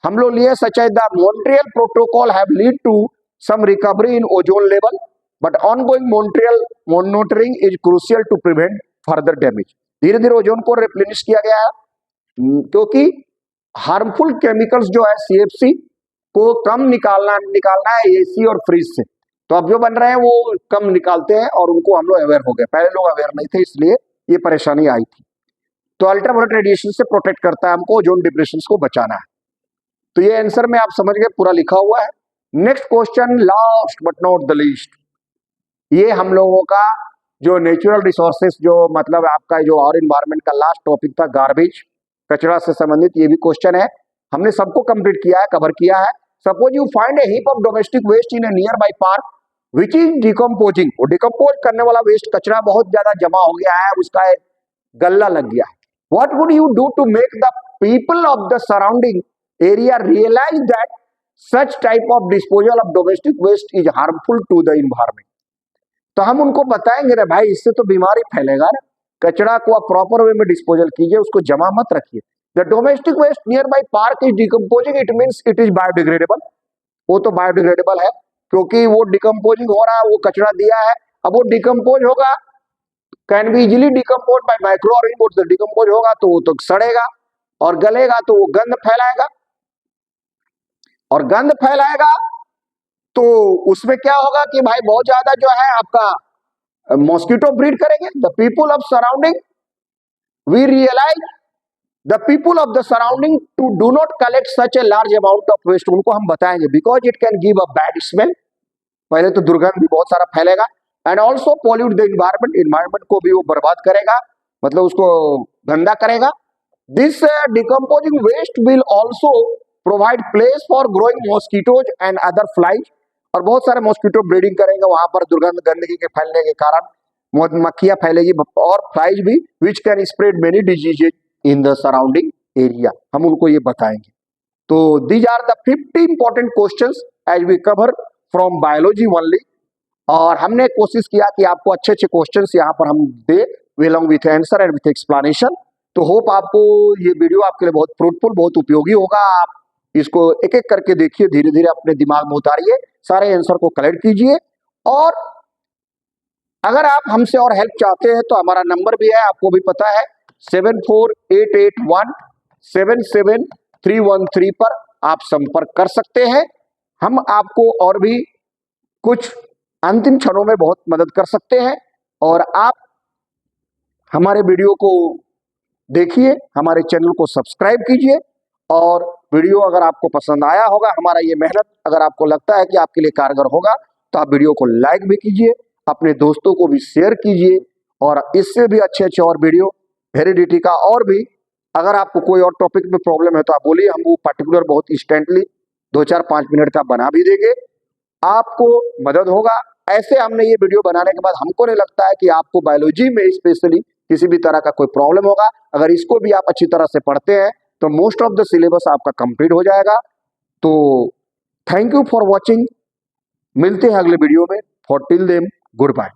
हम लोग लिए such as the Montreal protocol have lead to some recovery in ozone level, but ongoing Montreal monitoring is crucial to prevent further damage. धीरे धीरे ओजोन को रिप्लेनिश किया गया है क्योंकि हार्मफुल केमिकल्स जो है सीएफसी को कम निकालना है एसी और फ्रीज से। तो अब जो बन रहे हैं वो कम निकालते हैं और उनको हम लोग अवेयर हो गए, पहले लोग अवेयर नहीं थे इसलिए ये परेशानी आई थी। तो अल्ट्रावायलेट रेडिएशन से प्रोटेक्ट करता है हमको, ओजोन डिप्रेशन को बचाना है। तो ये आंसर में आप समझ गए, पूरा लिखा हुआ है। Next question, last but not the least, ये हम लोगों का जो नेचुरल रिसोर्सेस जो मतलब आपका जो और इन्वायरमेंट का लास्ट टॉपिक था, गार्बेज, कचरा से संबंधित, ये भी क्वेश्चन है। हमने सबको कंप्लीट किया है, कवर किया है। Suppose you find a heap of domestic waste in a nearby park which is decomposing, वो डिकम्पोज करने वाला वेस्ट कचरा बहुत ज्यादा जमा हो गया है, उसका एक गल्ला लग गया है। What would you do to make the people of the surrounding area realise that such type of disposal of domestic waste is harmful to the environment? तो हम उनको बताएंगे रे भाई, इससे तो बीमारी फैलेगा ना, कचरा को आप प्रॉपर वे में डिस्पोजल कीजिए, उसको जमा मत रखिए। The domestic waste nearby park is decomposing, it means it is biodegradable. वो तो बायोडिग्रेडेबल है क्योंकि वो डिकम्पोजिंग हो रहा है, वो कचरा दिया है, अब वो डिकम्पोज होगा, can be easily decompose by micro organism. Decompose होगा तो वो तो सड़ेगा और गलेगा तो वो गंध फैलाएगा, और गंध फैलाएगा तो उसमें क्या होगा कि भाई बहुत ज्यादा जो है आपका मॉस्किटो ब्रीड करेंगे। The people of surrounding, we realise the people of the surrounding to do not collect such a large amount of waste, उनको हम बताएंगे, because it can give a bad smell, पहले तो दुर्गंध भी बहुत सारा फैलेगा, and also pollute the environment, environment को भी वो बर्बाद करेगा, मतलब उसको गंदा करेगा। This decomposing waste will also provide place for growing mosquitoes and other flies, और बहुत सारे मॉस्किटो ब्रीडिंग करेंगे वहां पर, दुर्गंध गंदगी के फैलने के कारण मक्खियां फैलेगी और फ्लाइज भी, which can spread many diseases in the surrounding area, हम उनको ये बताएंगे। तो these are the 50 important questions as we cover from biology only, और हमने कोशिश किया कि आपको अच्छे अच्छे क्वेश्चंस यहाँ पर हम दे along with answer and with explanation. तो होप आपको ये वीडियो आपके लिए बहुत फ्रूटफुल, बहुत उपयोगी होगा। आप इसको एक एक करके देखिए, धीरे धीरे अपने दिमाग में उतारिए, सारे आंसर को कलेक्ट कीजिए, और अगर आप हमसे और हेल्प चाहते हैं तो हमारा नंबर भी है, आपको भी पता है, 7488177313 पर आप संपर्क कर सकते हैं। हम आपको और भी कुछ अंतिम क्षणों में बहुत मदद कर सकते हैं, और आप हमारे वीडियो को देखिए, हमारे चैनल को सब्सक्राइब कीजिए, और वीडियो अगर आपको पसंद आया होगा, हमारा ये मेहनत अगर आपको लगता है कि आपके लिए कारगर होगा, तो आप वीडियो को लाइक भी कीजिए, अपने दोस्तों को भी शेयर कीजिए, और इससे भी अच्छे अच्छे और वीडियो हेरिडिटी का, और भी अगर आपको कोई और टॉपिक में प्रॉब्लम है तो आप बोलिए, हम वो पर्टिकुलर बहुत इंस्टेंटली 2-4-5 मिनट का बना भी देंगे, आपको मदद होगा। ऐसे हमने ये वीडियो बनाने के बाद हमको नहीं लगता है कि आपको बायोलॉजी में स्पेशली किसी भी तरह का कोई प्रॉब्लम होगा। अगर इसको भी आप अच्छी तरह से पढ़ते हैं तो मोस्ट ऑफ द सिलेबस आपका कंप्लीट हो जाएगा। तो थैंक यू फॉर वॉचिंग, मिलते हैं अगले वीडियो में। For till them, good bye.